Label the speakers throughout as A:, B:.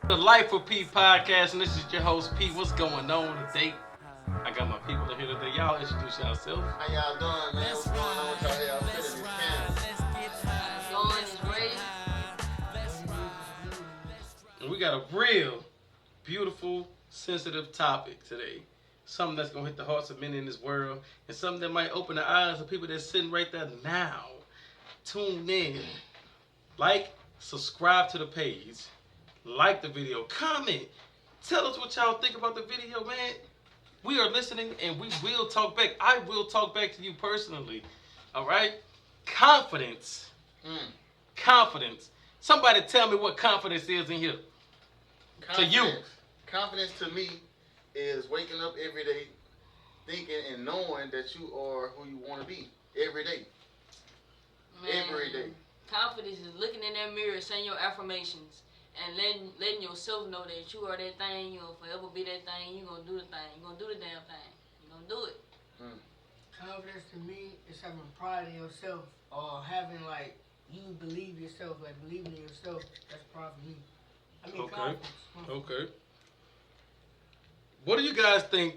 A: The Life with P podcast, and this is your host P. What's going on today? I got my people in here today. Y'all introduce yourself.
B: How y'all doing, man? What's going on with y'all? How y'all feeling this camp?
C: Going is ready.
A: And we got a real beautiful, sensitive topic today. Something that's gonna hit the hearts of many in this world, and something that might open the eyes of people that's sitting right there now. Tune in, like, subscribe to the page, like the video, comment, tell us what y'all think about the video, man. We are listening, and we will talk back. I will talk back to you personally. All right, confidence, confidence. Somebody tell me what confidence is in here. To you.
B: Confidence to me is waking up every day thinking and knowing that you are who you want to be every day.
C: Man,
B: Every day.
C: Confidence is looking in that mirror, saying your affirmations, and letting yourself know that you are that thing. You will forever be that thing. You gonna do the thing. You gonna do the damn thing. You gonna do it.
D: Confidence to me is having pride in yourself, or having like you believe yourself, like believing in yourself. That's pride for me. I mean,
A: Okay.
D: confidence.
A: Okay. What do you guys think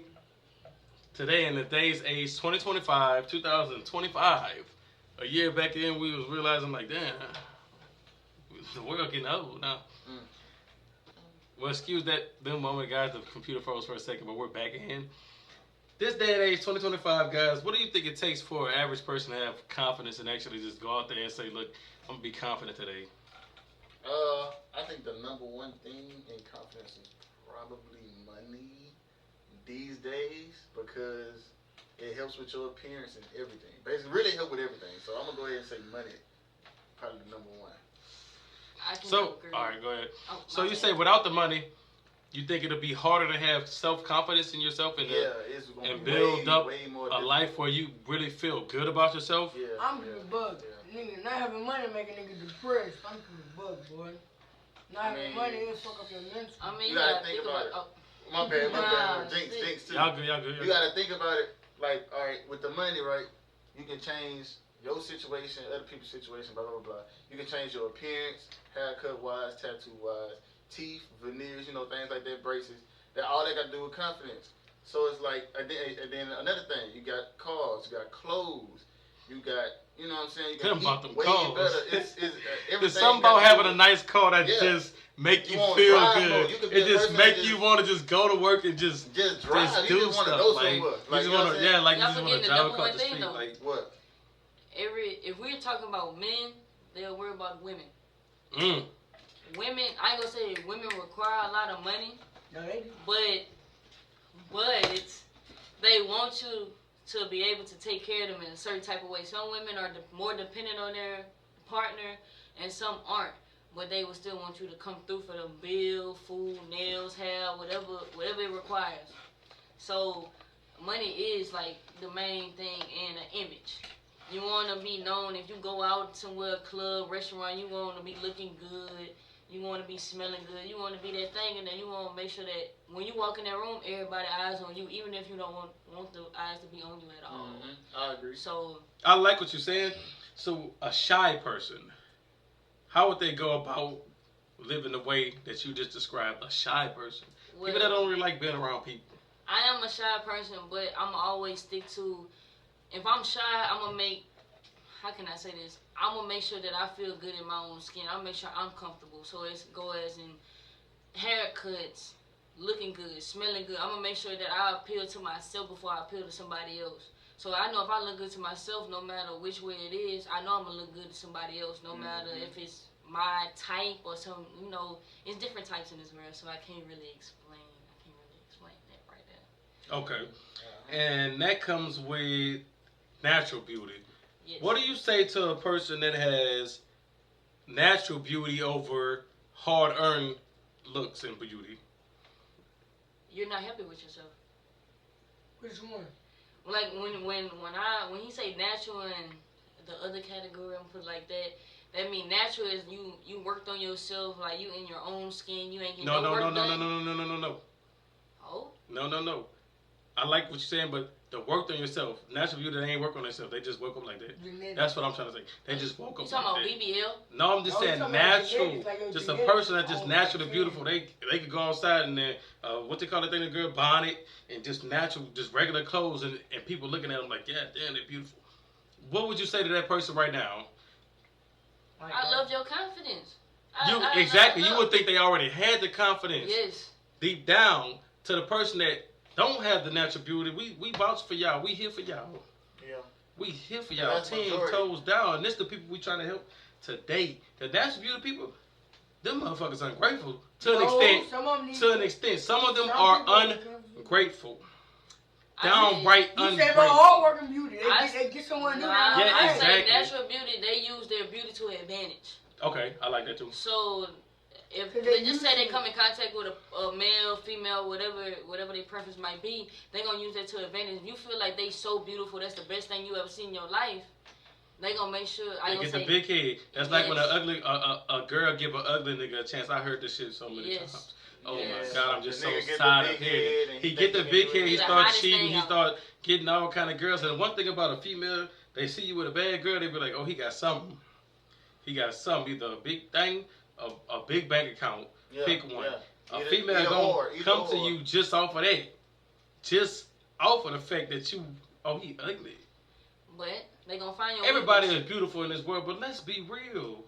A: today in the day's age, 2025, 2025? A year back in, we was realizing like, damn, the world getting old now. Well, excuse them moment, guys. The computer froze for a second, but we're back in. This day and age, 2025, guys, what do you think it takes for an average person to have confidence and actually just go out there and say, look, I'm going to be confident today?
B: I think the number one thing in confidence is probably money these days, because it helps with your appearance and everything. Basically, really help with everything. So I'm gonna go ahead and say money, probably the number one.
C: I can
A: So,
C: agree.
A: all right, go ahead.
C: Oh,
A: So
C: my
A: you
C: bad.
A: say without the money, you think it'll be harder to have self-confidence in yourself and,
B: It's gonna
A: and
B: be
A: build up
B: way more
A: a
B: difficult.
A: life where you really feel good about yourself?
B: Yeah,
D: I'm
B: yeah,
D: just bugged.
B: yeah.
D: Nigga, not having money make a nigga depressed. I'm just bugged, boy. Not having money is fuck up your mental.
C: I mean,
B: You
C: you
B: gotta
C: gotta
B: think
C: think
B: about
C: about.
B: it. My bad.
C: Nah,
B: Jinx too.
A: Y'all good.
B: You gotta think about it like, all right, with the money, right? You can change your situation, other people's situation, blah blah blah. You can change your appearance, haircut wise, tattoo wise, teeth, veneers, things like that, braces. That all they got to do with confidence. So it's like, and then another thing, you got cars, you got clothes, you got, you know what I'm saying? You
A: Tell
B: can
A: them about them
B: way
A: cars.
B: better. It's everything.
A: There's something about having a nice car that
B: Yeah.
A: just make you
B: You wanna
A: feel
B: drive
A: good.
B: more. You could be
A: It
B: a
A: just
B: person
A: make
B: that
A: you
B: just-
A: want to just go to work and just
B: Drive.
A: just
B: You
A: do
B: just want to
A: stuff.
B: go
A: Like,
B: somewhere.
A: you
B: Like,
A: just
B: you know what
A: want
B: I'm
A: to,
B: saying?
A: yeah, like you
C: Y'all
A: just want to
C: forgetting the
A: drive
C: number
A: across
C: one
A: the
C: thing,
A: street.
C: though.
A: Like,
B: What?
C: If we're talking about men, they'll worry about women.
A: mm.
C: Women, I ain't gonna say women require a lot of money,
D: No, they do.
C: but they want you to be able to take care of them in a certain type of way. Some women are more dependent on their partner, and some aren't. But they will still want you to come through for them: bill, food, nails, hair, whatever it requires. So money is like the main thing in an image. You want to be known if you go out somewhere, club, restaurant. You want to be looking good. You want to be smelling good. You want to be that thing, and then you want to make sure that when you walk in that room, everybody eyes on you, even if you don't want the eyes to be on you at all.
B: I agree.
C: So
A: I like what you're saying. So a shy person, how would they go about living the way that you just described? A shy person, people that don't really like being around people.
C: I am a shy person, but I'm always stick to. If I'm shy, I'm gonna make. How can I say this? I'm gonna make sure that I feel good in my own skin. I'll make sure I'm comfortable. So it's go as in haircuts, looking good, smelling good. I'm gonna make sure that I appeal to myself before I appeal to somebody else. So I know if I look good to myself, no matter which way it is, I know I'm gonna look good to somebody else. No matter if it's my type or some, it's different types in this world. So I can't really explain. That right there.
A: Okay, and that comes with natural beauty.
C: Yes.
A: What do you say to a person that has natural beauty over hard-earned looks and beauty?
C: You're not happy with yourself.
D: Which one?
C: Like when he say natural and the other category, I'm put like that. That mean natural is you worked on yourself, like you in your own skin. You ain't getting
A: No.
C: work done.
A: No.
C: Oh.
A: No. I like what you're saying, but the work on yourself, natural beauty, they ain't work on themselves. They just woke up like that. That's what I'm trying to say. They just woke up
C: You talking
A: like
C: about
A: that.
C: BBL?
A: No, I'm just saying natural.
D: Like
A: Just a person that's just naturally beautiful. They could go outside and then what they call that thing, the girl bonnet and just natural, just regular clothes, and people looking at them like, yeah, damn, they're beautiful. What would you say to that person right now?
C: I love your confidence.
A: Exactly. You would think they already had the confidence.
C: Yes.
A: Deep down to the person that don't have the natural beauty. We vouch for y'all. We here for y'all.
B: Yeah.
A: We here for y'all. 10
B: majority.
A: toes down. And this the people we trying to help today. The natural beauty people, them motherfuckers ungrateful to an extent. Some of them are ungrateful. Downright
D: You say
A: ungrateful.
D: about hard working beauty. They get someone new.
C: I say
A: exactly.
C: natural beauty, they use their beauty to advantage.
A: Okay, I like that too.
C: So if they just say they come in contact with a male, female, whatever their preference might be, they gonna use that to advantage. If you feel like they so beautiful, that's the best thing you ever seen in your life, they gonna make sure. They get
A: the big head. That's like when a girl give an ugly nigga a chance. I heard this shit so many times. Oh my God, I'm just so tired of hearing it. He get the big head, he start cheating, he start getting all kind of girls. And one thing about a female, they see you with a bad girl, they be like, oh, he got something. He got something, either a big thing, a big bank account. Pick one. A female gonna come to you just off of that. Just off of the fact that you, he ugly.
C: But they gonna find your
A: Everybody
C: weakness.
A: is beautiful in this world, but let's be real.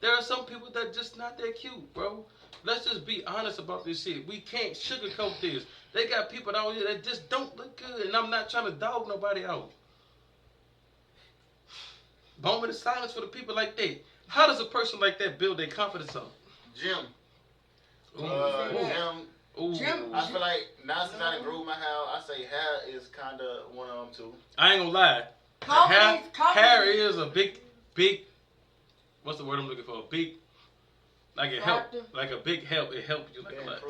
A: There are some people that just not that cute, bro. Let's just be honest about this shit. We can't sugarcoat this. They got people out here that just don't look good, and I'm not trying to dog nobody out. Moment of silence for the people like that. How does a person like that build their confidence up?
B: Gym.
D: Gym.
B: I feel like now since I done grew my hair, I say hair is kind of one of them too.
A: I ain't gonna lie. Hair is a big, what's the word I'm looking for? Like it help, like a big help. It helps you like a lot.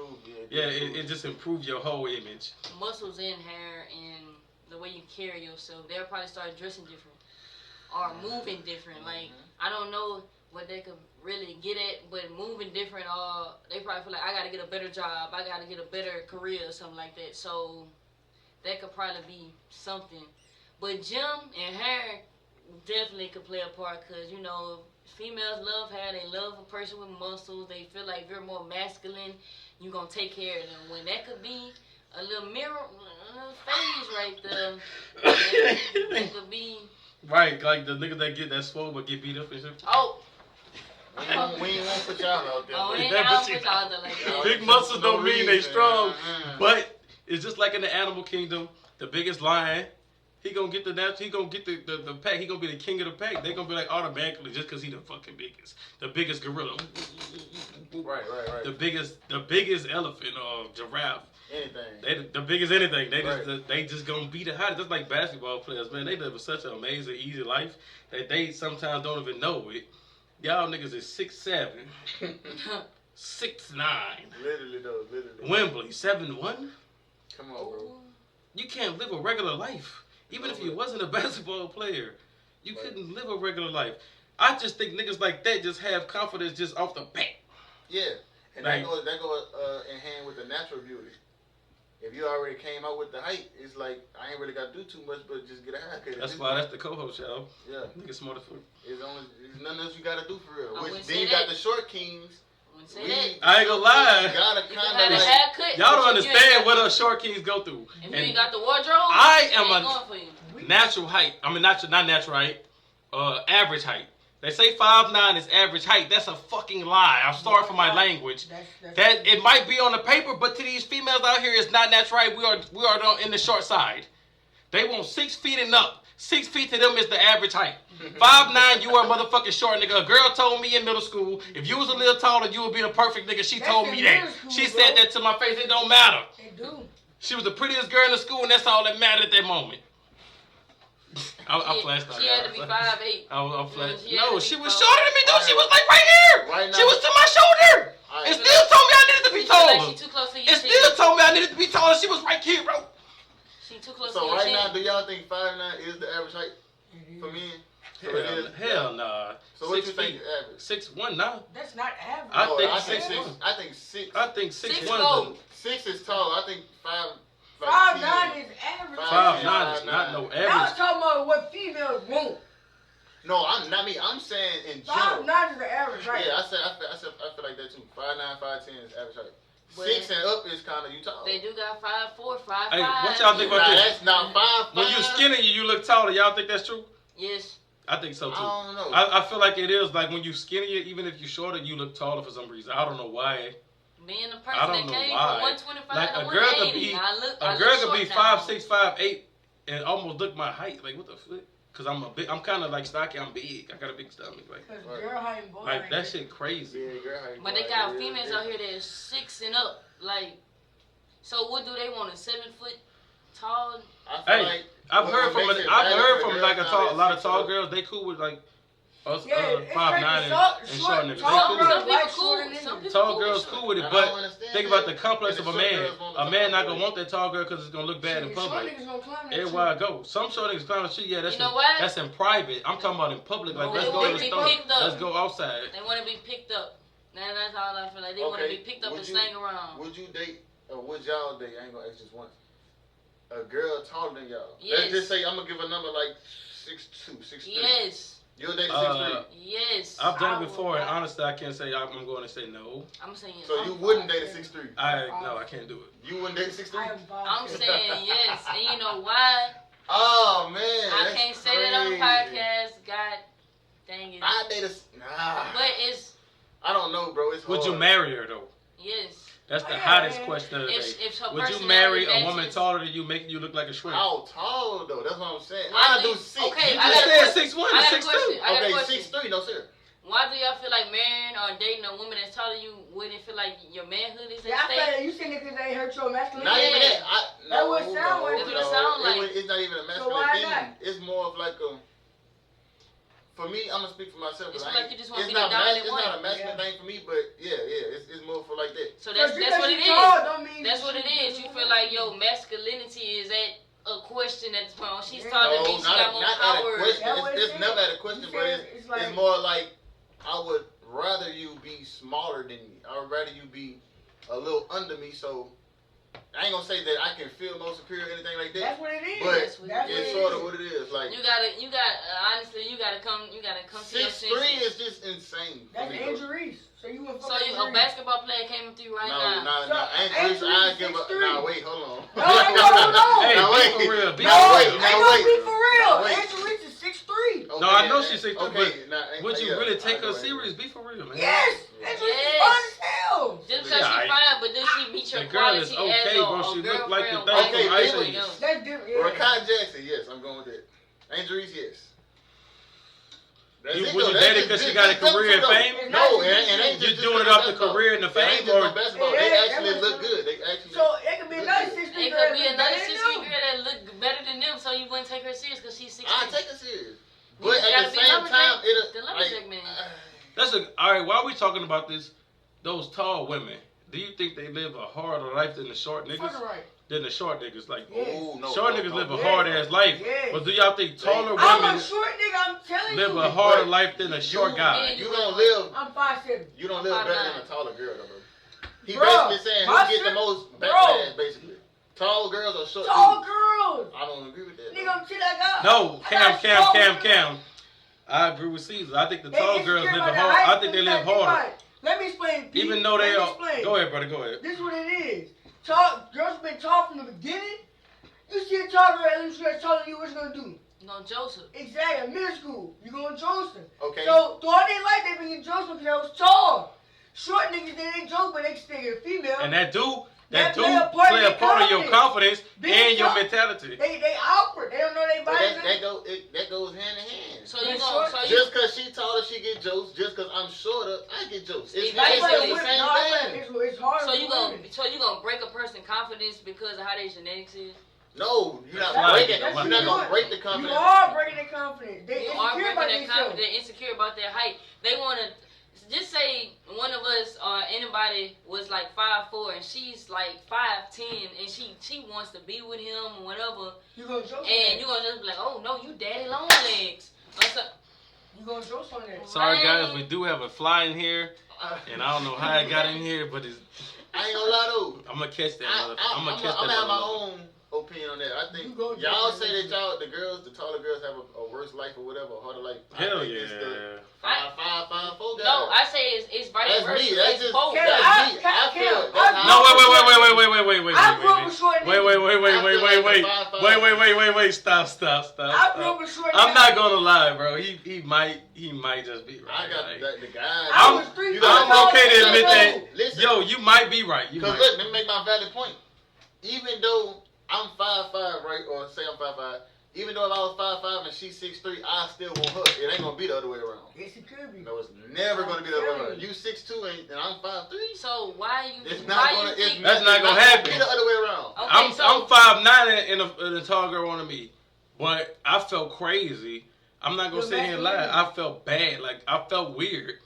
A: It just improves your whole image.
C: Muscles in hair and the way you carry yourself. They'll probably start dressing different or moving different. Like I don't know what they could really get at, but moving different. Or they probably feel like I gotta get a better job. I gotta get a better career or something like that. So that could probably be something. But gym and hair definitely could play a part because females love hair. They love a person with muscles. They feel like you're more masculine. You're going to take care of them. When that could be a little mirror, phase right there. That could be...
A: Right, like the niggas that get that swole but get beat up and shit.
C: Oh.
B: We ain't want to put y'all out there.
C: Oh, we ain't got to put y'all out there like that.
A: Big muscles don't mean they strong. But it's just like in the animal kingdom, the biggest lion, he gonna get the pack. He gonna be the king of the pack. They gonna be like automatically just because he the fucking biggest. The biggest gorilla.
B: Right.
A: The biggest elephant or giraffe.
B: Anything.
A: The biggest anything. They just gonna be the hottest. That's like basketball players, man. They live such an amazing, easy life that they sometimes don't even know it. Y'all niggas is 6'7", 6'9".
B: Literally though, literally.
A: Wembley 7'1".
B: Come on, bro.
A: You can't live a regular life. Even if you wasn't a basketball player, you couldn't live a regular life. I just think niggas like that just have confidence just off the bat.
B: Yeah, and that goes in hand with the natural beauty. If you already came out with the height, it's like I ain't really got to do too much, but just get a haircut.
A: That's why that's the co-host, y'all.
B: Yeah,
A: niggas smart as fuck.
B: It's nothing else you got to do for real.
C: Then
B: you got the short kings.
A: I ain't gonna lie.
C: Y'all
A: don't understand what us short kings go through.
C: If you ain't got the wardrobe,
A: I am a natural height. I mean, not natural height. Average height. They say 5'9" is average height. That's a fucking lie. I'm sorry for my language. That it might be on the paper, but to these females out here, it's not natural height. We are in the short side. They want 6 feet and up. 6 feet to them is the average height. 5'9", you are a motherfucking short nigga. A girl told me in middle school, if you was a little taller, you would be the perfect nigga. She told me that. She said that to my face. It don't matter.
D: It do.
A: She was the prettiest girl in the school, and that's all that mattered at that moment. I flashed out.
C: She had to be 5'8".
A: I flashed.
C: No,
A: she was shorter than me, though. She was like right here. She was to my shoulder. And still told me I needed to be taller.
C: Like she too close to your
A: and still told me I needed to be taller. She was right here, bro.
C: She too close
B: so
C: to your
B: right now, do y'all think 5'9" is the average height for men?
A: Hell nah.
B: So what you think is average?
A: 6'1", nah.
D: That's not average.
B: I think 6.
A: I think 6'1".
B: 6 is tall. I think 5'9"
D: is
B: 6 and up is kind of you tall.
C: They do got 5'4", 5'5".
A: Hey, what y'all think about
B: Nah,
A: this?
B: that's not 5'5".
A: When you skinny, you look taller. Y'all think that's true?
C: Yes.
A: I think so too.
B: I don't know.
A: I feel like it is. Like when you skinny, even if you shorter, you look taller for some reason. I don't know why.
C: Being the
A: I
C: person
A: don't
C: that
A: know
C: came
A: why.
C: from 125
A: Like
C: to
A: a girl could
C: 180,
A: be
C: I
A: a girl
C: look
A: could be
C: short now.
A: 5'6", 5'8", and almost look my height. Like what the fuck? Cause I'm kind of like stocky. I'm big. I got a big stomach. Like
D: girl height and boy
A: like
D: height.
A: that shit crazy.
B: Yeah, girl, how you
C: But they
B: going?
C: got
B: Yeah,
C: females
B: yeah.
C: out here that's 6 and up. Like, so what do they want? A 7 foot tall?
B: I feel
A: Hey,
B: like
A: I've
B: what
A: heard from
B: makes it
A: I've
B: better
A: heard
B: for
A: from
B: girls
A: like a
B: nowadays
A: lot of
B: is
A: tall
B: up.
A: girls. They cool with like us
D: Yeah, it's
A: 5'9"
D: like
A: and
D: short-
A: short niggas. They
D: tall
A: cool with
D: girls
A: it.
C: Some
D: like
C: people cool.
D: shorter niggas.
C: Some people
A: Tall
C: cool.
A: girls
C: with
A: cool with it,
B: I
A: but
B: don't understand
A: think
B: that.
A: about the complex
B: And
A: of a
B: the short
A: man.
B: girls want the
A: A man
B: tall
A: not gonna
B: girls.
A: want that tall girl because it's gonna look bad in
D: Shit, short
A: public.
D: niggas gonna climb that
A: Everywhere I
D: shit.
A: go, some short niggas climb the shit. Yeah, that's
C: You know why?
A: that's in private. I'm talking about in public. Like
C: No,
A: let's
C: they
A: go to
C: wanna
A: the
C: be
A: store.
C: picked up.
A: Let's go outside.
C: They want to be picked up. That's all I feel like. They want to be picked up
B: would
C: and
B: you-
C: slang around.
B: Would you date, or would y'all date, I ain't gonna ask this once, a girl taller than y'all?
C: Yes.
B: Let's just say, I'm gonna give a number like 6'2", 6'3".
C: Yes.
B: You'll date a 6'3".
C: Yes.
A: I've done
D: I
A: it
D: would
A: before, and
D: not.
A: honestly, I can't say I'm going to say no.
C: I'm saying.
B: So you wouldn't date a 6'3".
A: I can't do it.
B: You wouldn't date a 6'3"?
D: I am
C: I'm saying yes, and you know why?
B: Oh, man.
C: I
B: that's
C: can't say that on the
B: crazy.
C: podcast. God dang it.
B: I date a, nah.
C: But it's
B: I don't know, bro. It's
A: Would
B: hard.
A: you marry her though?
C: yes.
A: That's the
D: Yeah,
A: hottest
D: man.
A: question of the day.
C: If her
A: Would you
C: personality
A: marry a woman
C: matches-
A: taller than you, making you look like a shrimp?
B: How tall, though? That's what I'm saying.
C: Why
B: I
C: do
B: do
C: you-
B: 6.
C: okay,
B: You
C: I
B: just
C: got a
B: said
C: question.
A: 6'1",
C: I got a
A: 6'2".
C: question. I got a
B: Okay,
C: question.
B: 6'3", no, sir.
C: Why do y'all feel like marrying or dating a woman that's taller than you wouldn't feel like your manhood is
D: Yeah, I
C: at
D: feel
C: stake?
D: like you saying it because they hurt your masculinity.
B: Not even
C: Yeah.
B: that.
D: That would sound like-
C: That's what it sound like.
B: It's not even a masculine
D: why
B: thing.
D: not?
B: It's more of like a. For me, I'm gonna speak for myself. 'Cause
C: It's
B: I
C: like
B: ain't-
C: you just wanna
B: it's
C: be the
B: not
C: dominant
B: It's not a
C: one.
B: masculine
D: Yeah.
B: thing for me, but yeah, it's more for like that.
C: So
D: Just
C: that's
D: because
C: what
D: you
C: it
D: tall
C: is.
D: don't mean
C: That's what it
D: you-
C: is. You feel like your masculinity is at a question at this point. Oh, she's
D: Yeah.
C: taller than
B: No,
C: me. She
B: not
C: got more
B: at a
C: power.
B: question.
D: That's what
B: It's
D: it
B: never
D: is.
B: at a question,
D: You
B: but
D: said
B: it's
D: it's like-
B: more like I would rather you be smaller than me. I would rather you be a little under me. So I ain't gonna say that I can feel more superior or anything like that.
D: That's what it is.
B: But
C: That's what it
B: it's
C: is.
B: sort of what it is. Like
C: Honestly, you gotta come to your
B: 6'3"
C: senses.
B: is just insane.
D: That's
B: for me, bro.
D: injuries. So you went
C: So a basketball player came up to you right
B: No,
C: now.
B: no,
D: So,
B: no. Ain't
D: Andrew,
B: I give up.
D: 6'3".
B: Nah, wait, hold on.
D: No, no.
A: Hey,
B: Now
A: be
B: wait.
A: for real. Be
B: Now
A: for
B: wait.
A: real.
B: Now
D: Ain't no
B: wait.
D: be for real.
B: Now wait.
D: Andrew Reese is 6'3".
B: Okay,
A: No, I know she's 6'3",
B: okay,
A: but
B: nah,
A: would you
B: yeah,
A: really take
B: I
A: her
B: know,
A: serious? Be for real, man.
D: Yes. Andrew Reese is
C: Yes.
D: fine as hell.
C: Just because
A: Yeah,
C: she fine, but does she meet your
A: The girl is
C: quality as
A: okay,
C: a,
A: bro.
C: a
A: She look
C: girlfriend?
A: like the
C: wife,
A: thing
B: from
C: or
B: Ice
C: anything
B: Age.
C: else?
D: That's different. Yeah.
B: Rakai Jackson, yes, I'm going with that. Angel Reese, yes. That's
A: You-
B: it,
A: would
B: though.
A: you
B: That's
A: date her
B: just-
A: 'cause she
B: that's
A: got a
B: just them
A: career
B: two,
A: and
B: though.
A: fame?
B: No, and ain't
A: You
B: just
A: doing it
B: because
A: off the
B: basketball.
A: career and the
B: It ain't
A: fame,
B: just
A: or
B: no basketball.
D: Yeah,
B: They
D: that
B: actually
D: was-
B: look good. They actually.
D: So it could be another
B: It
D: 6'3"
C: It
D: girl.
C: could be
D: that
C: another
D: look
C: 6'3"
D: better than
C: girl that look better than them, so you wouldn't take her serious because she's 6'3".
B: I take it serious.
C: You
B: But
C: just
B: at
C: gotta
B: the
C: be
B: same
C: lumberjack.
B: time, it'll.
C: The lumberjack man.
A: That's all right. While we talking about this, those tall women, do you think they live a harder life than the short
D: them.
A: niggas?
D: Fucking right.
A: Than the short niggas, like
D: Yeah.
B: Oh, no.
A: short
B: no,
A: niggas
B: no.
A: live a
D: Yeah.
A: hard ass life.
D: Yeah.
A: But do y'all think taller
D: I'm a
A: women
D: short nigga. I'm telling
A: live
D: you.
A: a harder
B: But
A: life than a short guy?
B: You don't live.
D: I'm 5'7".
B: You don't live better than
C: 5'9".
B: a taller girl, though, bro. He
D: Bruh,
B: basically saying
D: my
B: who get the
D: shit-
B: most
D: Bro.
B: backlash, basically. Tall girls or short
D: Tall
B: dudes?
D: girls.
B: I don't agree with that.
D: Nigga,
B: though.
D: I'm shit I got.
A: No,
D: I got small women.
A: Cam. I agree with Caesar. I think the
D: They
A: tall girls
D: insecure
A: live
D: about
A: a
D: their
A: hard.
D: height,
A: I think they live
D: think about
A: harder,
D: it. Let me explain. Pete.
A: even though they
D: Let me
A: are.
D: explain.
A: Go ahead, brother. Go ahead.
D: This is what it is. Tall girls been tall from the beginning. You see a tall girl at elementary that's taller than you, what you gonna do?
C: No, Joseph.
D: Exactly. In middle school, you going Joseph.
B: Okay.
D: So throughout their life, they been getting Joseph because they was tall. Short niggas, they ain't joke, but they can still get a female.
A: And that do
D: That
A: play
D: play
A: a
D: a part in
A: part of your
D: their
A: confidence
D: Being
A: and your
D: tall-
A: mentality.
D: They awkward. They don't know their
B: But
D: bodies.
B: that goes hand in hand.
C: So you
D: But
C: gon'
D: short-
C: so you
B: Just cause she taller, she get jokes. Just cause I'm shorter, I get jokes. It's
C: That's what
B: basically
C: it
B: the
C: is.
B: same
D: No, I
B: thing.
D: think it's hard.
C: so
D: for
C: you
D: women.
C: gonna break a person's confidence because of how their genetics is.
B: No, you're not
A: That's
B: breaking.
A: right.
B: You're
A: That's
B: not gonna
D: right.
B: break the
D: You
B: confidence.
D: are breaking their confidence. They
C: You are
D: insecure
C: breaking
D: about
C: their
D: themselves.
C: confidence. They're insecure about their height. They wanna just say one of us or anybody was like 5'4" and she's like 5'10" and she wants to be with him or whatever,
D: You gonna joke on
C: and
D: that.
C: you gonna just be like, oh no, you daddy long legs. Or so,
D: You gonna joke on that.
A: Sorry guys, we do have a fly in here, and I don't know how it got in here, but it's.
B: I ain't gonna lie though.
A: I'm gonna catch that.
B: I'm
A: I'm gonna catch
B: gonna
A: that.
B: have my
A: motherfucker.
B: own opinion opinion on that. I think
D: You go
B: y'all
D: different
B: say that
D: ways.
B: the taller girls have a worse life or whatever, a harder life.
A: Hell
B: I think it's the
A: yeah.
B: 5'4" guys.
C: No, I say it's vice
B: That's
C: versa.
B: me. That's
C: It's
B: just
C: both.
B: that's
D: I-
B: me.
D: I-
B: I feel
D: I-
B: that's
A: No,
B: how-
D: I grew up with short niggas.
A: Wait. Stop.
D: I grew up with short
A: I'm
D: niggas.
A: not gonna lie, bro. He might just be right.
B: I got
A: Like,
B: the guys.
D: I was 3
B: You
D: feet
B: gotta-
D: tall.
A: okay to admit that.
B: Listen.
A: Yo, you might be right. You
B: Cause
A: might.
B: look, let me make my valid point. Even though I'm 5'5", right, or say I'm 5'5", even though if I was 5'5" and she's 6'3", I still want her. It ain't gonna be the other way around.
D: Yes, it could be.
B: No, it's never gonna be the other way around. You 6'2" and I'm 5'3".
C: So why you?
B: It's
C: why
B: not
C: you
B: gonna.
C: think?
A: That's not gonna happen.
B: Be the other way around.
C: Okay,
A: I'm
C: so
A: 5'9" and a tall girl wanted me, but I felt crazy. I'm not gonna
D: You're
A: sit here and lie.
D: masculine.
A: I felt bad. Like I felt weird.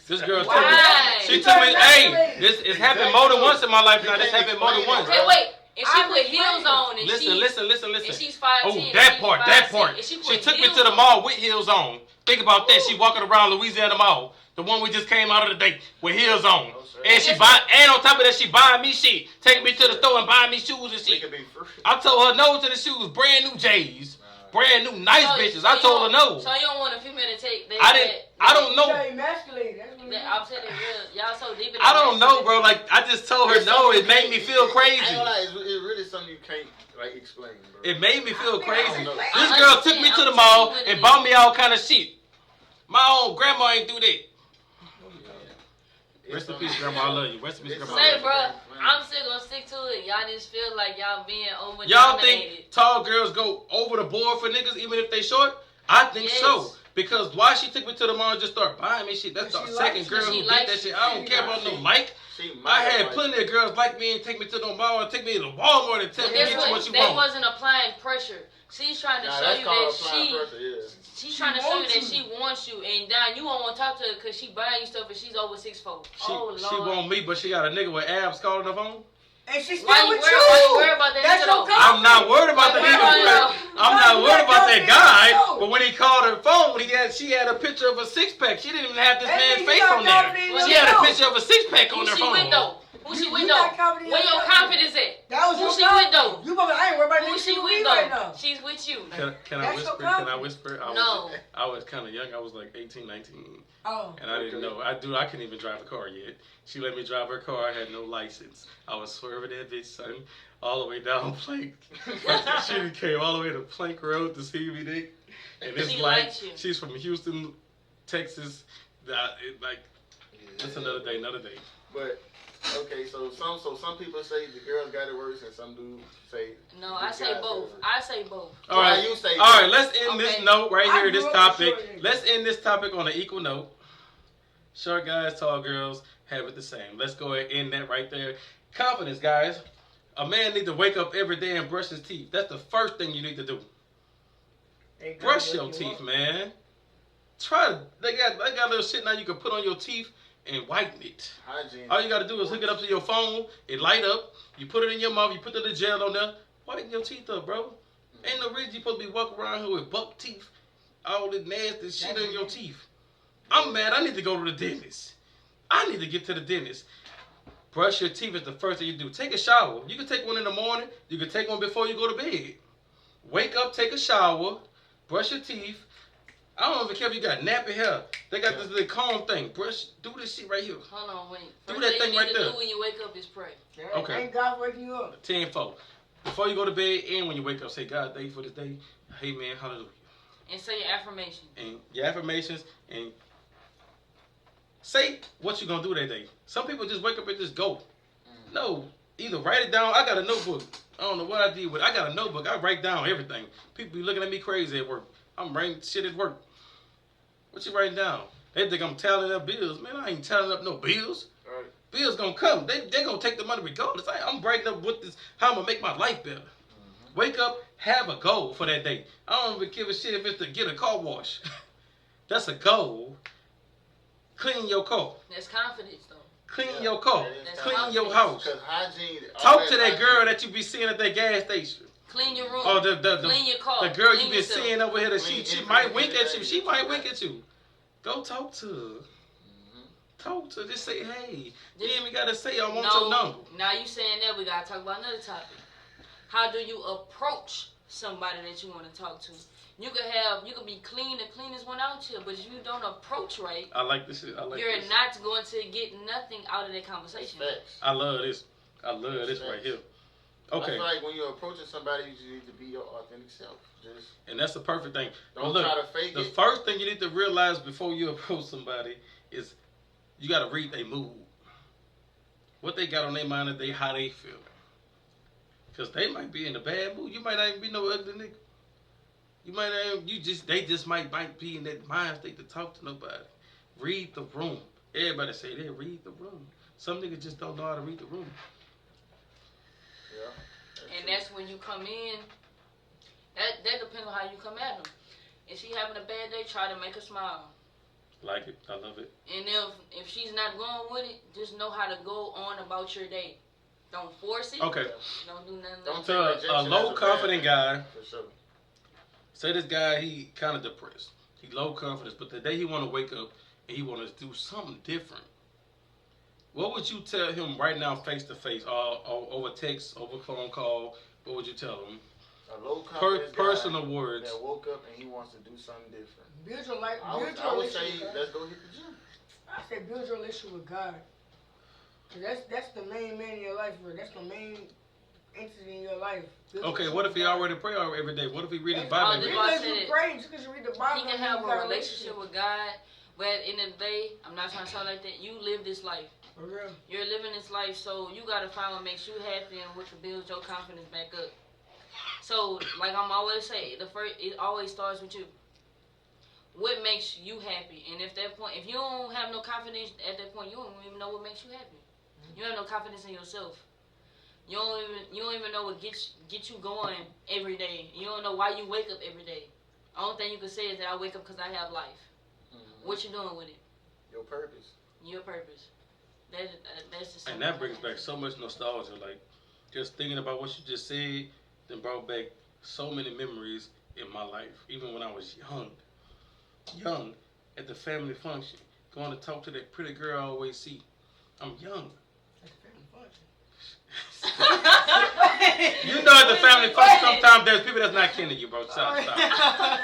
A: This girl told
C: Why?
A: me. She told me, "Hey, it's happened more than once in my life now. This
B: You can't
A: happened more than
B: explain it,
A: once."
C: okay, wait. If she
D: I
C: put heels
D: respect
C: on and
A: Listen.
C: and she's 5'10",
A: Oh,
C: and
A: that
C: she's
A: part.
C: 5'6", and
A: She
C: put
A: took me
C: heels
A: to the
C: on.
A: mall with heels on. Think about that. She walking around Louisiana Mall, the one we just came out of the date with heels on.
B: Oh, sir.
A: And on top of that, she buying me shit, taking me to the store and buying me shoes and
B: We
A: shit.
B: could be free.
A: I told her no to the shoes, brand new J's, brand new nice bitches.
C: So
A: I
C: you
A: told her
C: don't-
A: no.
C: So you don't want a female to take that?
A: I didn't. I don't
D: You
A: know.
D: got emasculated. That's what it
C: I'm
D: is.
C: saying it real. Y'all so deep in
A: I don't know, bro. Like I just told her
B: It's
A: no.
B: something
A: It made me feel
B: I
A: crazy.
B: ain't gonna lie, it's really something you can't like explain, bro.
A: It made me feel crazy.
B: know.
A: This girl took me to the mall and bought me all kind of shit. My own grandma ain't do that. Rest in peace, grandma. I love you. Rest in peace, grandma.
C: Say, bro, I'm still gonna stick to it. Y'all just feel like y'all being over
A: Y'all
C: dominated.
A: think tall girls go over the board for niggas even if they short? I think
C: Yes.
A: so. Because why she took me to the mall and just start buying me shit? That's the
D: She
A: second
D: likes
A: girl
D: you.
A: who
C: She
A: did
C: likes
A: that shit.
C: you.
A: I don't care about no Mike.
B: She
A: I
B: might
A: had
B: like-
A: plenty of girls like me and take me to the mall and take me to Walmart and tell
C: But
A: me
C: guess
A: get
C: what?
A: you what you
C: They
A: want.
C: wasn't applying pressure. She's trying to
B: Nah,
C: show
B: that's
C: you
B: called
C: that
B: applying pressure, yeah.
C: she's trying to show you
D: wants
C: that
D: you.
C: she wants you, and now you won't want to talk to her because she buying you stuff and she's over 6'4". Oh Lord.
A: She want me, but she got a nigga with abs calling her phone.
D: And she's still
C: Why you
D: with
C: worried-
D: you.
C: why you worried about that
D: That's
C: nigga
D: your
C: though?
A: I'm not worried about the
C: Why
A: nigga.
C: you worried?
A: I'm
D: Why
A: not
D: you
A: worried
D: got
A: about that
D: confidence
A: guy.
D: in yourself?
A: But when he called her phone, she had a picture of a six pack. She didn't even have this
D: That
A: man's
D: nigga
A: face
D: got
A: on there.
D: confidence in
A: She had a
D: yourself.
A: picture of a six pack on
C: Who
A: her
C: she
A: phone.
C: with though? Who she
D: You
C: with
D: got
C: though?
D: confidence in
C: Where your
D: yourself.
C: confidence at?
D: That was
C: Who
D: your
C: she with
D: confidence.
C: though?
D: You probably, I ain't worried about
C: Who
D: niggas
C: she
D: with
C: with
D: me
C: though?
D: right now.
C: She's with you.
A: Can I
D: That's
A: whisper?
D: your
A: Can I
D: confidence.
A: whisper?
C: No.
A: I was kind of young. I was like 18, 19.
D: Oh.
A: And I didn't know. I couldn't even drive a car yet. She let me drive her car. I had no license. I was swerving that bitch, son, all the way down Plank. She came all the way to Plank Road to see me, Nick. And it's
C: She
A: like
C: likes you.
A: she's from Houston, Texas. That's another day.
B: But okay, so some people say the girls got it worse, and some dudes say
C: No,
B: the
C: I
B: guys
C: say
B: got it
C: both.
B: worse.
C: I say both.
A: All right,
B: you say
A: all right.
B: that?
A: Let's end this
C: Okay.
A: note right
D: I
A: here. This
D: grew up with
A: topic.
D: short niggas.
A: Let's end this topic on an equal note. Short guys, tall girls have it the same. Let's go ahead and end that right there. Confidence, guys. A man needs to wake up every day and brush his teeth. That's the first thing you need to do.
D: They got
A: Brush
D: what
A: your
D: you
A: teeth,
D: want.
A: man. Try to. They got little shit now you can put on your teeth and whiten it.
B: Hygiene.
A: All you gotta do is hook it up to your phone. It light up. You put it in your mouth. You put the gel on there. Whiten your teeth up, bro. Ain't no reason you supposed to be walking around here with buck teeth, all this nasty shit in your teeth. I'm mad. I need to go to the dentist. I need to get to the dentist. Brush your teeth is the first thing you do. Take a shower. You can take one in the morning. You can take one before you go to bed. Wake up, take a shower, brush your teeth. I don't even care if you got nappy hair. They got this little comb thing. Brush, do this shit right here.
C: Hold on, wait.
A: Do
C: First
A: that
C: thing
A: thing
C: you
A: right
C: need to
A: there.
C: do when you wake up is pray.
D: Yeah,
A: Okay.
D: Thank God for waking you up.
A: 10-4. Before you go to bed and when you wake up, say, God, thank you for this day. Hey, man, hallelujah.
C: And say your affirmation.
A: And your affirmations and say what you're going to do that day. Some people just wake up and just go. No, either write it down. I got a notebook. I don't know what I did with it. I got a notebook. I write down everything. People be looking at me crazy at work. I'm writing shit at work. What you writing down? They think I'm tallying up bills. Man, I ain't tallying up no bills.
B: Right.
A: Bills gonna come. They gonna take the money regardless. I'm writing up what this, how I'm gonna make my life better. Wake up, have a goal for that day. I don't even give a shit if it's to get a car wash. That's a goal. Clean your car.
C: That's confidence, though.
A: Clean
B: Yeah.
A: your car.
C: That's
A: Clean your
C: confidence.
A: house.
B: Because hygiene.
A: Talk to that girl that you be seeing at that gas station.
C: Clean your room.
A: Or
C: Clean your car.
A: the girl
C: Clean
A: you been
C: yourself.
A: seeing over here that
B: Clean
A: she
B: everything,
A: might wink at you.
B: everything.
A: She might wink at you. Go talk to her.
B: Mm-hmm.
A: Talk to her. Just say, hey. You
C: This-
A: ain't even gotta say I want
C: No,
A: your number.
C: now you saying that, we gotta talk about another topic. how do you approach somebody that you want to talk to? You could be clean, the cleanest one out here, but if you don't approach right,
A: I like this.
C: you're not going to get nothing out of that conversation.
A: I love this. I love this right here. Okay.
B: I feel like when you're approaching somebody, you just need to be your authentic self.
A: And that's the perfect thing.
B: Don't try to fake it.
A: The first thing you need to realize before you approach somebody is you got to read their mood. What they got on their mind and how they feel. Because they might be in a bad mood. You might not even be no ugly nigga. You might not even, they just might be in that mind state to talk to nobody. Read the room. Everybody say they read the room. Some niggas just don't know how to read the room.
B: Yeah.
C: And that's when you come in. That depends on how you come at them. If she having a bad day, try to make her smile.
A: Like it. I love it.
C: And if she's not going with it, just know how to go on about your day. Don't force it.
A: Okay.
C: Don't do nothing.
B: Don't
A: To a low confident guy.
B: For sure.
A: Say this guy, he kind of depressed. He low confidence, but today he want to wake up and he want to do something different. What would you tell him right now, face to face, over text, over phone call? What would you tell him?
B: A low confidence
A: personal
B: guy
A: words.
B: that woke up and he wants to do something different.
D: Build your life.
B: I would say let's go hit the gym.
D: I say build your relationship with God. Cause that's the main man in your life, bro. That's the main entity in your life.
A: Okay, what if he already pray every day? What if he read the Bible every day?
D: Just because you read the Bible,
C: he can have a relationship with God, but at the end of the day, I'm not trying to sound like that. You live this life.
D: For real.
C: You're living this life, so you gotta find what makes you happy and what can build your confidence back up. So, like I'm always say, it always starts with you. What makes you happy? And if you don't have no confidence at that point, you don't even know what makes you happy. You don't have no confidence in yourself. You don't even know what gets you going every day. You don't know why you wake up every day. Only thing you can say is that I wake up because I have life. Mm-hmm. What you doing with it?
B: Your purpose.
C: Your purpose. That's just.
A: And that brings back so much nostalgia. Like just thinking about what you just said, then brought back so many memories in my life. Even when I was young, at the family function, going to talk to that pretty girl I always see. I'm young. You know, at the family function, sometimes there's people that's not kidding you, bro. Stop.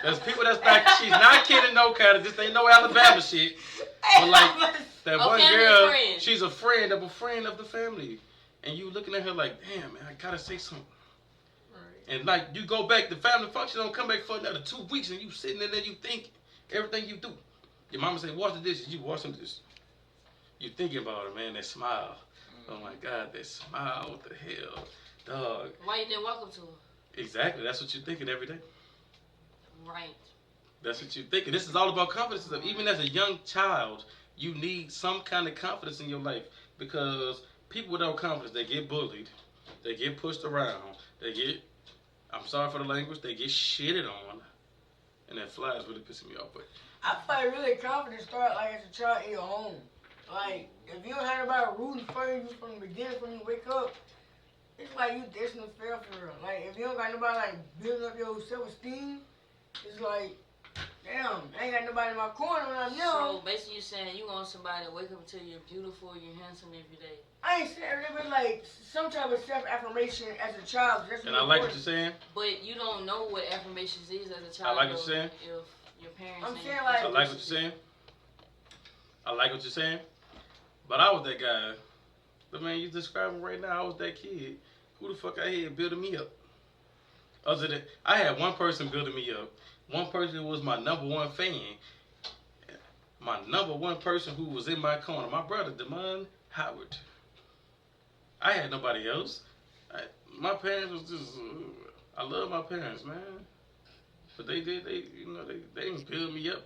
A: There's people that's not. She's not kidding, no kind of. This ain't no Alabama shit. But like that one girl,
C: friend.
A: She's a friend of the family, and you looking at her like, damn, man, I gotta say something. Right. And like you go back, the family function don't come back for another 2 weeks, and you sitting in there, you think everything you do. Your mama say, wash the dishes, you wash them dishes. You thinking about it, man. That smile. Oh my God, that smile, what the hell, dog.
C: Why you didn't welcome to her?
A: Exactly, that's what you're thinking every day.
C: Right.
A: That's what you're thinking. This is all about confidence. Even as a young child, you need some kind of confidence in your life because people without confidence, they get bullied, they get pushed around, I'm sorry for the language, they get shitted on, and that fly is really pissing me off. But
D: I feel like really confidence start like as a child in your home. Like, if you don't have nobody rooting for you from the beginning, when you wake up, it's like you destined to fail for real. Like, if you don't got nobody, like, building up your self-esteem, it's like, damn, I ain't got nobody in my corner when I'm young.
C: So, basically you're saying you want somebody to wake up and tell you you're beautiful, you're handsome every day.
D: I ain't saying it, but, like, some type of self-affirmation as a child. That's
A: and I like what you're saying.
C: But you don't know what affirmations is as a child.
A: I like what you're saying.
C: If your parents
D: I'm saying, like,
A: I like what you're saying. I like what you're saying. But I was that guy. The man you describing right now, I was that kid. Who the fuck I had building me up? Other than, I had one person building me up. One person who was my number one fan. My number one person who was in my corner. My brother, Damon Howard. I had nobody else. My parents was just, I love my parents, man. But they didn't build me up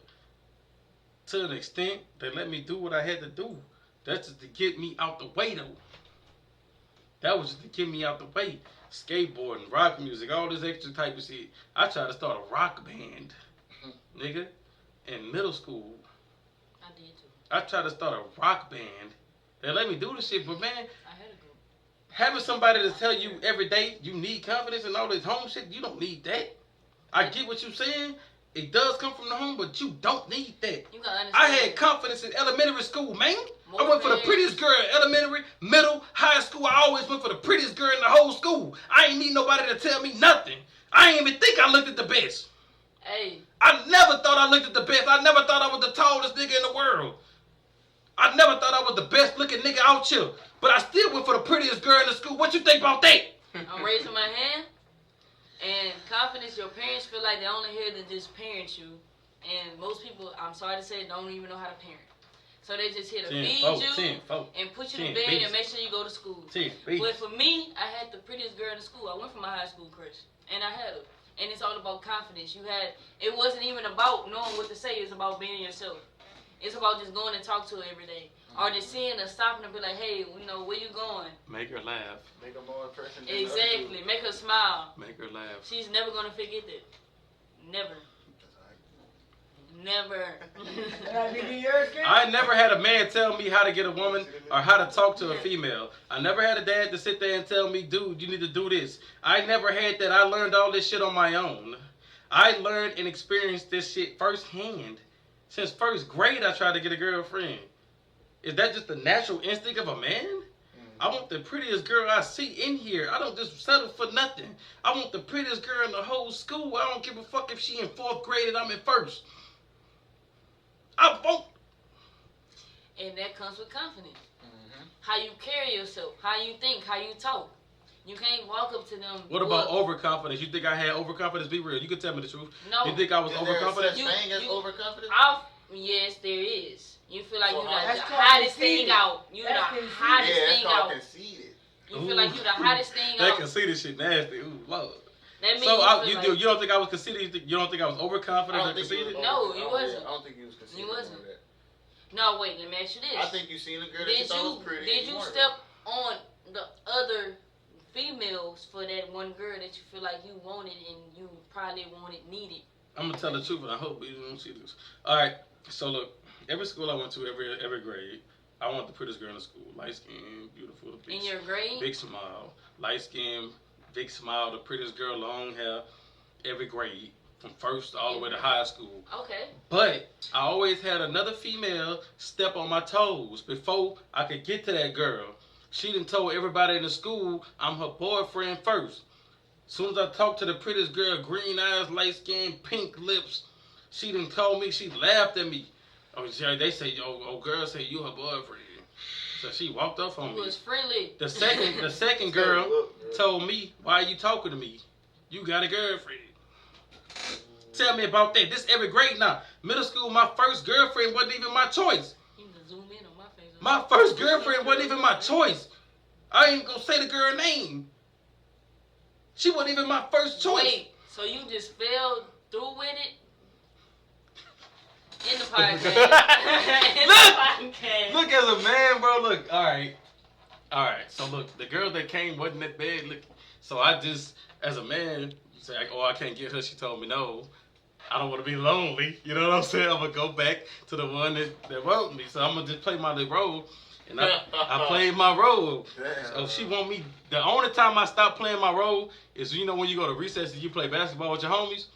A: to an extent they let me do what I had to do. That's just to get me out the way, though. That was just to get me out the way. Skateboarding, rock music, all this extra type of shit. I tried to start a rock band, nigga, in middle school.
C: I did too.
A: I tried to start a rock band. They let me do this shit, but man,
C: I had a group.
A: having somebody to tell you every day you need confidence and all this home shit, you don't need that. I get what you're saying. It does come from the home, but you don't need that.
C: You gotta understand.
A: I had confidence in elementary school, man. I went for the prettiest girl in elementary, middle, high school. I always went for the prettiest girl in the whole school. I ain't need nobody to tell me nothing. I ain't even think I looked at the best.
C: Hey.
A: I never thought I looked at the best. I never thought I was the tallest nigga in the world. I never thought I was the best looking nigga out here. But I still went for the prettiest girl in the school. What you think about that?
C: I'm raising my hand. And confidence, your parents feel like they're only here to just parent you. And most people, I'm sorry to say, don't even know how to parent. So they just here to feed you and put you to bed and make sure you go to school. But for me, I had the prettiest girl in the school. I went for my high school crush. And I had her. And it's all about confidence. It wasn't even about knowing what to say. It's about being yourself. It's about just going and talk to her every day. Or just seeing her, stopping and be like, hey, where you going?
A: Make her laugh.
B: Make her more impression.
C: Exactly. Make her smile.
A: Make her laugh.
C: She's never going to forget that. Never. Never.
A: I never had a man tell me how to get a woman or how to talk to a female. I never had a dad to sit there and tell me, dude, you need to do this. I never had that. I learned all this shit on my own. I learned and experienced this shit firsthand. Since first grade, I tried to get a girlfriend. Is that just the natural instinct of a man? I want the prettiest girl I see in here. I don't just settle for nothing. I want the prettiest girl in the whole school. I don't give a fuck if she in 4th grade and I'm in 1st. I won't.
C: And that comes with confidence. How you carry yourself, how you think, how you talk. You can't walk up to them.
A: What about overconfidence? You think I had overconfidence? Be real. You can tell me the truth.
C: No.
A: You think I was overconfident?
B: Is there a such thing as overconfidence?
C: Yes, there is. You feel like
B: So
C: you're the hottest thing out. You're the hottest thing out.
B: Conceited.
C: You feel like you're the hottest thing
A: that
C: out.
A: That conceited shit nasty. Ooh, Lord.
C: That means
A: so you don't think I was conceited? You don't think I was overconfident or conceited?
C: No, you wasn't.
B: I don't think you was conceited.
C: You wasn't. No, wait. Let me ask you this.
B: I think you seen a girl that you thought was pretty.
C: Did you step on the other females for that one girl that you feel like you wanted and you probably needed?
A: I'm gonna tell the truth, and I hope you don't see this. All right. So look, every school I went to, every grade, I want the prettiest girl in the school. Light skin, beautiful.
C: In your grade?
A: Big smile. Light skin, big smile, the prettiest girl, long hair, every grade. From 1st all the way to high school.
C: Okay.
A: But I always had another female step on my toes before I could get to that girl. She done told everybody in the school I'm her boyfriend first. As soon as I talked to the prettiest girl, green eyes, light skin, pink lips, she done told me, she laughed at me. Oh, they say, oh, girl say you her boyfriend. So she walked up on me.
C: You was friendly.
A: The second girl told me, why are you talking to me? You got a girlfriend. Tell me about that. This every grade now. Middle school, my first girlfriend wasn't even my choice.
C: You can zoom in on my face.
A: My first girlfriend wasn't even my choice. I ain't gonna say the girl name. She wasn't even my first choice.
C: Wait, so you just fell through with it? In the podcast.
A: Look as a man, bro. Look, all right. So look, the girl that came wasn't that bad. Look, so I just, as a man, say, oh, I can't get her. She told me no. I don't want to be lonely. You know what I'm saying? I'm gonna go back to the one that wrote me. So I'm gonna just play my little role. And I played my role. So if she want me, the only time I stop playing my role is when you go to recess and you play basketball with your homies.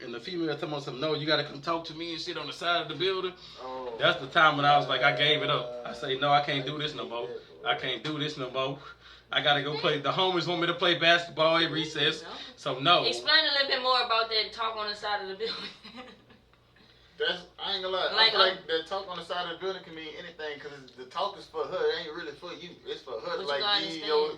A: And the female tell me something, no, you gotta come talk to me and shit on the side of the building.
B: Oh,
A: that's the time when I was like, I gave it up. I say, no, I can't do this no more. I can't do this no more. I gotta go play. The homies want me to play basketball at recess. So no.
C: Explain a little bit more about that talk on the side of the building.
B: I ain't gonna lie. I feel like that talk on the side of the building can mean anything because the talk is for her. It ain't really for you. It's for her. Like your.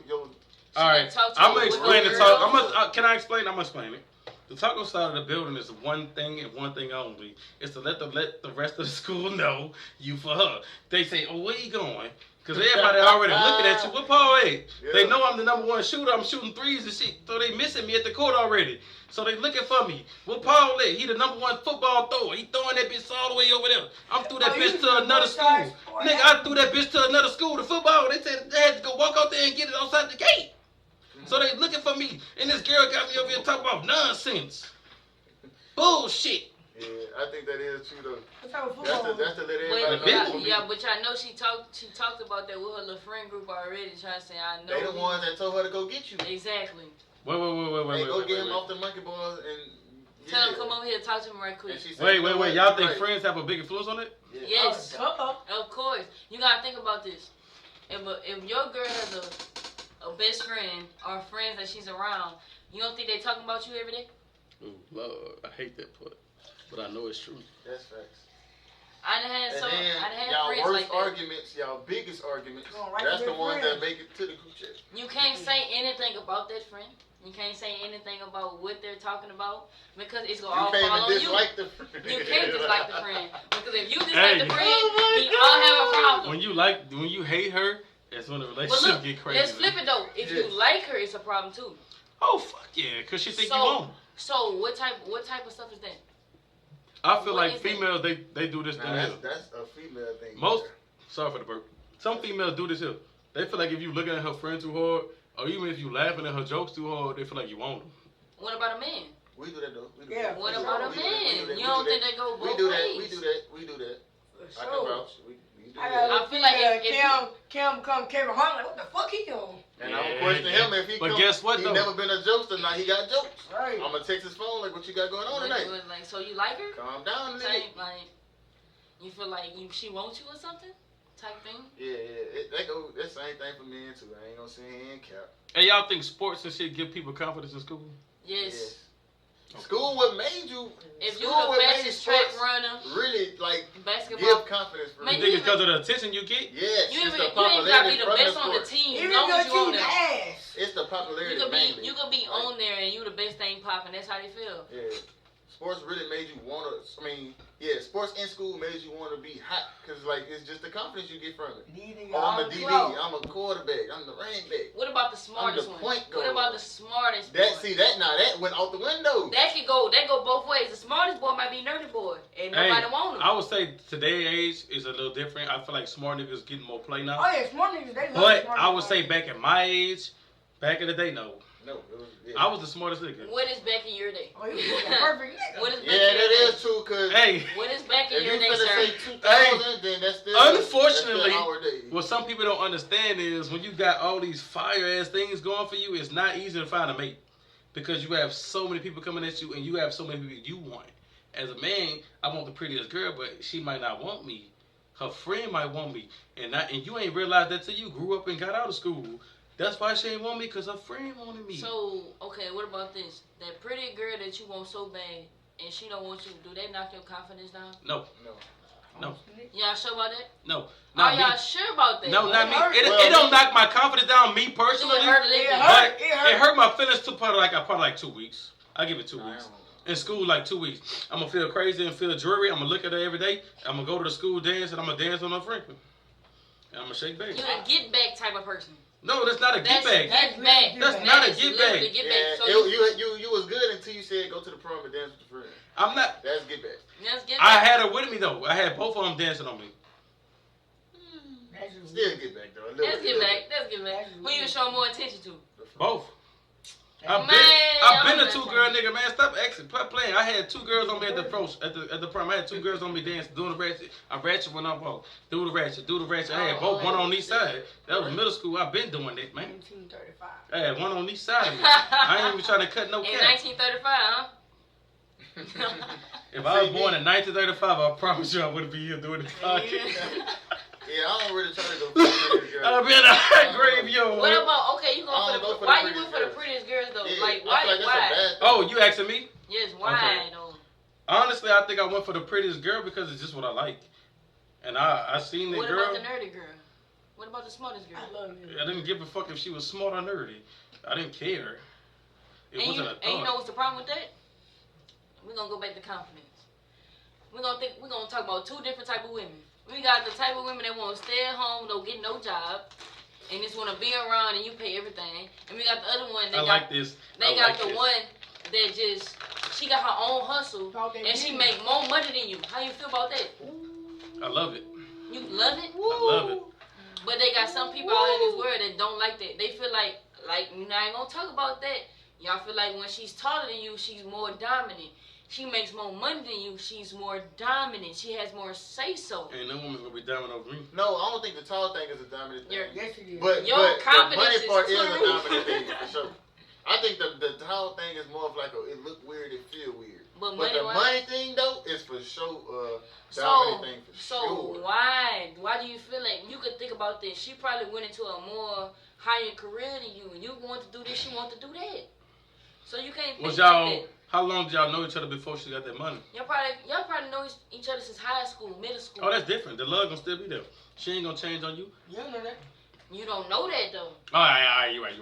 A: All right. I'm gonna explain the talk. Can I explain? I'm gonna explain it. The talk on the side of the building is one thing and one thing only. It's to let the rest of the school know you for her. They say, oh, where you going? Because everybody already looking at you. What Paul at? Yeah. They know I'm the #1 shooter. I'm shooting threes and shit. So they missing me at the court already. So they looking for me. What Paul at? He the #1 football thrower. He throwing that bitch all the way over there. I'm threw that bitch to another school. Nigga, I threw that bitch to another school. The football, they said they had to go walk out there and get it outside the gate. So they looking for me. And this girl got me over here talking about nonsense. Bullshit.
B: Yeah, I think that is true though.
D: That's
B: to let everybody know.
C: Yeah, but I know she talked about that with her little friend group already, trying to say I know.
B: They the ones that told her to go get you.
C: Exactly.
A: Wait.
B: Go get him off the monkey bars and
C: Tell them come over here and talk to me right quick.
A: Wait. Y'all think friends have a big influence on it?
B: Yeah.
C: Yes,
D: Oh,
C: of course. You gotta think about this. If your girl has a best friend or friends that she's around, you don't think they talking about you every day?
A: Ooh, Lord, I hate that part, but I know it's true.
B: That's facts.
C: I done had
B: And then
C: y'all
B: y'all
C: friends
B: worst
C: like that.
B: arguments, y'all biggest arguments,
D: Right
B: that's
D: to
B: the
D: their
B: ones
D: friends.
B: that make it to the group chat.
C: You can't say anything about that friend. You can't say anything about what they're talking about because it's gonna all
B: You
C: fall
B: can't
C: on
B: even
C: you.
B: dislike the friend.
C: You can't dislike the friend because if you dislike
A: Hey.
C: the friend, we all have a problem.
A: When you hate her, that's when the
C: But
A: relationship
C: look,
A: get crazy.
C: let's flip it though. If you
B: Yes.
C: like her, it's a problem too.
A: Oh fuck yeah, cause she think
C: So-
A: you own.
C: So what type of stuff is that?
A: I feel
C: what
A: like
C: is it?
A: females they do this
B: Nah,
A: thing here.
B: that's a female thing.
A: Most sorry for the burp. Some females do this here. They feel like if you looking at her friend too hard, or even if you laughing at her jokes too hard, they feel like you own them.
C: What about a man?
B: We do that though. We do
D: Yeah.
B: that.
C: What
B: We do
C: about
B: that.
C: a
B: We do that.
C: man?
B: We
C: You
B: do
C: don't
B: that.
C: think they go
B: We
C: both
B: do
C: ways?
B: that. We do that. We do that.
D: For
B: I can
D: sure.
B: vouch. We do
D: I
B: that.
D: got
C: I feel like if
D: Cam become Kevin Hart, like, what the fuck he on?
B: And I'm
A: Yeah,
B: gonna question him if he
A: but
B: come.
A: guess what,
B: He
A: though?
B: never been a jokester. Now he got jokes.
D: Right.
B: I'm gonna text his phone like, what you got going on tonight?
C: Like, so you like her?
B: Calm down, nigga.
C: Type, like, you feel like she wants you or something? Type thing?
B: Yeah. That same thing for men too. I ain't gonna sit here and cap.
A: Hey, y'all think sports and shit give people confidence in school?
C: Yes.
B: School what made you.
C: If you
B: school
C: the
B: what made
C: fastest track
B: sports
C: runner,
B: really like
C: basketball,
B: give confidence for
C: Man,
A: You
B: me.
A: think it's because of the attention you get?
B: Yes,
C: you
B: it's
C: even
B: the
C: you ain't gotta
B: popularity
C: be the
B: from
C: best on the
B: sport.
C: team.
D: Even
C: Long
D: if
C: as you on
D: your team
C: there.
D: ass.
B: It's the popularity
C: You could
B: mainly.
C: be on there and you the best thing popping. That's how they feel.
B: Yeah. Sports really made you wanna. I mean, yeah, sports in school made you wanna be hot because like it's just the confidence you get from it. Oh, I'm a DB. I'm a quarterback. I'm the running back.
C: What about the smartest
B: the
C: one?
B: point
C: What
B: guard.
C: about the smartest
B: That
C: boy?
B: see that now that went out the window.
C: That go both ways. The smartest boy might be nerdy boy, and nobody want him.
A: I would say today's age is a little different. I feel like smart niggas getting more play now.
D: Oh yeah, smart niggas, they love
A: But
D: smart
A: I would
D: niggas.
A: say back in my age, back in the day, no.
B: No, it was. Yeah.
A: I was the smartest nigga.
C: What is back in your day?
D: Oh, you was a perfect nigga.
C: What is back
B: Yeah,
C: in your
B: that
C: day?
B: is true. Cause
A: Hey,
C: What is back in
B: if
C: your
B: you
C: day,
B: finna
C: sir?
B: say 2000, then that's still
A: Unfortunately,
B: that's still our day.
A: what some people don't understand is when you got all these fire ass things going for you, it's not easy to find a mate because you have so many people coming at you and you have so many people you want. As a man, I want the prettiest girl, but she might not want me. Her friend might want me, and you ain't realized that till you grew up and got out of school. That's why she ain't want me, because her friend wanted me.
C: So, okay, what about this? That pretty girl that you want so bad, and she don't want you, do that knock your confidence down?
A: No,
B: No.
C: Y'all sure about that?
A: no.
C: Are
A: Not me.
C: y'all sure about that?
A: No, not me.
D: hurt.
A: It don't knock my confidence down, me personally.
C: Do it hurt a little
D: It
C: bit?
D: hurt.
A: But it hurt my feelings too, probably like 2 weeks. I give it 2
B: Nah, I
A: weeks.
B: don't know.
A: In school, like 2 weeks. I'm gonna feel crazy and feel dreary. I'm gonna look at her every day. I'm gonna go to the school dance and I'm gonna dance on her friend. And I'm gonna shake back.
C: You a get back type of person.
A: No, that's not a
C: That's
A: get back.
C: get back.
A: That's not a
C: That is
A: get
C: literally
A: back.
C: Get
B: Yeah,
C: back. So
B: you was good until you said go to the prom and dance with your friend.
A: I'm not.
B: That's get back.
C: let's get
A: I
C: back.
A: had her with me though. I had both of them dancing on me.
D: That's just
B: Still get back though. A little
C: Let's
B: bit,
C: get
B: little
C: back. Let's get back. Who you show more attention to?
B: bit.
A: Both.
C: Man,
A: I've been
C: I'm
A: a 2
C: not
A: girl nigga, man. Stop acting, stop playing. I had 2 girls on me at the prom. I had 2 girls on me dancing, doing the ratchet. I ratchet when I walk. Do the ratchet. I had both, one on each side. That was middle school. I've been doing that, man.
D: 1935.
A: I had one on each side of me. I ain't even trying to cut no
C: In
A: cap.
C: 1935, huh?
A: If I was born in 1935, I promise you I wouldn't be here doing this podcast.
B: Yeah, I don't really try to go for the prettiest girl.
A: I'd be in a high grave, yo.
C: What about, okay, you
B: I
C: going
B: don't go
C: for
B: for
C: the,
B: the
C: why you
B: prettiest
C: going for the
B: girls.
C: prettiest girls though?
B: Yeah,
C: Like,
B: I
C: why,
B: feel like that's a
C: why?
B: bad thing.
A: Oh, you asking me?
C: Yes, why
A: Okay.
C: though?
A: Honestly, I think I went for the prettiest girl because it's just what I like. And I seen that
C: What
A: girl.
C: about the nerdy girl? What about the smartest girl?
D: I love you.
A: I didn't give a fuck if she was smart or nerdy. I didn't care. It
C: And
A: wasn't a thought.
C: you know what's the problem with that? We're gonna go back to confidence. We're gonna talk about 2 different type of women. We got the type of women that want to stay at home, don't get no job, and just want to be around and you pay everything. And we got the other one that
A: I like this.
C: they
A: I
C: got
A: like
C: the
A: this.
C: one that just she got her own hustle
D: Talk that
C: and she
D: business.
C: make more money than you. How you feel about that?
A: I love it.
C: You love it?
A: I love it.
C: But they got some people out in this world that don't like that. They feel like you know, I ain't gonna talk about that. Y'all feel like when she's taller than you, she's more dominant. She makes more money than you, she's more dominant. She has more say-so.
A: Ain't no woman gonna be dominant over me.
B: No, I don't think the tall thing is a dominant thing.
D: Yes, it is.
B: But
C: Your
B: the
C: confidence
B: money
C: is
B: part
C: to
B: is
C: the
B: a
C: roof.
B: dominant thing for sure. I think the tall thing is more of like it look weird, it feel weird.
C: But
B: But the
C: money-wise-
B: money thing though is for sure.
C: So,
B: Dominating thing for
C: so
B: sure.
C: why do you feel like you could think about this? She probably went into a more higher career than you, and you want to do this, she want to do that. So you can't think
A: Was
C: like
A: y'all?
C: that.
A: How long did y'all know each other before she got that money?
C: Y'all probably know each other since high school, middle school.
A: Oh, that's different. The love gonna still be there. She ain't gonna change on you.
D: You don't know that.
C: You don't know that though.
A: All right, you're right.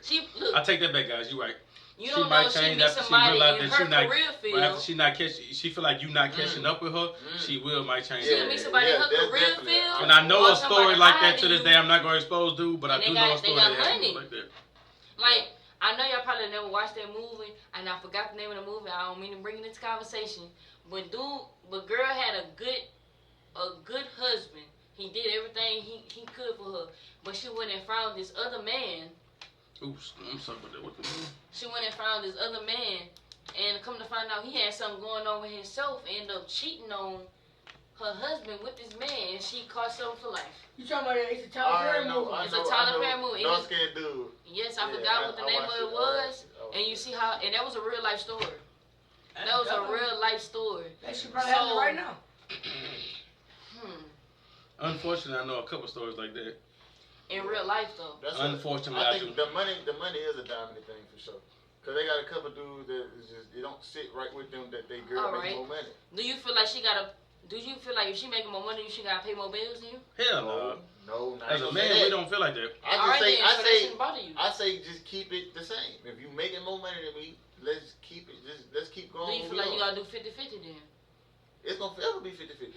C: She look.
A: I take that back, guys. You're right.
C: You
A: She
C: don't
A: might
C: know she
A: change
C: meet
A: after she
C: somebody
A: realize
C: in
A: that
C: her
A: she not-
C: career
A: But
C: field.
A: after she feel like you not catching up with her, she might change.
C: She'll meet somebody in her
B: that's
C: career
B: definitely-
C: field.
A: And I know
C: or
A: a story
C: somebody
A: like
C: higher
A: that to
C: than
A: this
C: you.
A: day. I'm not gonna expose dude, but I
C: And
A: do
C: they
A: know a
C: got
A: story that
C: money.
A: happened like that.
C: Like, I know y'all probably never watched that movie, and I forgot the name of the movie. I don't mean to bring it into conversation, but girl had a good husband. He did everything he could for her, but she went and found this other man.
A: Oops, I'm sorry about that. What the hell?
C: She went and found this other man, and come to find out he had something going on with himself. Ended up cheating on her husband with this man, and she caught something for life.
D: You talking about it's a Tyler Perry movie?
C: It's a Tyler Perry movie.
B: Dark skinned dude.
C: Yes, I
B: Yeah,
C: forgot what the name
B: watched
C: of it was, and you see how, and that was a real life story. That was a real life story.
D: That shit probably happening right now.
A: Unfortunately, I know a couple stories like that.
C: In real life, though.
A: Unfortunately,
B: I
A: I
B: think
A: do.
B: the money is a dominant thing for sure. Cause they got a couple dudes that is just they don't sit right with them that they girl
C: All
B: make
C: right.
B: more money.
C: Do you feel like if she making more money, she gotta pay more bills than you?
A: Hell no.
B: No, not
A: As a
B: gonna
A: man,
B: say that.
A: we don't feel like that.
B: I
C: All right,
B: just say
C: then, so that shouldn't bother you.
B: I say just keep it the same. If you making more money than me, let's keep it. Let's keep going.
C: Do you feel like you gotta do 50-50 then?
B: It's gonna forever be 50-50.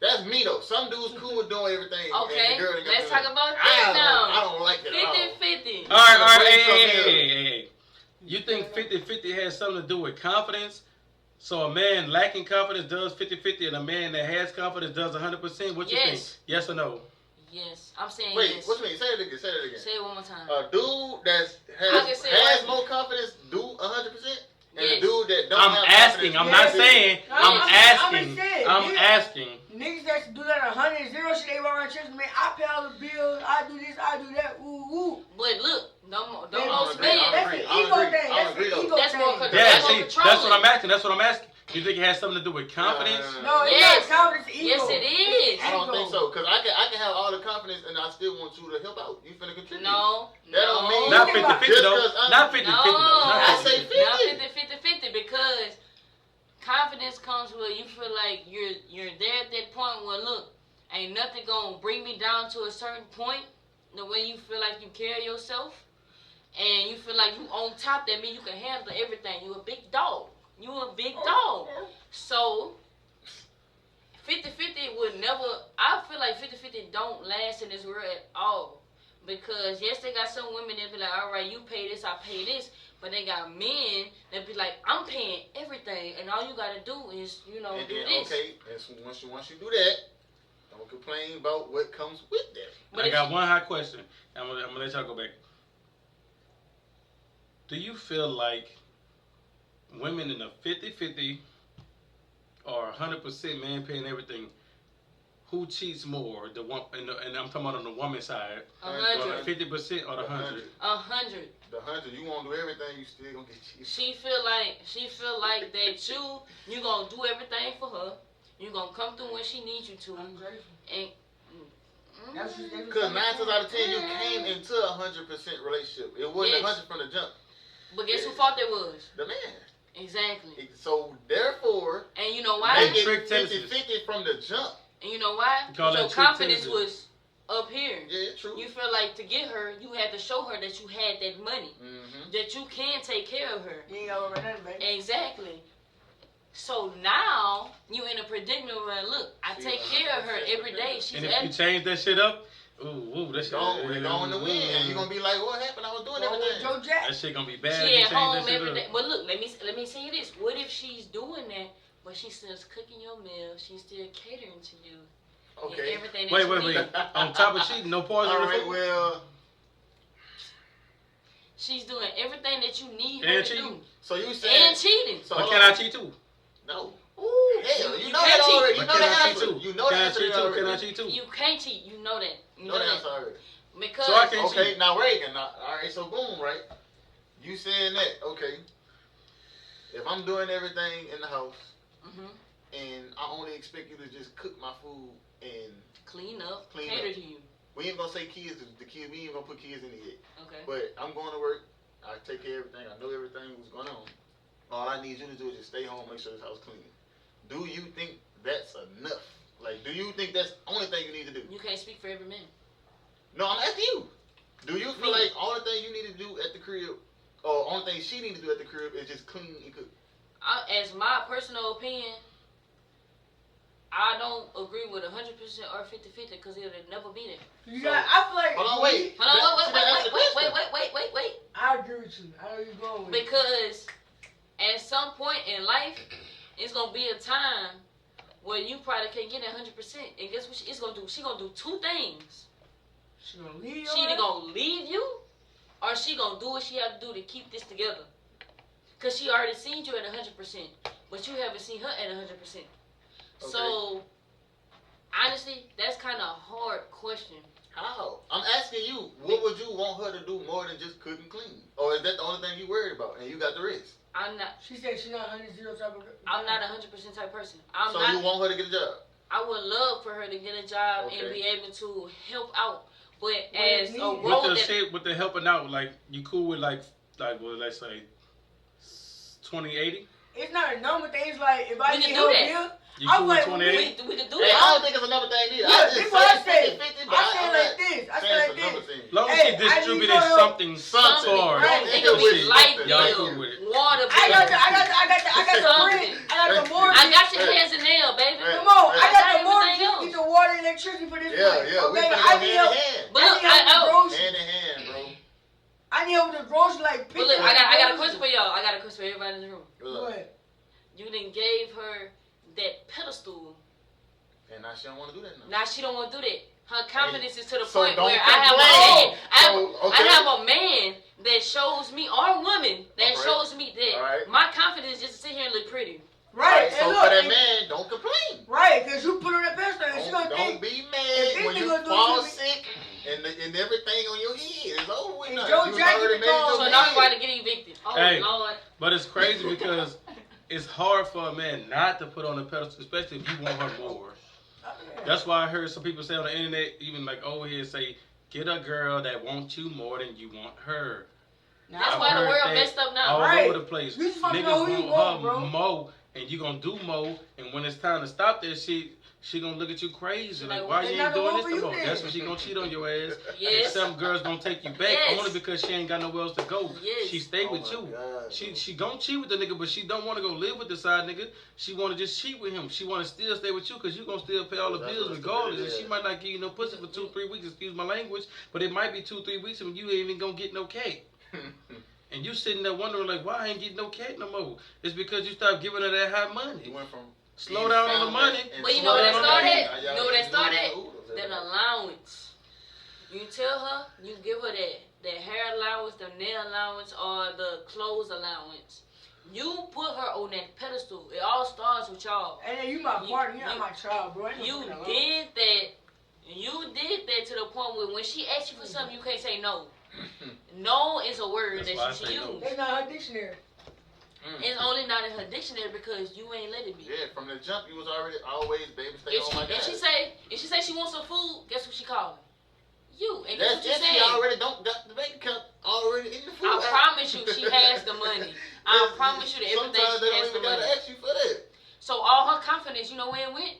B: That's me though. Some dudes cool with doing everything.
C: Okay,
B: and the girl ain't
C: let's
B: gotta
C: talk
B: do
C: about
B: it.
C: that now.
B: I don't like that at all.
C: 50-50.
A: All right.
B: Bring
A: Hey.
B: something else.
A: You think 50-50 has something to do with confidence? So a man lacking confidence does 50-50, and a man that has confidence does 100%? What you think?
C: Yes.
A: Yes or no?
C: Yes, I'm saying
B: Wait,
C: yes.
B: what you mean? Say it again.
C: Say it one more time.
B: A dude that
C: I can say
B: has
C: right.
B: more confidence do 100%, and
C: Yes.
B: a dude that don't
A: I'm
B: have
A: asking. I'm not
B: confidence,
A: saying. I'm asking. I'm asking.
D: Niggas that do that 100-0 shit, they walk around church, man, I pay all the bills, I do this, I do that, ooh.
C: But look, don't
D: Man,
C: most
B: agree.
C: men.
D: That's
B: agree.
D: an
B: I
D: ego
B: agree.
D: thing.
B: I
D: That's
B: agree,
D: an
B: though.
D: ego
C: That's more
D: thing.
C: control.
A: Yeah,
C: That's
A: see,
C: more
A: that's what I'm
C: controlling.
A: asking. That's what I'm asking. You think it has something to do with confidence?
D: No, it's
C: Yes.
D: not confidence, ego.
C: Yes, it is.
B: I don't think so, cause I can have all the confidence and I still want you to help out. You finna contribute.
C: No,
B: That don't mean-
A: Not
D: Think about
A: 50-50 though.
B: Just 'cause
A: Not 50-50
C: No,
A: though. Not
B: I
A: 50-50.
B: say
C: not
B: 50.
C: 50-50 because confidence comes where you feel like you're there at that point where look, ain't nothing gonna bring me down to a certain point. The way you feel like you carry yourself, and you feel like you on top. That means you can handle everything. You a big dog. You a big dog. So 50-50 would never. I feel like 50-50 don't last in this world at all. Because yes, they got some women that be like, all right, you pay this, I pay this. But they got men that be like, I'm paying everything, and all you gotta do is,
B: And
C: do
B: then
C: this.
B: okay, and so once you do that, don't complain about what comes with that.
C: But
A: I
C: if
A: got
C: you-
A: one hot question. I'm gonna let y'all go back. Do you feel like women in a 50-50 or 100% man paying everything? Who cheats more? The one, and I'm talking about on the woman's side.
C: 100.
A: 50% or the 100?
C: 100.
B: The 100, you won't do everything, you still gonna get cheated.
C: She feel like that you gonna do everything for her. You gonna come through when she needs you to.
D: I'm grateful.
C: And
D: That's just-
B: Cause 9 times out of 10, you came into a 100% relationship. It wasn't
C: Yes.
B: 100 from the jump.
C: but guess who fault that was?
B: The man.
C: Exactly.
B: So therefore,
C: And you know why?
B: make
A: Trick
B: it
A: tendencies.
B: 50-50 from the jump.
C: And you know why?
A: You call
C: Your
A: that trick
C: confidence
A: tendencies.
C: was up here.
B: Yeah, true.
C: You feel like to get her, you had to show her that you had that money,
B: Mm-hmm.
C: that you can take care of her.
D: You ain't gotta worry about nothing, baby.
C: Exactly. So now you in a predicament where look, I
B: She
C: take care of her every day. She's
A: And if you change that shit up, that shit.
B: We're going to win. And you're gonna be like, what happened? I was doing
D: Go with
B: everything.
D: Joe Jack.
A: That shit gonna be bad. if
C: she
A: you
C: at
A: change
C: home
A: that shit
C: every
A: up.
C: day. But look, let me say this. What if she's doing that, but she's still cooking your meal? She's still catering to you. And
B: Okay.
C: everything that
A: Wait.
C: you need.
A: On top of cheating, no pause.
B: All right, well,
C: She's doing everything that you need
A: And
C: her to
A: cheating.
C: do.
B: so you saying.
C: And cheating.
B: So
A: But
B: hold
A: can
B: on.
A: I cheat too?
B: No.
C: Ooh,
B: Hell, you know
C: can't
B: that
C: cheat.
B: already. You
A: But
B: know
A: can
B: the
A: I cheat
B: answer.
A: too?
B: You know the
A: Can I
B: answer
A: cheat too?
B: already.
A: Can I cheat too?
C: You can't cheat. You know that. You
B: know the answer already.
C: Because
A: So I can't
B: Okay,
A: cheat.
B: now Reagan. All right, so boom, right? You saying that? Okay. If I'm doing everything in the house
C: Mhm.
B: and I only expect you to just cook my food and
C: Clean up.
B: Clean
C: Cater
B: up.
C: to you.
B: we ain't gonna say kids, 'cause the kids, we ain't gonna put kids in it yet.
C: Okay.
B: But I'm going to work. I take care of everything. I know everything was going on. All I need you to do is just stay home, make sure this house clean. Do you think that's enough? Like, do you think that's the only thing you need to do?
C: You can't speak for every man.
B: No, I'm asking you. Do you feel like only thing you need to do at the crib, or only thing she need to do at the crib is just clean and cook?
C: As my personal opinion, I don't agree with 100% or 50-50 because it'll never be there.
D: You got, I feel like.
B: Hold on, wait.
C: Hold on,
B: See, that's the question.
C: wait.
D: I agree with you. I know you're going with it.
C: Because at some point in life, it's gonna be a time where you probably can't get 100%. And guess what she's gonna do? She gonna do two things.
D: She gonna leave
C: She either gonna leave you, or she gonna do what she have to do to keep this together. Cause she already seen you at 100%, but you haven't seen her at 100%. So, honestly, that's kind of a hard question.
B: How? I'm asking you, what would you want her to do more than just cook and clean? Or is that the only thing you worried about and you got the rest?
C: I'm not.
D: She said she's not 100 type of.
C: I'm not 100% type person.
B: You want her to get a job?
C: I would love for her to get a job and
B: Okay.
C: be able to help out, but
D: Well,
C: as a
D: me-
C: role
A: With the
C: that
A: shit, with the helping out, like you cool with like well, let's say 20/80.
D: It's not a number thing. It's like if I
C: We can
D: need
C: do
D: help
C: that.
D: here,
A: You
D: I'm
A: cool
D: like,
A: with
D: we-
A: 20/80?
C: we could do
B: Hey, I
C: that.
B: don't think it's another thing either.
D: Look,
B: I
D: this
B: just
D: what I
B: say
D: say.
B: 50-50, but
D: I say
B: I'm
D: like
B: not
D: this. I say
B: saying
D: like
B: it's another
D: this.
B: thing.
A: Long as
D: Hey,
A: she
D: I need
A: distributed
D: your help.
A: something
B: Something.
A: towards
D: Right.
C: It could be
A: shit.
C: light
A: Y'all
C: bill,
A: cool with it.
C: water bill.
D: I got the
C: Something.
D: rent. I got the mortgage.
C: I got your hands and nail, baby.
B: Right.
D: Come on, I got the
C: everything
D: mortgage.
C: else.
D: Get the water and electricity for this
B: Yeah,
D: month.
B: yeah. We
D: Okay,
B: finna
D: I
B: go
D: need
B: hand
D: help.
B: in hand.
C: But
D: I
C: look,
D: need help with the groceries.
B: Hand in hand, bro.
D: I need help with the groceries, like
C: But look,
D: picking
C: I got a
D: groceries.
C: question for y'all. I got a question for everybody in the room.
B: Look.
D: What?
C: You done gave her that pedestal.
B: And now she don't want to do that now.
C: Now she don't want to do that. Her confidence is to the
B: So
C: point
B: don't
C: where I have a
B: complain.
C: man.
B: So,
C: I have a man that shows me, or a woman that
B: Alright.
C: shows me that
B: Alright.
C: my confidence is just to sit here and look pretty.
D: Right,
B: So
D: and
B: for
D: look,
B: that
D: and-
B: man, don't complain.
D: right, because you put on that pedestal and she gonna
B: Don't
D: think,
B: be
D: if
B: mad
D: this
B: when you
D: nigga do
B: fall
D: to me-
B: sick and everything on your head. It's over with
D: And
B: now.
D: Joe
B: You
D: Jackson
B: already made
D: called-
B: your
C: So
D: Oh,
C: now
B: bed.
C: I'm about to get evicted. Oh
A: Hey.
C: Lord.
A: But it's crazy because it's hard for a man not to put on a pedestal, especially if you want her more. That's why I heard some people say on the internet, even like over here, say, get a girl that wants you more than you want her.
C: That's
A: I've
C: why the
A: heard
C: world
A: that
C: messed up now.
A: All
D: Right.
A: over the place.
D: You just fucking
A: Niggas
D: know who you want,
A: want her
D: bro.
A: more, and you gonna do more, and when it's time to stop that shit, she gonna look at you crazy. Like,
C: Like,
A: why
D: it's
A: you
D: not
A: ain't
D: the
A: doing
D: one
A: this
D: for
A: no
D: you
A: more?
D: then.
A: That's when she gonna cheat on your ass.
C: Yes.
A: And some girls gonna take you back
C: Yes.
A: only because she ain't got nowhere else to go.
C: Yes.
A: She stay
B: Oh
A: with
B: my
A: you.
B: God,
A: She gonna cheat with the nigga, but she don't want to go live with the side nigga. She want to just cheat with him. She want to still stay with you because you gonna still pay all the
B: That's
A: bills
B: what it's
A: regardless.
B: really
A: And she
B: is.
A: might not give you no pussy for 2-3 weeks. Excuse my language, but it might be 2-3 weeks and you ain't even gonna get no cake. And you sitting there wondering like, why I ain't getting no cake no more? It's because you stopped giving her that hot money.
B: You went from
A: Slow down on the money.
C: But you know where that
A: Slow down on
C: started?
A: the
B: Now
C: You
B: y'all
C: know where that
B: just
C: started?
B: doing the
C: That
B: oodles.
C: allowance. You tell her, you give her that hair allowance, the nail allowance, or the clothes allowance. You put her on that pedestal. It all starts with y'all.
D: And then you my
C: You-
D: partner, you're not
C: you-
D: my child, bro. I ain't no
C: You
D: fucking alone.
C: did that. You did that to the point where when she asks you for something, you can't say no. No is a word
A: That's
C: that
A: why I
C: you should
A: say no.
C: use.
D: That's not her dictionary.
C: It's only not in her dictionary because you ain't let it be.
B: Yeah, from the jump, you was already always, baby, stay
C: If
B: on
C: she,
B: my
C: if
B: guy.
C: she say she wants some food, guess what she calling? You. And guess
B: That's
C: what you
B: if she
C: saying?
B: already don't got the bank account already in the food.
C: I promise you she has the money. I promise you that everything
B: Sometimes
C: she
B: they
C: has
B: don't
C: the
B: even gotta
C: money.
B: ask you for that.
C: So all her confidence, you know where it went?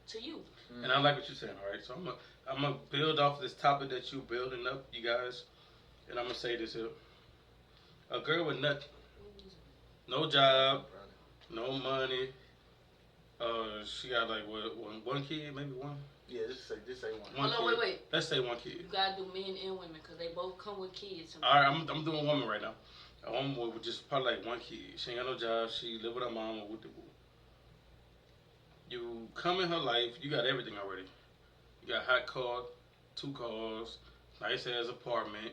C: To you.
A: And I like what you're saying, all right? So I'm gonna build off this topic that you building up, you guys, and I'm gonna say this here: a girl with nothing, no job, no money. She got like what, one kid, maybe one.
B: Yeah, just say one.
A: One
C: Hold on,
A: kid.
C: wait.
A: Let's say one
C: You
A: kid.
C: gotta do men and women because they both come with kids.
A: All right, I'm doing woman right now. A woman with just probably like one kid. She ain't got no job. She live with her mama with the boo. You come in her life, you got everything already. You got hot car, 2 cars, nice ass apartment,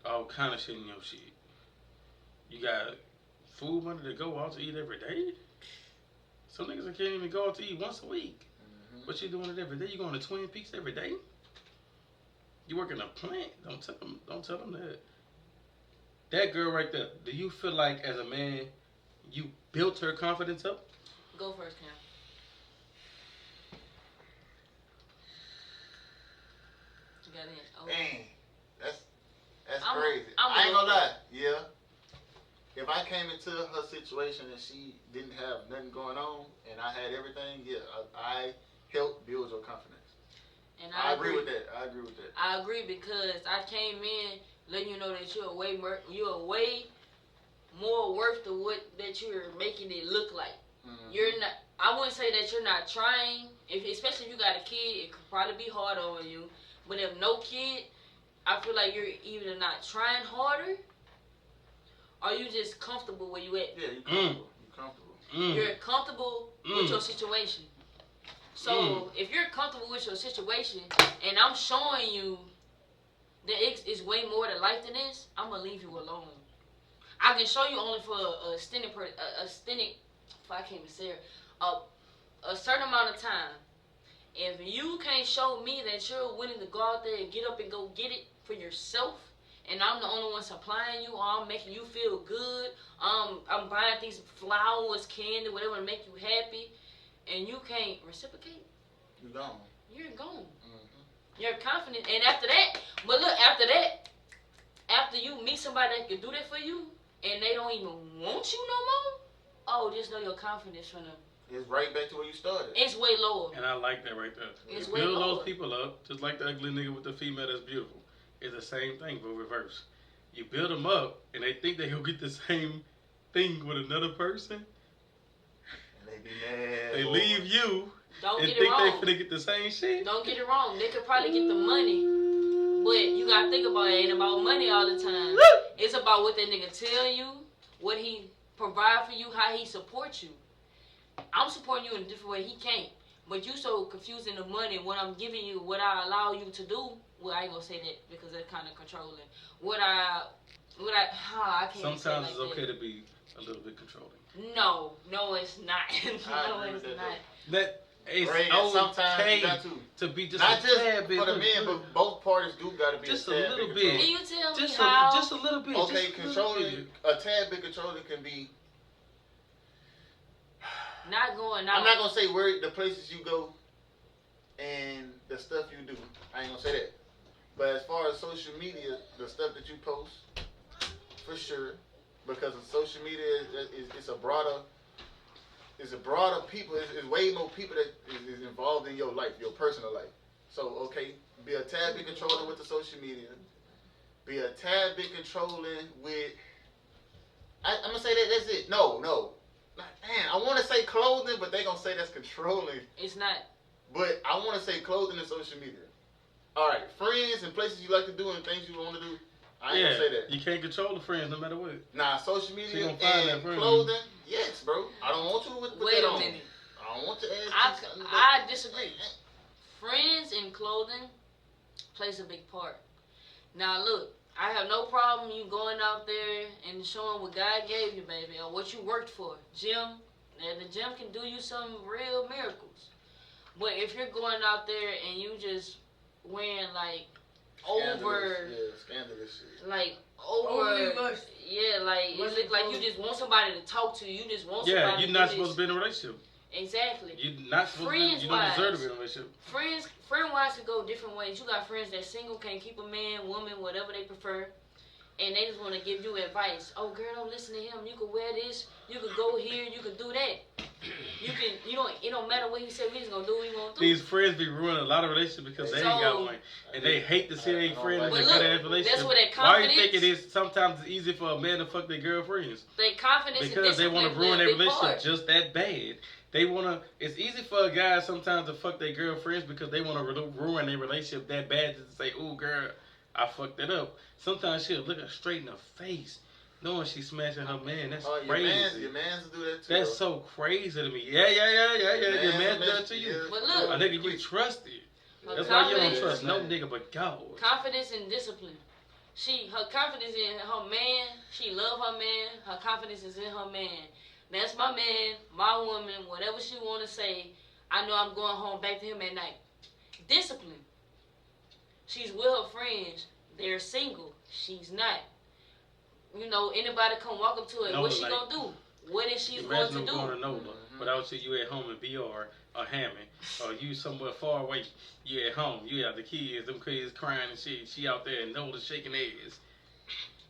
A: all kind of shit in your shit. You got food money to go out to eat every day. Some niggas that can't even go out to eat once a week. But you doing it every day. You going to Twin Peaks every day. You work in a plant. Don't tell them that. that girl right there, do you feel like as a man, you built her confidence up?
C: Go first, Cam. You got it. Oh.
B: Dang, that's
C: I'm-
B: crazy.
C: I'm
B: I ain't gonna
C: gonna
B: lie. Yeah. If I came into her situation and she didn't have nothing going on and I had everything, yeah, I helped build your confidence.
C: And
B: I agree with that. I agree with that.
C: I agree because I came in letting you know that you're way more worth to what that you're making it look like.
B: Mm-hmm.
C: You're not. I wouldn't say that you're not trying. Especially if you got a kid, it could probably be hard on you. But if no kid, I feel like you're either not trying harder, or you just comfortable where you at.
B: Yeah, you comfortable. You comfortable.
C: You're comfortable with your situation. So if you're comfortable with your situation, and I'm showing you that it's way more to life than this, I'm gonna leave you alone. I can show you only for a extended, if I can't even say it, a certain amount of time. If you can't show me that you're willing to go out there and get up and go get it for yourself, and I'm the only one supplying you, or I'm making you feel good, I'm buying these flowers, candy, whatever to make you happy, and you can't reciprocate,
B: You gone.
C: you're gone.
B: Mm-hmm.
C: You're confident, and after that, after you meet somebody that can do that for you, and they don't even want you no more, oh, just know your confidence from them.
B: It's right back to where you started.
C: It's way lower.
A: And I like that right there.
C: It's
A: You
C: way
A: build
C: lower.
A: those people up, just like the ugly nigga with the female that's beautiful. It's the same thing, but reverse. You build them up, and they think they gonna get the same thing with another person.
B: And they be mad.
A: They leave you
C: Don't
A: and
C: get it
A: think they
C: wrong.
A: finna get the same shit.
C: Don't get it wrong. They could probably get the money, but you gotta think about it. It ain't about money all the time. It's about what that nigga tell you, what he provide for you, how he supports you. I'm supporting you in a different way. He can't. But you so confusing the money. What I'm giving you, what I allow you to do. Well, I ain't gonna say that because that's kind of controlling. I can't even say it
A: Sometimes
C: like
A: it's okay
C: that.
A: to be a little bit controlling.
C: No, it's not. No,
B: agree
C: it's
B: with that,
C: not.
A: That it's
B: Right, and sometimes
A: okay
B: you got
A: to be just
B: not
A: a
B: just
A: tad bit.
B: for the men, but both parties do got to be
A: Just
B: a
A: a
B: tad
A: little
B: bit
A: bit.
C: Can you tell me
A: just
C: how?
A: just a little bit.
B: Okay,
A: just a little
B: controlling
A: bit.
B: a tad bit controlling can be.
C: Not going out.
B: I'm not gonna say where the places you go and the stuff you do. I ain't gonna say that. But as far as social media, the stuff that you post, for sure, because of social media it's a broader people. It's way more people that is involved in your life, your personal life. So okay, be a tad bit controlling with the social media. Be a tad bit controlling with. I'm gonna say that. That's it. No. Man, I want to say clothing, but they gonna say that's controlling.
C: It's not.
B: But I want to say clothing and social media. All right, friends and places you like to do and things you want to do. I ain't gonna say that.
A: You can't control the friends no matter what.
B: Nah, social
A: She
B: media
A: gonna find that
B: and
A: friend.
B: clothing, yes, bro. I don't want you with
C: Wait
B: that
C: a
B: on.
C: minute.
B: I don't want your ass.
C: I disagree. Friends and clothing plays a big part. Now look, I have no problem you going out there and showing what God gave you, baby, or what you worked for. Gym, and the gym can do you some real miracles. But if you're going out there and you just wearing like
B: Scandalous shit.
C: like
D: Overly lust.
C: yeah, like it look like you just want somebody to talk to. You just want somebody.
A: Yeah, you're
C: to
A: not
C: do
A: supposed to
C: this.
A: be in a relationship.
C: Exactly.
A: You're not supposed to be. You don't deserve to be in a relationship.
C: Friend-wise could go different ways. You got friends that single, can't keep a man, woman, whatever they prefer, and they just want to give you advice. Oh, girl, don't listen to him. You could wear this. You could go here. You could do that. It don't matter what he said. We just gonna do what we gonna do.
A: These friends be ruining a lot of relationships because they ain't got one, and they hate to see their friends in a
C: But
A: good
C: look,
A: ass relationship.
C: that's where that
A: Why you
C: confidence-
A: think it is? Sometimes it's easy for a man to fuck their girlfriends
C: Their confidence
A: because they
C: and
A: want to
C: discipline
A: ruin
C: play
A: their
C: a big
A: relationship
C: part.
A: just that bad. They wanna. It's easy for a guy sometimes to fuck their girlfriends because they want to ruin their relationship that bad just to say, "Ooh, girl, I fucked it up." Sometimes she'll look her straight in the face, knowing she's smashing her man. That's crazy.
B: Your mans do that too.
A: That's so crazy to me. Yeah. Your man do that to you.
B: Yeah.
C: But look,
A: A nigga you trusted.
C: her
A: That's why you don't
C: confidence-
A: trust no nigga but God.
C: Confidence and discipline. Her confidence in her man. She love her man. Her confidence is in her man. That's my man, my woman, whatever she want to say. I know I'm going home back to him at night. Discipline. She's with her friends. They're single. She's not. you know, anybody come walk up to her,
A: Nola
C: what she
A: like-
C: gonna do? What is she going
A: Imagine
C: to
A: I'm
C: do?
A: going to Nola, but I would see you at home in BR or Hammond, or you somewhere far away. You at home, you have the kids, them kids crying and shit. She out there and Nola shaking ass.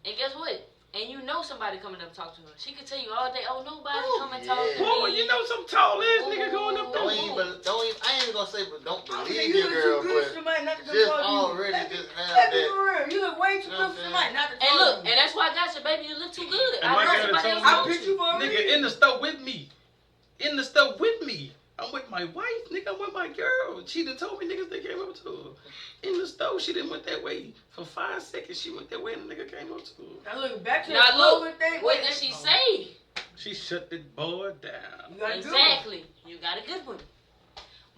C: And guess what? And you know somebody coming up to talk to her. She can tell you all day, oh, nobody
B: Ooh,
C: come and talk to
B: yeah.
A: Oh,
C: me.
A: you know some tall ass nigga going up
B: Don't
A: there.
B: even, I ain't even gonna say, but don't
D: I'm
B: believe
D: saying,
B: your girl,
D: too good
B: but
D: somebody not to come
B: just
D: talk to you.
B: already
D: Let's
B: just
D: be-
B: have
D: let's be
B: that.
D: for real. You look way too
B: You know
D: good
B: what
D: for
B: I'm
D: somebody not to talk
C: And look,
D: to you.
C: and that's why I got you, baby. You look too good.
A: And
C: I
A: my
C: know
A: girl
C: somebody
A: told
C: else
A: me-
D: I
C: wants
D: picked
C: you.
D: you for a
A: Nigga
D: reason.
A: in the store with me. In the store with me. I'm with my wife, nigga. I'm with my girl. She done told me niggas they came up to her. In the store, she didn't went that way. For 5 seconds, she went that way and the nigga came up to her.
D: Now look, back to
C: Now
D: the
C: look,
D: COVID thing.
C: what did she say?
A: She shut the boy down.
D: You gotta do it.
C: Exactly. You got a good one.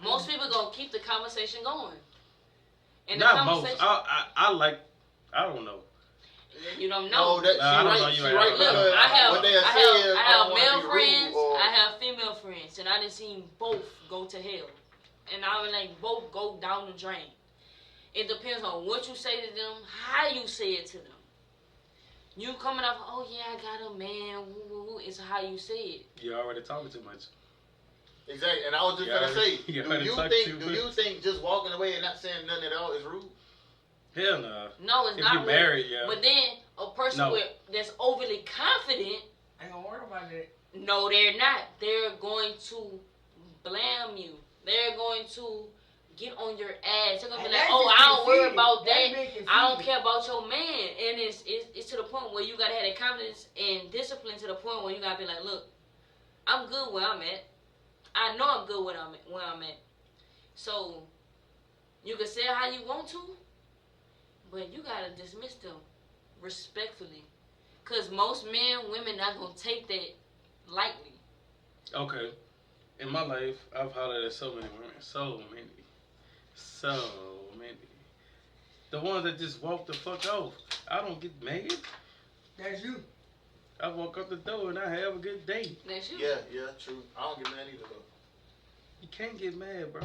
C: Most people gonna keep the conversation going. And the
A: Not most.
C: conversation,
A: I like, I don't know.
C: you don't
B: No,
C: know.
B: that
A: Nah, I don't know
B: she
A: you
B: right.
A: ain't
B: She
A: right.
B: right
C: Look,
B: because
C: I have,
B: what they
C: I
B: say
C: have,
B: is,
C: I
B: I
C: have
B: don't wanna
C: male
B: be rude
C: friends,
B: or-
C: I have female friends, and I done seen both go to hell. And I was like, both go down the drain. It depends on what you say to them, how you say it to them. You coming up, oh yeah, I got a man, woo, woo, woo. It's how you say it.
A: You already talking too much.
B: Exactly, and I was just
A: Yeah,
B: gonna say,
A: you
B: do
A: already
B: you
A: talked
B: think
A: too
B: do
A: much.
B: you think just walking away and not saying nothing at all is rude?
A: Hell no.
C: No, it's
A: If
C: not
A: you
C: rude.
A: married, yeah.
C: But then a person
A: No.
C: that's overly confident,
D: I ain't gonna worry about that.
C: no, they're not. They're going to blame you. They're going to get on your ass. They're gonna be
D: And
C: like,
D: that's
C: oh,
D: just
C: I don't worry
D: conceited.
C: about
D: That's
C: that.
D: being
C: I don't
D: conceited.
C: care about your man. And it's to the point where you gotta have that confidence and discipline to the point where you gotta be like, look, I'm good where I'm at. I know I'm good where I'm at. So you can say it how you want to, but you gotta dismiss them respectfully. Cause most men, women not gonna take that lightly.
A: Okay. In my life, I've hollered at so many women. So many. The ones that just walk the fuck off. I don't get mad.
D: That's you.
A: I walk up the door and I have a good day.
C: That's you.
B: Yeah, true. I don't get mad either though.
A: You can't get mad, bro.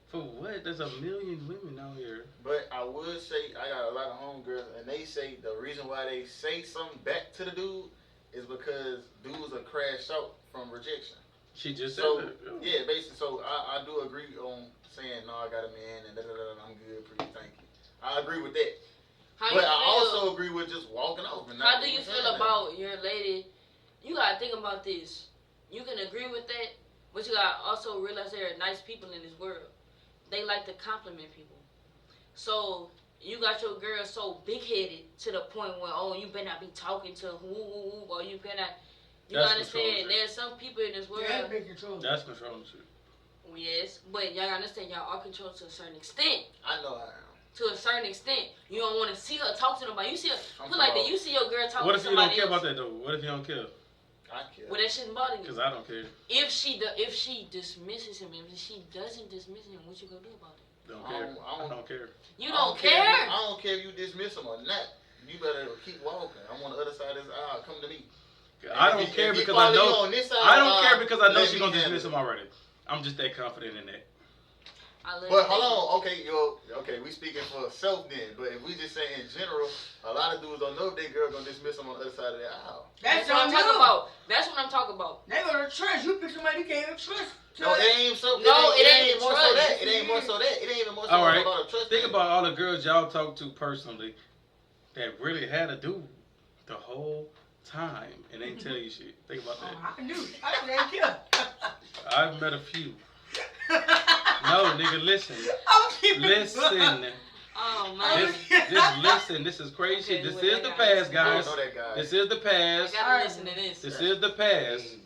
A: For what? There's a million women out here.
B: But I would say I got a lot of homegirls, and they say the reason why they say something back to the dude is because dudes are crashed out from rejection.
A: She just said
B: So
A: that.
B: yeah, basically. So I do agree on saying no, I got a man and I'm good, pretty, thank you. I agree with that.
C: How
B: But
C: you
B: I
C: feel?
B: also agree with just walking off. And
C: How
B: not
C: do you
B: even
C: feel
B: saying
C: about your lady? You gotta think about this. You can agree with that, but you gotta also realize there are nice people in this world. They like to compliment people. So you got your girl so big headed to the point where, oh, you better not be talking to who, or you better not. You
A: That's
C: gotta understand
A: control.
C: there's some people in this world.
D: That's big control.
A: That's controlling shit.
C: Yes, but y'all gotta understand y'all are controlled to a certain extent.
B: I know I am.
C: To a certain extent, you don't want to see her talk to nobody. You see her,
B: I'm
C: put like that.
B: talking
C: You see your girl talking
A: What
C: to
A: if you don't
C: somebody
A: care
C: else.
A: about that though? What if you don't care?
B: I care.
C: Well, that shouldn't bother you.
A: Because I don't care.
C: If she dismisses him, if she doesn't dismiss him, what you gonna do about it?
A: Don't
B: I
A: care.
B: don't-
A: I don't care.
C: You
B: I
C: don't
B: care.
C: care.
B: I don't care if you dismiss him or not. You better keep walking. I'm on the other side of this aisle. Come to me.
A: I
B: And
A: don't
B: if
A: care
B: he
A: because I
B: follow you
A: know.
B: on this side
A: I
B: of the
A: don't
B: aisle,
A: care because I know
B: let
A: she's
B: me
A: gonna
B: handle
A: dismiss
B: it.
A: him already. I'm just that confident in that.
C: I love
B: But
C: you.
B: hold on, okay, we speaking for self then. But if we just say in general, a lot of dudes don't know if their girl gonna dismiss them on the other side of the aisle.
C: That's
D: That's
C: what I'm
D: on
C: talking
D: you.
C: about. That's what I'm talking about.
D: They gonna trust you. Pick somebody you can't even trust.
B: No, it ain't so.
C: No, it ain't
B: more
C: trust.
B: so that. It ain't more so that. It ain't even more so
A: All right.
B: about a trust.
A: Think
B: thing.
A: about all the girls y'all talk to personally that really had a dude the whole time and ain't tell you shit. Think about that.
D: Oh, I can do it. I can kill.
A: I've met a few. No, nigga, listen.
D: I'm keeping
A: Listen.
C: Oh man.
A: Just listen. This is crazy.
C: Okay,
A: This
C: wait,
A: is
C: I
A: the
C: got
A: past,
C: it.
A: guys.
B: I don't know that guy.
A: This is the
C: I
A: past.
C: gotta listen to this.
A: This is the past.
B: Crazy.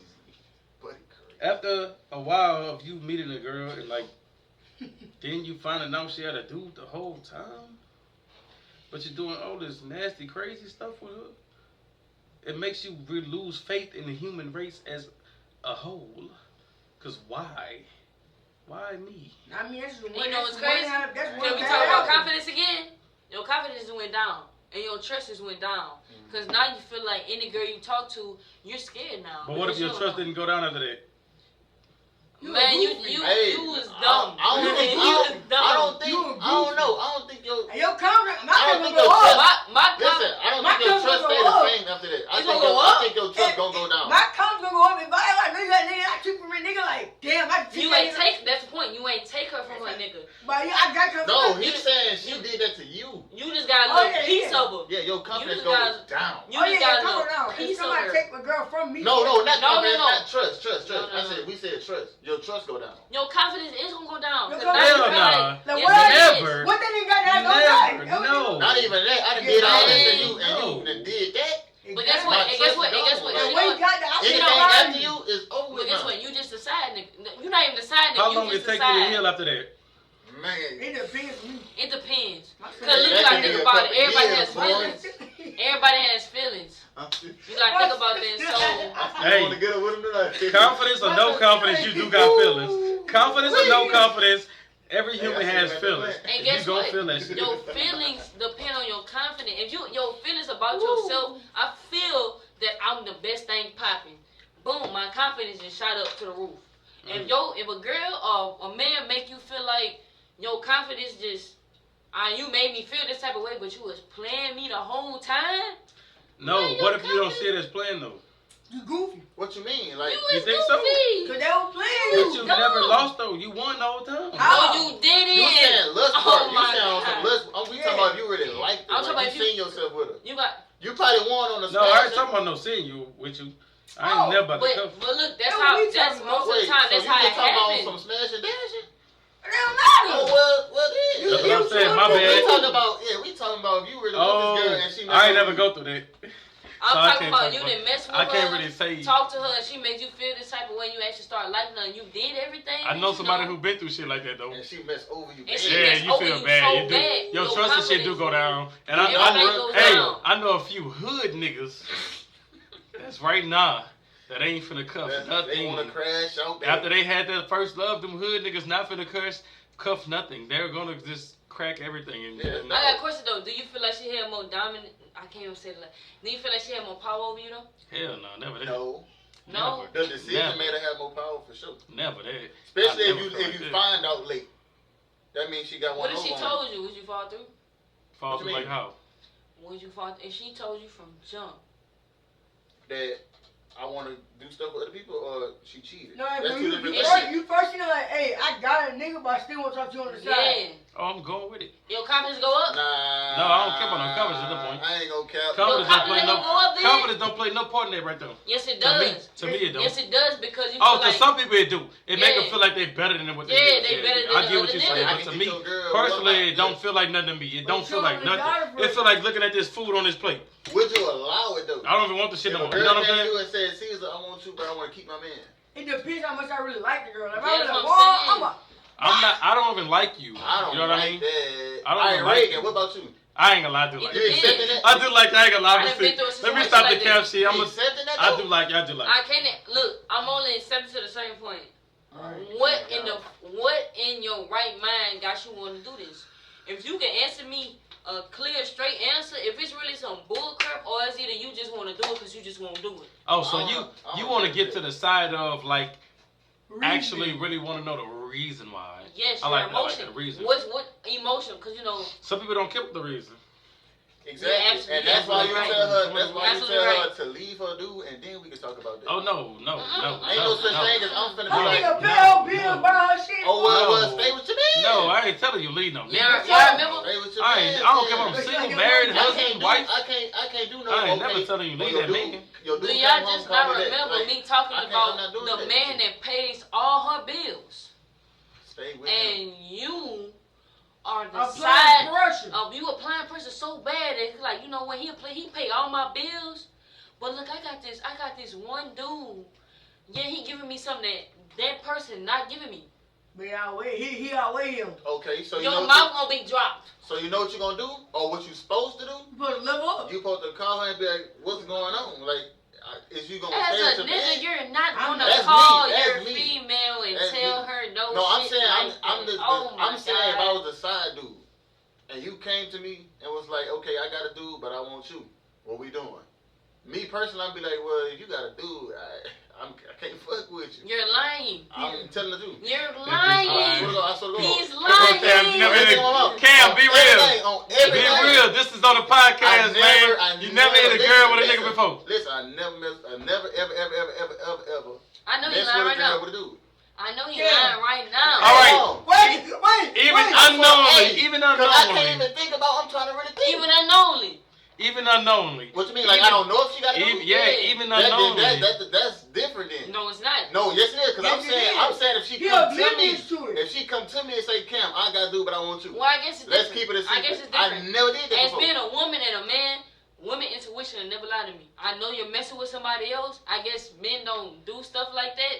B: Buddy crazy.
A: After a while of you meeting a girl and like, then you finding out she had a dude the whole time, but you're doing all this nasty, crazy stuff with her. It makes you really lose faith in the human race as a whole. Cause why? Why me?
D: I mean, that's the
C: You
D: one.
C: know
D: That's
C: what's
D: the one
C: crazy?
D: that- that's
C: Can
D: one
C: we
D: that
C: talk about
D: happened.
C: confidence again? Your confidence went down. And your trust has went down. Because now you feel like any girl you talk to, you're scared now.
A: But what if
C: Because
A: your
C: you don't
A: trust
C: know.
A: didn't go down after that?
C: Man, you was dumb.
B: I don't think your
D: And your confidence, my
B: I don't
D: confidence
B: think
D: go
B: your
D: up.
B: trust.
C: My
B: Listen, I don't
D: my
B: think your trust
D: confidence
B: stay
D: go
B: the
D: up.
B: same after that. I
C: It's gonna go
B: think
C: up.
B: your trust gonna go down.
D: My confidence gonna go up. If I know you got nigga, I treat for me nigga like, damn, I treat
C: You
D: that
C: ain't
D: nigga.
C: take. That's the point. You ain't take her from her nigga.
D: But yeah, I got confidence.
B: No, he's saying she did that to you.
C: You just got a
D: Oh,
C: little
D: yeah,
C: piece
D: yeah.
C: of her.
B: Yeah, your confidence
C: just
B: goes
C: gotta-
B: down.
C: You
D: Oh
C: just
D: yeah,
C: got a
D: come on
C: little
D: now. If
C: piece of
D: somebody
C: her.
D: take a girl from me.
B: No, not
C: No,
B: confidence,
C: no.
B: not trust.
C: No, no.
B: We said trust. Your trust go down.
C: Your confidence is gonna go down.
D: Your
C: 'Cause now
D: confidence
C: you
A: Hell
C: feel
A: nah.
C: like,
D: Like,
C: yes,
D: what?
C: it is.
A: Never.
D: What they nigga got that
A: Never.
D: don't lie?
A: No.
B: Not even that. I done
D: Yeah,
B: did all
C: man.
B: this and you
A: No.
B: done did that.
C: But guess
B: My
C: what? And guess what?
B: trust
C: And guess
B: is
C: what?
B: gone.
D: And
C: You
D: when
C: know
D: you got that, I
B: Anything
D: should
C: don't
D: have
B: after you is over
C: But
B: with
C: guess
B: now.
C: what? You just deciding. You're not even deciding.
A: How
C: You
A: long
C: just
A: it take you to
C: decide.
A: heal after that?
B: Man.
D: It depends on me.
C: It depends.
D: My
C: Cause look, you
B: That
C: gotta
B: could be
C: think
B: a
C: about it.
B: couple
C: Everybody
B: years,
C: has
B: boy.
C: feelings. Everybody has feelings. You gotta think about this. So
A: Hey.
B: want to get up with him tonight.
A: Confidence or no confidence, you do got feelings. Confidence or no confidence, every human has feelings.
C: And
A: You
C: guess
A: gon'
C: what?
A: feel that shit.
C: Your feelings depend on your confidence. If your feelings about yourself, I feel that I'm the best thing popping. Boom, my confidence just shot up to the roof. If a girl or a man make you feel like your confidence just, you made me feel this type of way, but you was playing me the whole time.
A: No,
C: Man,
A: what
C: your
A: if you don't
C: confidence-
A: see it as playing though?
D: You goofy.
B: What you mean? Like,
C: You
A: You
C: was
A: think so?
C: goofy.
D: Cause they don't play
A: But
D: you.
A: you
C: dumb.
A: never lost though. You won the whole time.
D: How?
C: No, you didn't.
B: you saying lust
C: Oh
B: part. You
C: my
B: saying on some
C: God.
B: lust. We talking about if you really liked it.
C: I'm talking
B: Like,
C: about
B: you
C: if
B: seen yourself with her.
C: You got.
B: You probably won on the
A: No, I ain't
B: smash.
A: talking about no seeing you with you. I ain't never about to come.
C: But look, that's
D: That's
C: how.
D: what we
C: That's
D: talking
C: most
D: about.
C: of the time.
B: so
C: That's
B: you
C: how it
B: just talking about on
C: happens.
B: some smash and dashing?
D: It don't matter.
B: Oh well then.
A: That's what I'm saying. My
B: We
A: bad.
B: talking about we talking about if you really
A: Oh,
B: with this girl and she
A: I ain't
B: messing
A: never
B: with
A: go through that.
C: I'm
A: So I
C: talking
A: can't
C: about
A: talk
C: you
A: about-
C: didn't mess with
A: I
C: her.
A: can't really say.
C: Talk to her and she made you feel this type of way. You actually start liking her and you did everything.
A: I know
C: you
A: somebody who been through shit like that though.
B: and she messed over you.
C: And she
A: Yeah,
C: gets
A: you
C: over
A: feel
C: you
A: bad.
C: so
A: You do.
C: bad.
A: Your
C: Your
A: trust and shit do
C: confidence-
A: go down. And
C: Everything goes
A: hey,
C: down.
A: I know a few hood niggas that's right now that ain't finna cuff
B: They
A: nothing.
B: want to crash out there.
A: After they had their first love, them hood niggas not finna cuff nothing. They're gonna just crack everything. And
B: Yeah, no.
C: I got a question though. Do you feel like she had more dominant? I can't even say it like. Do you feel like she had more power over you though?
A: hell no, never that.
B: No.
C: No.
A: Never.
B: The decision
A: Never.
B: made her have more power for sure.
A: Never that.
B: Especially
A: I
B: if
A: never
B: you
A: felt like that.
B: find out late. That means she got one
C: What if
B: over
C: she
B: on
C: told you? Would you fall through?
A: Fall
B: What you
A: through like
B: mean?
A: how?
C: Would you fall? If she told you from jump,
B: you. That I want to do stuff with other people or she cheated.
D: No,
B: That's
D: when
B: two different
C: you-
B: things.
D: you first, you know, like, hey, I got a nigga, but I still want to talk to you on the side.
C: yeah,
A: Oh, I'm going with it.
C: your confidence go up.
B: Nah.
A: No, I don't care about no covers at that point.
B: I ain't gonna cap.
A: Confidence
C: Your
A: don't play
C: confidence
A: no.
C: don't go up then?
A: Confidence don't play no part in that right there.
C: Yes, it
A: To me,
C: does.
A: to me it don't.
C: Yes, it does because you
A: Oh,
C: feel
A: to
C: like
A: some people it do. It make them
C: Yeah.
A: feel like they're better than what they
C: Yeah,
A: is.
C: they better than
A: I
C: the
A: get what
C: other
A: you're
C: niggas.
A: saying,
B: I
A: but
B: can
A: to
B: get
A: me,
B: your girl,
A: personally,
B: what
A: it don't feel like nothing to me. It don't
D: But
A: feel
D: you
A: like
D: only
A: nothing.
D: got it for-
A: It feel like looking at this food on this plate.
B: Would you allow it though?
A: I don't even want the shit
B: If
A: no
B: a
A: more. You know
B: girl
A: what I'm
B: came to
A: saying?
B: you and said, Caesar, I want you, but I want to keep my man.
D: It depends how much I really like the girl. If
C: Yeah,
D: I was
C: that's
D: like,
C: what I'm saying.
D: I'm a,
A: I don't even like you.
B: I don't
A: You know what I mean?
B: that.
A: I don't
B: All right,
A: like
B: Reagan,
A: it.
B: what about you?
A: I ain't gonna lie, I do like
B: You
A: it.
B: accepting that?
A: I do like. I ain't gonna lie.
C: I done been through a
A: Let me
C: situation
A: stop
C: like
A: the
C: that.
A: cap shit.
B: You accepting that
A: I
B: though?
A: do like. I do like.
C: I can't look. I'm only accepting to the certain point.
D: Alright.
C: What in your right mind got you want to do this? If you can answer me a clear, straight answer, if it's really some bull crap, or it's either you just want to do it because you just won't do it.
A: Oh, so
B: I
A: you
B: don't
A: want to
B: think
A: get
B: that.
A: to the side of like actually
D: reason.
A: really want to know the reason why.
C: Yes,
A: I
C: your
A: like that, I like
C: emotion.
A: that reason.
C: What emotion? Because you know,
A: Some people don't care what the reason.
B: Exactly.
C: absolutely-
B: And that's why you
C: absolutely
B: tell her.
A: right.
B: That's why you
C: Absolutely
B: tell her
C: right.
B: to leave her dude, and then we can talk about that.
A: Oh no.
B: Ain't no such thing as I'm finna be
D: That
B: like,
D: nigga pay her bill, buy her shit.
B: oh well,
A: No.
B: stay with your man.
A: No, I ain't telling you leave no.
C: y'all
A: nigga.
C: remember?
B: Stay with your
A: I
B: man.
A: ain't. I don't care if I'm
D: But
A: single,
D: you
A: married,
D: ain't
B: I
A: husband,
B: can't do.
A: wife.
B: I can't do no.
A: I ain't
B: okay,
A: never telling you
B: well,
A: leave
B: your
A: that
B: dude-
A: man.
B: your
C: Do
B: dude
C: y'all
B: came home,
C: just
B: called
C: not
B: me that.
C: remember
B: Like,
C: me talking
B: I'm
C: about
B: not doing
C: the
B: that.
C: man that pays all her bills,
B: Stay with him.
C: and you are the
D: Applying
C: side
D: pressure.
C: of you applying pressure so bad that it's like, you know what, he pay all my bills, but look, I got this one dude. Yeah, he giving me something that person not giving me.
D: But he outweigh, he outweigh him.
B: Okay, so you
C: Your
B: know.
C: mouth gonna be dropped.
B: So you know what you gonna do, or what you supposed to do?
D: You supposed to level up.
B: You supposed to call her and be like, "What's going on? Like, is you gonna stay
C: As
B: with
C: a
B: your
C: nigga,
B: man?"
C: you're not gonna
B: That's
C: call
B: me, that's
C: your
B: me.
C: female and
B: That's
C: tell
B: me.
C: her no.
B: No, I'm
C: shit
B: saying
C: like
B: I'm
C: that.
B: the
C: Oh my
B: I'm saying if I
C: God.
B: was the side dude, and you came to me and was like, "Okay, I got a dude, but I want you. What we doing?" Me personally, I'd be like, well, if you got a dude, I can't fuck with you.
C: You're lying.
B: I'm telling the truth.
C: You're lying.
B: I swear to God.
C: He's lying.
A: Cam, be real. Be
B: Everything.
A: real. This is on the podcast, man. You never hit a girl with a nigga before.
B: Listen, I never, ever.
C: I know he's
B: mess
C: lying
B: with a
C: right
B: girl
C: now.
B: with a dude.
C: I know he's
D: Yeah.
C: lying right now.
A: All right.
D: Wait.
A: Even unknowingly. Even
B: Cause I can't
A: unknowingly.
B: even think about. I'm trying to really think.
C: Even unknowingly.
A: Even unknowingly.
B: What you mean? Like I don't know if she got a dude?
A: Even unknowingly.
B: That's different then.
C: No, it's not.
B: No, yes it is. Cause
D: Yes, it is.
B: I'm saying if she
D: He
B: come to me,
D: oblivious to it.
B: if she come to me and say, Cam, I got a dude, but I want you.
C: Well, I guess it's
B: Let's
C: different.
B: keep it a
C: I
B: secret.
C: guess it's
B: I
C: different.
B: never did that
C: As
B: before.
C: being a woman and a man, women intuition will never lie to me. I know you're messing with somebody else. I guess men don't do stuff like that.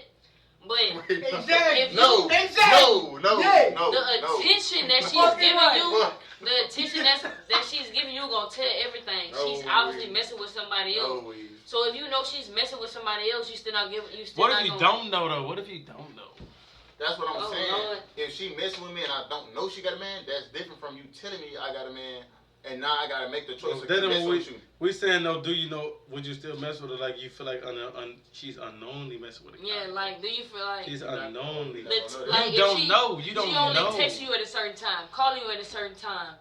C: But
D: Exactly.
B: No,
D: Exactly.
B: no,
D: Yeah.
B: no,
C: the
B: no.
C: attention that she's
D: Fucking
C: giving
D: right.
C: you,
B: Fuck.
C: the attention that she's giving you gonna tell everything.
B: No
C: She's
B: way.
C: obviously messing with somebody else.
B: No, Weez.
C: So if you know she's messing with somebody else, you still not giving. You still
A: What
C: not
A: if you
C: gonna,
A: don't know though? What if you don't know?
B: That's what I'm
C: Oh,
B: saying.
C: Lord.
B: If she messing with me and I don't know she got a man, that's different from you telling me I got a man, and now I gotta make the choice of
A: Then
B: messing
A: when
B: with you.
A: we saying though, do you know? Would you still mess with her? Like you feel like she's unknowingly messing with a guy.
C: Yeah, like, do you feel like
A: She's unknowingly.
C: like
A: You
C: if
A: don't
C: she,
A: know. You don't
C: she only
A: know.
C: text you at a certain time, calling you at a certain time,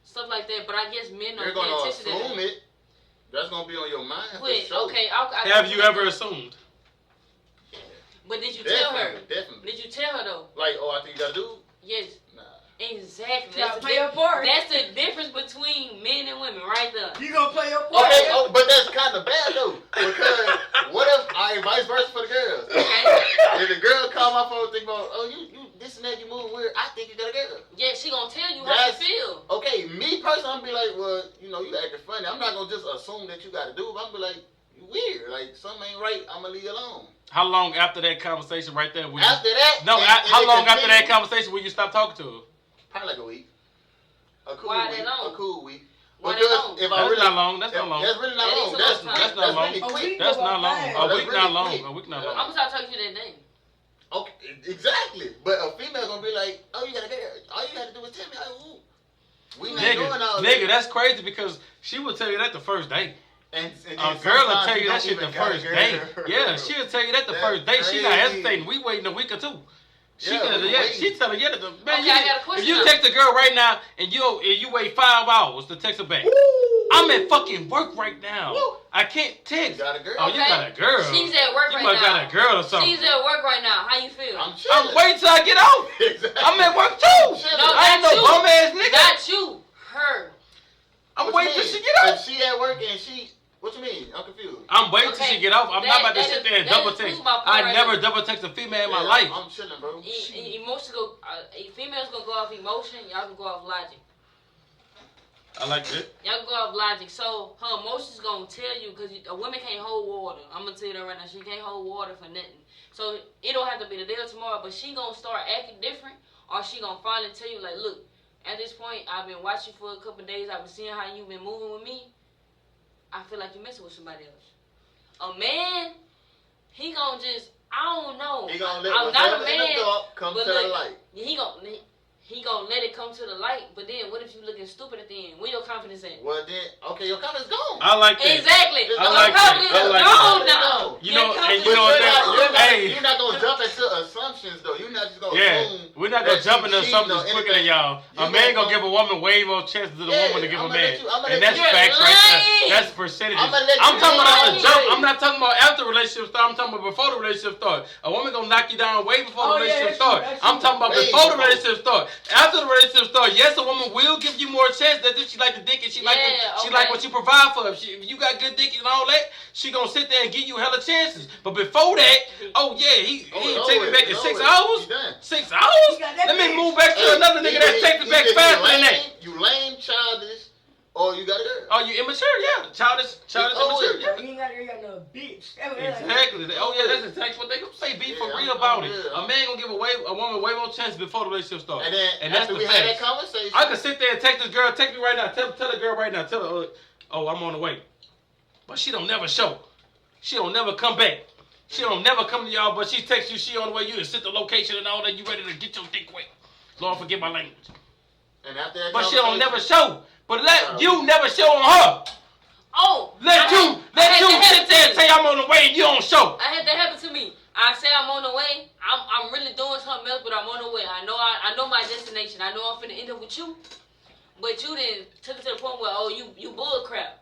C: stuff like that. But I guess men
B: They're
C: don't pay
B: gonna
C: attention to
B: assume
C: that.
B: it. That's gonna be on your mind for
C: Wait,
B: sure.
C: okay, I
A: Have you ever assumed?
C: But did you tell her?
B: Definitely.
C: Did you tell her though?
B: Like, oh, I think you got a dude?
C: Yes.
B: Nah.
C: Exactly.
D: You gotta play your part.
C: That's the difference between men and women, right there.
D: You gonna play your part.
B: Okay, but that's kind of bad though. Because what if vice versa for the girls?
C: Okay.
B: If the girl call my phone and think about, oh, you this and that, you move weird, I think you got a girl.
C: Yeah, she gonna tell you how
B: That's-
C: she feel.
B: Okay, me personally, I'm be like, well, you know, you acting funny. I'm not gonna just assume that you got a dude. I'm be like, you weird. Like, something ain't right. I'm gonna leave you alone.
A: How long after that conversation right there? Would you,
B: After that,
A: no.
B: and
A: How
B: it
A: long after that
B: continue,
A: conversation will you stop talking to her?
B: Probably like a week. A cool
C: Why
B: week.
C: that long?
B: A cool week.
C: Why that
B: Because
C: long?
B: if I
A: That's
B: really,
A: not long. That's not long.
B: That's really not
C: That
B: long.
C: is a
B: That's
C: long time.
A: That's not long.
B: really quick.
D: week
A: That's
D: go
A: not
D: by
A: long.
D: fast.
A: A
B: That's
A: week
B: really
A: not long.
B: quick.
A: A week not
B: Yeah.
A: long.
C: I'm gonna start talking to you that day.
B: Okay, exactly. But a female gonna be like, oh, you got a girl. All you gotta do is tell me. Like, ooh. We not doing all
A: Nigga,
B: that.
A: that's crazy because she would tell you that the first day.
B: And
A: A
B: then
A: girl will
B: sometimes
A: tell you that
B: don't
A: shit the
B: even got a
A: first day.
B: girl.
A: Yeah, she'll tell you that the
B: That's
A: first day. She not
B: crazy.
A: hesitating. We waiting a week or two. She
B: Yeah,
A: could,
B: we
A: yeah,
B: waiting.
A: she tell her, yeah, man,
C: Okay, I got a question
A: if you
C: now.
A: text a girl right now and you wait 5 hours to text her back, I'm at fucking work right now.
B: Woo.
A: I can't
B: You
A: text.
B: got a girl.
A: Oh, you got a girl.
C: She's at work
A: You
C: right
A: must
C: now.
A: got a girl or something.
C: She's at work right now. How you feel?
B: I'm chilling.
A: I'm waiting till I get off.
B: Exactly.
A: I'm at work too.
B: Chilling.
C: No,
A: I ain't no
C: not you.
A: bum ass nigga.
C: Not you. Her.
A: I'm
B: What
A: waiting
B: you
A: till she
B: mean?
A: get off.
B: If she at work and she, what you mean? I'm confused.
A: I'm waiting till
C: Okay,
A: she get off. I'm not about to
C: that
A: sit
C: is-
A: there and
C: that
A: double
C: is
A: text.
C: proof my point
A: I
C: right
A: never
C: there.
A: double text a female in my
B: Yeah,
A: life.
B: I'm chilling, bro.
C: Emotional. Females gonna go off emotion. Y'all can go off logic.
A: I like that.
C: Y'all can go off logic. So her emotions gonna tell you because a woman can't hold water. I'm gonna tell you that right now. She can't hold water for nothing. So it don't have to be the day or tomorrow, but she gonna start acting different, or she gonna finally tell you like, look, at this point, I've been watching for a couple of days. I've been seeing how you've been moving with me. I feel like you're messing with somebody else. A man, he gonna just, I don't know.
B: He gonna let
C: I'm not a
B: whatever in the
C: man,
B: dark come
C: but
B: to the
C: look,
B: light.
C: he gonna let it come to the light. But then, what if you looking stupid at the end? Where your confidence at?
B: Well then, okay, your confidence gone.
A: I like that.
C: Exactly.
B: I
C: Your
A: like that.
C: confidence
A: I
C: is
A: like
C: gone
B: that.
C: now.
A: You
C: Your
A: know, and
C: confidence
A: you know
C: is
A: what
C: gone.
A: Hey.
B: You're not gonna jump into assumptions though. You're not just gonna
A: Yeah,
B: assume.
A: we're not gonna
B: that
A: jump
B: she
A: into
B: cheating
A: something
B: or
A: that's quicker than
B: anything.
A: y'all. A
B: You
A: man
B: gonna
A: gonna give a woman way more chances than a
B: Yeah,
A: woman to give a
B: I'ma
A: man.
B: let you- I'ma
A: And
B: let
A: that's
B: you-
A: facts right there.
C: lying.
A: That's percentages.
B: I'ma let
A: I'm
B: you
A: talking about
B: lie.
A: after jump. I'm not talking about after the relationship start. I'm talking about before the relationship start. A woman gonna knock you down way before
D: Oh,
A: the
D: yeah,
A: relationship
D: that's
A: start.
D: true, that's
A: I'm
D: true.
A: talking about
B: Way
A: before the
B: before.
A: relationship start. After the relationship start, yes, a woman will give you more chance that if she like the dick and she like
C: Yeah,
A: she
C: okay.
A: like what you provide for her. If you got good dick and all that, she gonna sit there and give you hella chances. But before that, oh yeah, he
B: Oh,
A: take me back in
B: it's
A: 6
B: over.
A: hours.
B: You done.
A: 6 hours?
D: He got that
A: Let me
D: bitch.
A: move back to another nigga that takes me back
B: Either
A: faster than that.
B: You lame, childish, or you got a girl.
A: Oh, you immature? Yeah, childish,
B: Oh,
A: immature.
B: yeah.
A: Yeah.
D: You ain't got no bitch.
A: Exactly. Oh yeah, that's exactly what they gonna say. Be for
B: Yeah,
A: real
B: I'm
A: about it.
B: good.
A: A man gonna give a woman way more chance before the relationship starts.
B: And then
A: And that's
B: after
A: the
B: we had that
A: facts.
B: conversation,
A: I can sit there and text this girl. Text me right now. Tell the girl right now. Tell her, oh, I'm on the way. But she don't never show. She don't never come back. She don't never come to y'all. But she text you. She on the way. You to set the location and all that. You ready to get your dick wet. Lord forget my language.
B: and after that
A: But she don't
B: conversation-
A: never show. But you never show on her.
C: Oh,
A: Let you sit there and say I'm on the way and you don't show.
C: I had that happen to me. I say I'm on the way. I'm really doing something else, but I'm on the way. I know my destination. I know I'm finna end up with you. But you didn't took it to the point where you bull crap.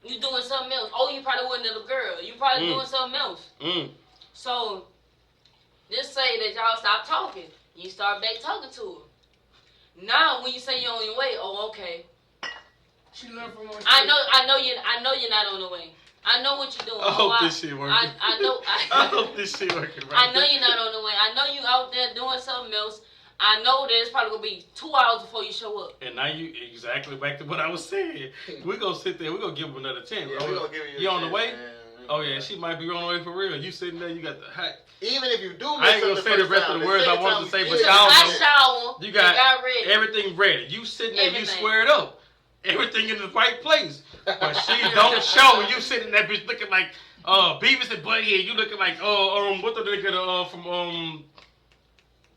C: You doing something else. Oh, you probably with another girl. You probably doing something else. So just say that y'all stop talking. You start back talking to her. Now when you say you're on your way, oh okay.
D: She learned from her.
C: I know you're not on the way. I know what you're doing.
A: I hope this shit working.
C: I know.
A: I hope this shit working right.
C: I know you're not on the way. I know you out there doing something else. I know that it's probably gonna be 2 hours before you show up.
A: And now you exactly back to what I was saying. We gonna sit there. We gonna give him another chance.
B: Yeah, we gonna give you.
A: You on the way?
B: Man.
A: Oh yeah, she might be on the way for real. You sitting there, you got the hot.
B: Even if you do,
A: I ain't gonna say the rest of the words I wanted to say, but
C: You
A: y'all
C: took a
A: know.
C: shower.
A: You got
C: ready.
A: everything ready. You sitting there, you
C: Everything.
A: squared up. Everything in the right place. But she don't show, and you sitting there, bitch, looking like Beavis and Butthead. You looking like what the nigga from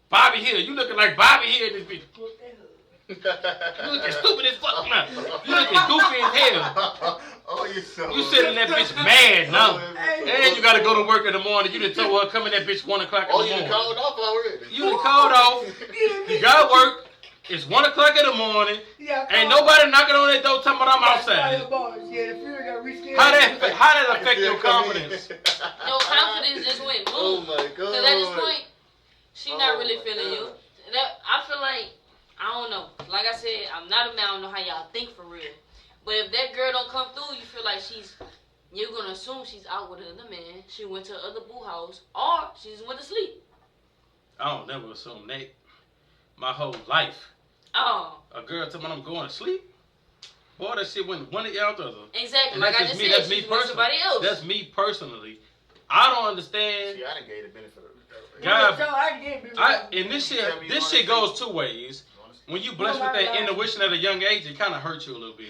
A: Bobby Hill. You looking like Bobby Hill. This bitch. You looking stupid as fuck now. You looking goofy as hell.
B: Oh, you so.
A: You sitting that bitch mad now.
D: Hey.
A: And you gotta go to work in the morning. You done told her come in that bitch 1 o'clock in
B: Oh,
A: the
B: you
A: morning.
B: done called off already.
A: You done called off. You got work. It's 1 o'clock in the morning.
D: Yeah,
A: Ain't nobody knocking on that door talking about I'm outside.
D: Yeah, the fear got rescheduled.
A: How that affect your confidence?
C: Your confidence just went boom.
B: Oh my god.
C: Because at this point, she not really
B: my
C: feeling you.
B: God.
C: I feel like, I don't know. Like I said, I'm not a man. I don't know how y'all think for real. But if that girl don't come through, you feel like you're going to assume she's out with another man. She went to the other boo house. Or she just went to sleep.
A: I don't never assume that. My whole life.
C: Oh.
A: A girl telling me I'm going to sleep? Boy, that shit went one ear out the other.
C: Exactly.
A: And
C: Like I
A: that's
C: just
A: me.
C: said,
A: That's me
C: she's with somebody
A: personally.
C: else.
A: That's me personally. I don't understand.
B: See, I done gave the benefit of the
A: God, and this shit goes two ways. When you blessed with that intuition at a young age, it kind of hurts you a little bit.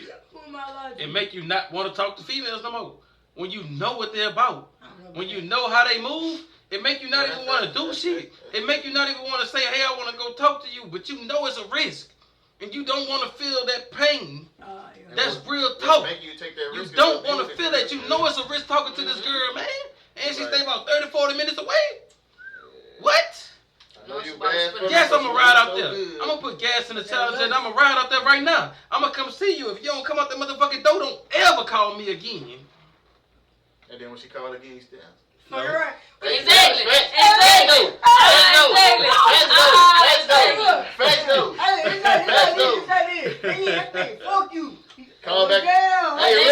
A: It make you not want to talk to females no more. When you know what they're about, when you know how they move, it make you not even want to do shit. It make you not even want to say, hey, I want to go talk to you, but you know it's a risk. And you don't want to feel that pain. That's real talk. You don't want to feel that. You know it's a risk talking to this girl, man. And she stay about 30, 40 minutes away. What? Yes, I'm going to ride out there. I'm going to put gas in the tire and I'm going to ride out there right now. I'm going to come see you. If you don't come out that motherfucking door, don't ever call me again.
B: And then when she called again, he stands.
A: No.
D: Right.
C: Exactly.
B: Let's go.
D: Fuck you.
B: Call back.
D: Down.
B: Hey, real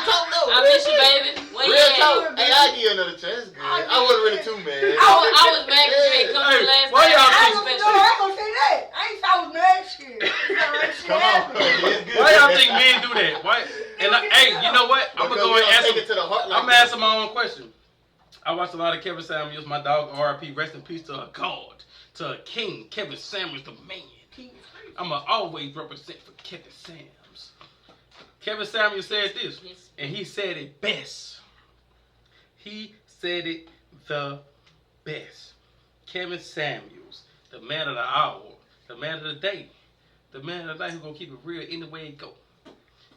B: talk though.
C: I miss you, baby. When you
B: Real
C: at?
B: talk. Hey, I'll give you another chance. Good. I wasn't really too mad.
C: I was mad because you ain't come to the last
A: why
C: night.
A: y'all
D: I
A: think-
D: ain't gonna say that. I ain't I was mad shit.
B: Come on.
A: Why y'all think men do that? Why? And hey, you know what? I'm gonna go and ask
B: take it to the heart.
A: I'm gonna answer my own question. I watched a lot of Kevin Samuels. My dog, R.I.P. Rest in peace to a god, to a king. Kevin Samuels, the man. I'ma always represent for Kevin Samuels. Kevin Samuels said this, and he said it best. He said it the best. Kevin Samuels, the man of the hour, the man of the day, the man of the night who's gonna keep it real any way it go.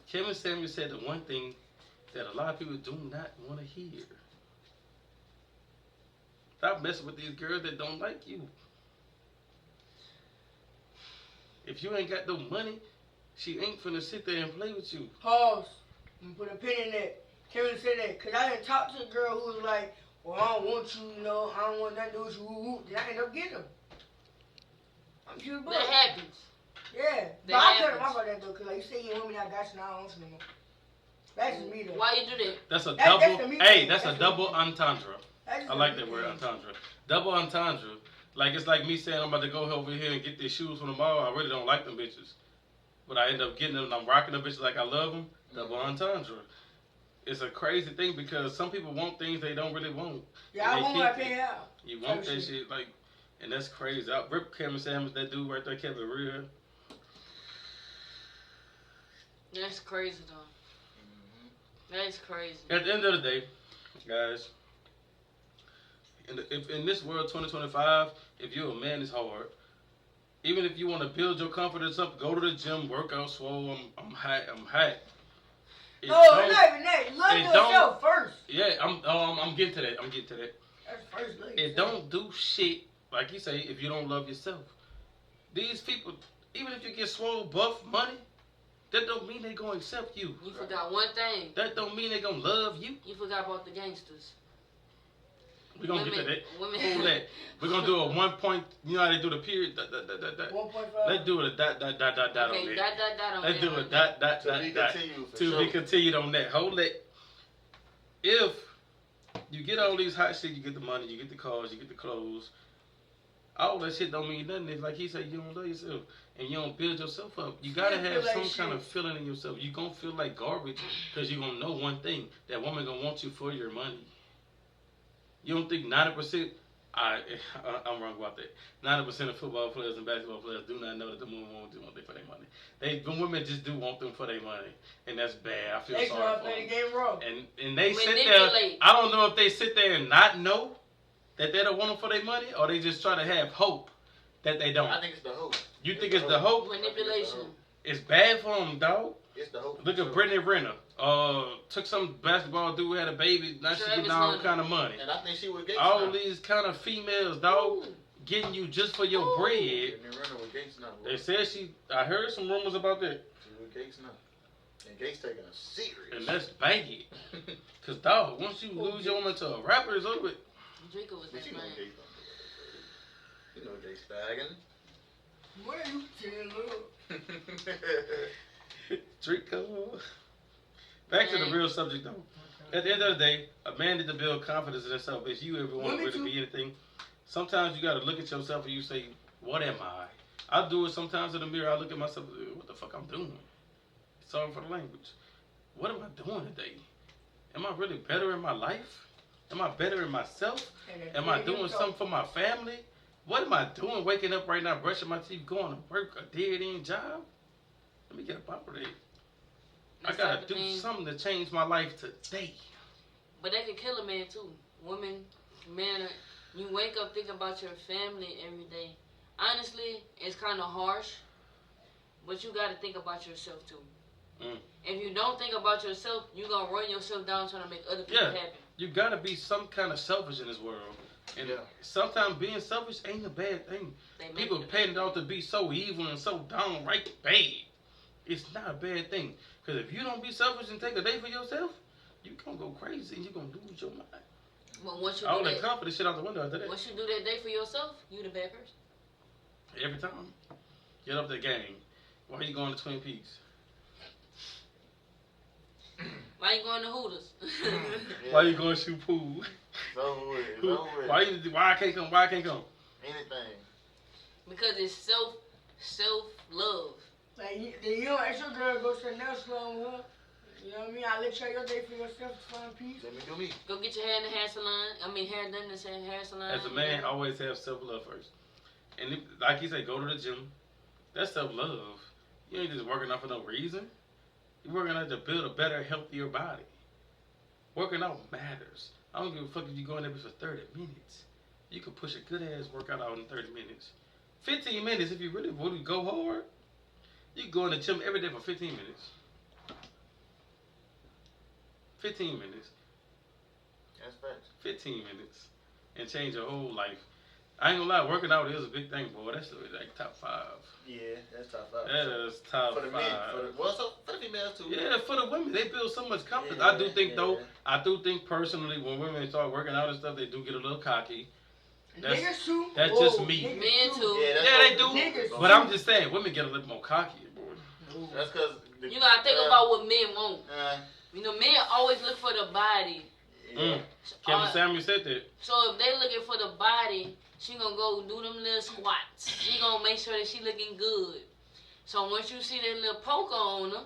A: Kevin Samuels said the one thing that a lot of people do not want to hear. Stop messing with these girls that don't like you. If you ain't got no money, she ain't finna sit there and play with you.
D: Pause. And put a pin in that. Kevin said that because I didn't talk to a girl who was like, well, I don't want you, I don't want nothing to do with you. Then I end up getting her. I'm sure
C: That happens.
D: Yeah. But
C: That
D: I told him
C: happens.
D: about that though, because like, you say you want me, I got you, now I don't want you no more. That's just me though.
C: Why you do that?
A: That's a
D: That's
A: double.
D: the me
A: Hey,
D: thing.
A: that's a
D: That's the
A: double
D: me thing.
A: entendre.
D: That's
A: I like that word, entendre. Double entendre. Like it's like me saying I'm about to go over here and get these shoes from the mall. I really don't like them bitches, but I end up getting them and I'm rocking them bitches like I love them. Double entendre. It's a crazy thing because some people want things they don't really want.
D: Yeah, I
A: And they
D: want what I
A: keep
D: pay
A: it.
D: out.
A: You want
D: Type
A: that
D: shit.
A: shit like, and that's crazy. I rip Kevin Samuels, that dude right there, kept it real.
C: That's crazy though. That's crazy.
A: At the end of the day, guys, if in this world 2025, if you're a man, it's hard. Even if you want to build your confidence up, go to the gym, work out swole. I'm hot. It
D: No, it's
A: don't-
D: not even that. Love
A: it don't-
D: yourself first.
A: Yeah, I'm getting to that.
D: That's first. Love
A: It
D: yourself.
A: don't do shit, like you say, if you don't love yourself. These people, even if you get swole, buff, money, that don't mean they gonna accept you.
C: You forgot one thing.
A: That don't mean they gonna love you.
C: You forgot about the gangsters.
A: We're gonna get to that.
C: Women.
A: Hold that. We're gonna do a 1 point. You know how they do the period? Dot.
D: 1.5.
A: Let's do it a dot on
C: Okay,
A: that.
C: dot on
A: Let's
C: there.
A: do a dot.
B: To be continued for
A: To
B: sure.
A: be continued on that. Hold it. If you get all these hot shit, you get the money, you get the cars, you get the clothes. All that shit don't mean nothing. It's like he said, you don't love yourself and you don't build yourself up. You gotta
D: Still
A: have
D: feel like
A: some kind
D: shit.
A: of feeling in yourself. You gonna feel like garbage because you gonna know one thing: that woman gonna want you for your money. You don't think 90%? I'm wrong about that. 90% of football players and basketball players do not know that the women want them for their money. The women just do want them for their money, and that's bad. I feel
D: They
A: sorry
D: trying to
A: for
D: play
A: them.
D: the game wrong.
A: And they sit there.
C: Manipulate.
A: I don't know if they sit there and not know that they don't want them for their money, or they just try to have hope that they don't.
B: I think it's the hope.
A: You think it's the hope?
C: Manipulation.
A: It's bad for them, dog.
B: It's the hope.
A: Look at Brittany Renner. Took some basketball dude, had a baby. Now she
C: Travis
A: getting all
C: Hunter.
A: kind of money.
B: And I think she was Gates
A: All
B: now.
A: these kind of females, dog,
C: Ooh.
A: getting you just for your
C: Ooh.
A: bread.
B: And running with Gates now. Bro.
A: They said I heard some rumors about that,
B: She with Gates now. And Gates taking her serious.
A: and that's bad. Cause dog, once you lose your woman to a rapper, it's over.
C: Draco was
B: But
C: that
B: you know
C: man.
B: Gates don't do that. You know Gates bagging.
D: Where you still love?
A: Draco. Back to the real subject though. At the end of the day, a man needs to build confidence in himself. If you ever want to
D: Women
A: really
D: too.
A: be anything, sometimes you got to look at yourself and you say, "What am I?" I do it sometimes in the mirror. I look at myself. What the fuck I'm doing? Sorry for the language. What am I doing today? Am I really better in my life? Am I better in myself? Am I doing something for my family? What am I doing? Waking up right now, brushing my teeth, going to work, a dead-end job? Let me get up out of there. I
C: That
A: gotta
C: type of
A: do
C: thing.
A: something to change my life today.
C: But that could kill a man too. Women, man, you wake up thinking about your family every day. Honestly, it's kind of harsh, but you got to think about yourself too.
A: Mm.
C: If you don't think about yourself, you're going to run yourself down trying to make other people
A: Yeah.
C: happy.
A: You gotta be some kind of selfish in this world. And
B: Yeah.
A: sometimes being selfish ain't a bad thing.
C: They make
A: People
C: it
A: paint it out to be so evil and so downright bad. It's not a bad thing. Because if you don't be selfish and take a day for yourself, you gonna go crazy and you're gonna lose your mind.
C: But once you
A: All
C: do
A: that
C: that,
A: confidence shit out the window after that.
C: once you do that day for yourself, you the bad person.
A: Every time. Get up the game. Why you going to Twin Peaks?
C: Why you going to Hooters?
B: Yeah.
A: Why you going to shoot pool?
B: It's over with. It's over with.
A: Why I can't come? Why I can't come?
B: Anything.
C: Because it's self love.
D: Like, you don't ask your girl to go to the nail salon with her. You know what I mean? I let you have your day for yourself to find peace.
B: Let me do me.
C: Go get your hair in the hair salon. I mean, hair done in the hair salon.
A: As a man, always have self-love first. And if, like you say, go to the gym. That's self-love. You ain't just working out for no reason. You're working out to build a better, healthier body. Working out matters. I don't give a fuck if you go in there for 30 minutes. You can push a good-ass workout out in 30 minutes. 15 minutes if you really want to go hard. You can go in the gym every day for 15 minutes. 15 minutes.
B: That's facts.
A: 15 minutes. And change your whole life. I ain't gonna lie, working out is a big thing, boy. That's like top 5.
B: Yeah, that's top 5.
A: That is top
B: For the
A: 5.
B: men. For the females too.
A: Yeah, for the women, they build so much confidence.
B: Yeah,
A: I do think though,
B: yeah.
A: I do think personally, when women start working out and stuff, they do get a little cocky. That's-
D: Niggas too.
A: that's
D: Whoa,
A: just me.
D: niggas
C: Men too.
B: Yeah, that's
A: Yeah, they do.
D: Niggas.
A: But I'm just saying, women get a little more cocky, boy.
B: That's because
C: You gotta think about what men want.
B: Uh,
C: You know, men always look for the body.
B: yeah.
A: Kevin Samuel said that.
C: So if they looking for the body, she gonna go do them little squats. She gonna make sure that she looking good. So once you see that little poker on her,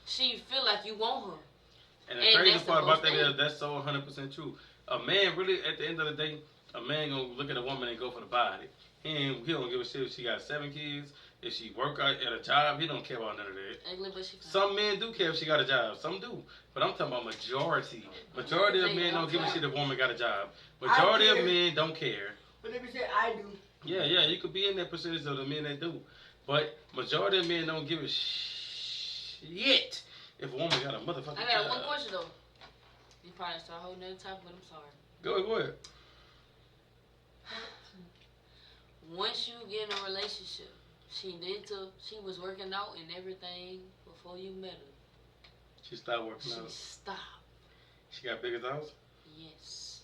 C: she feel like you want her.
A: And the
C: And
A: crazy
C: that's the
A: part about
C: most
A: that
C: thing.
A: is that's so 100% true. A man really, at the end of the day, a man gonna look at a woman and go for the body. He don't give a shit if she got 7 kids, if she work out at a job. He don't care about none of that.
C: Ugly, but she
A: Some men do care if she got a job. Some do. But I'm talking about majority. Majority of men don't give a shit if a woman got a job. Majority of men don't care.
D: But if you say I do,
A: Yeah, you could be in that percentage of the men that do. But majority of men don't give a shit if a woman got a motherfucking
C: I got
A: job.
C: one question though. You probably start holding another topic, but I'm sorry.
A: Go ahead.
C: Once you get in a relationship, she was working out and everything before you met her.
A: She stopped working
C: She
A: out.
C: stopped.
A: She got bigger house?
C: Yes.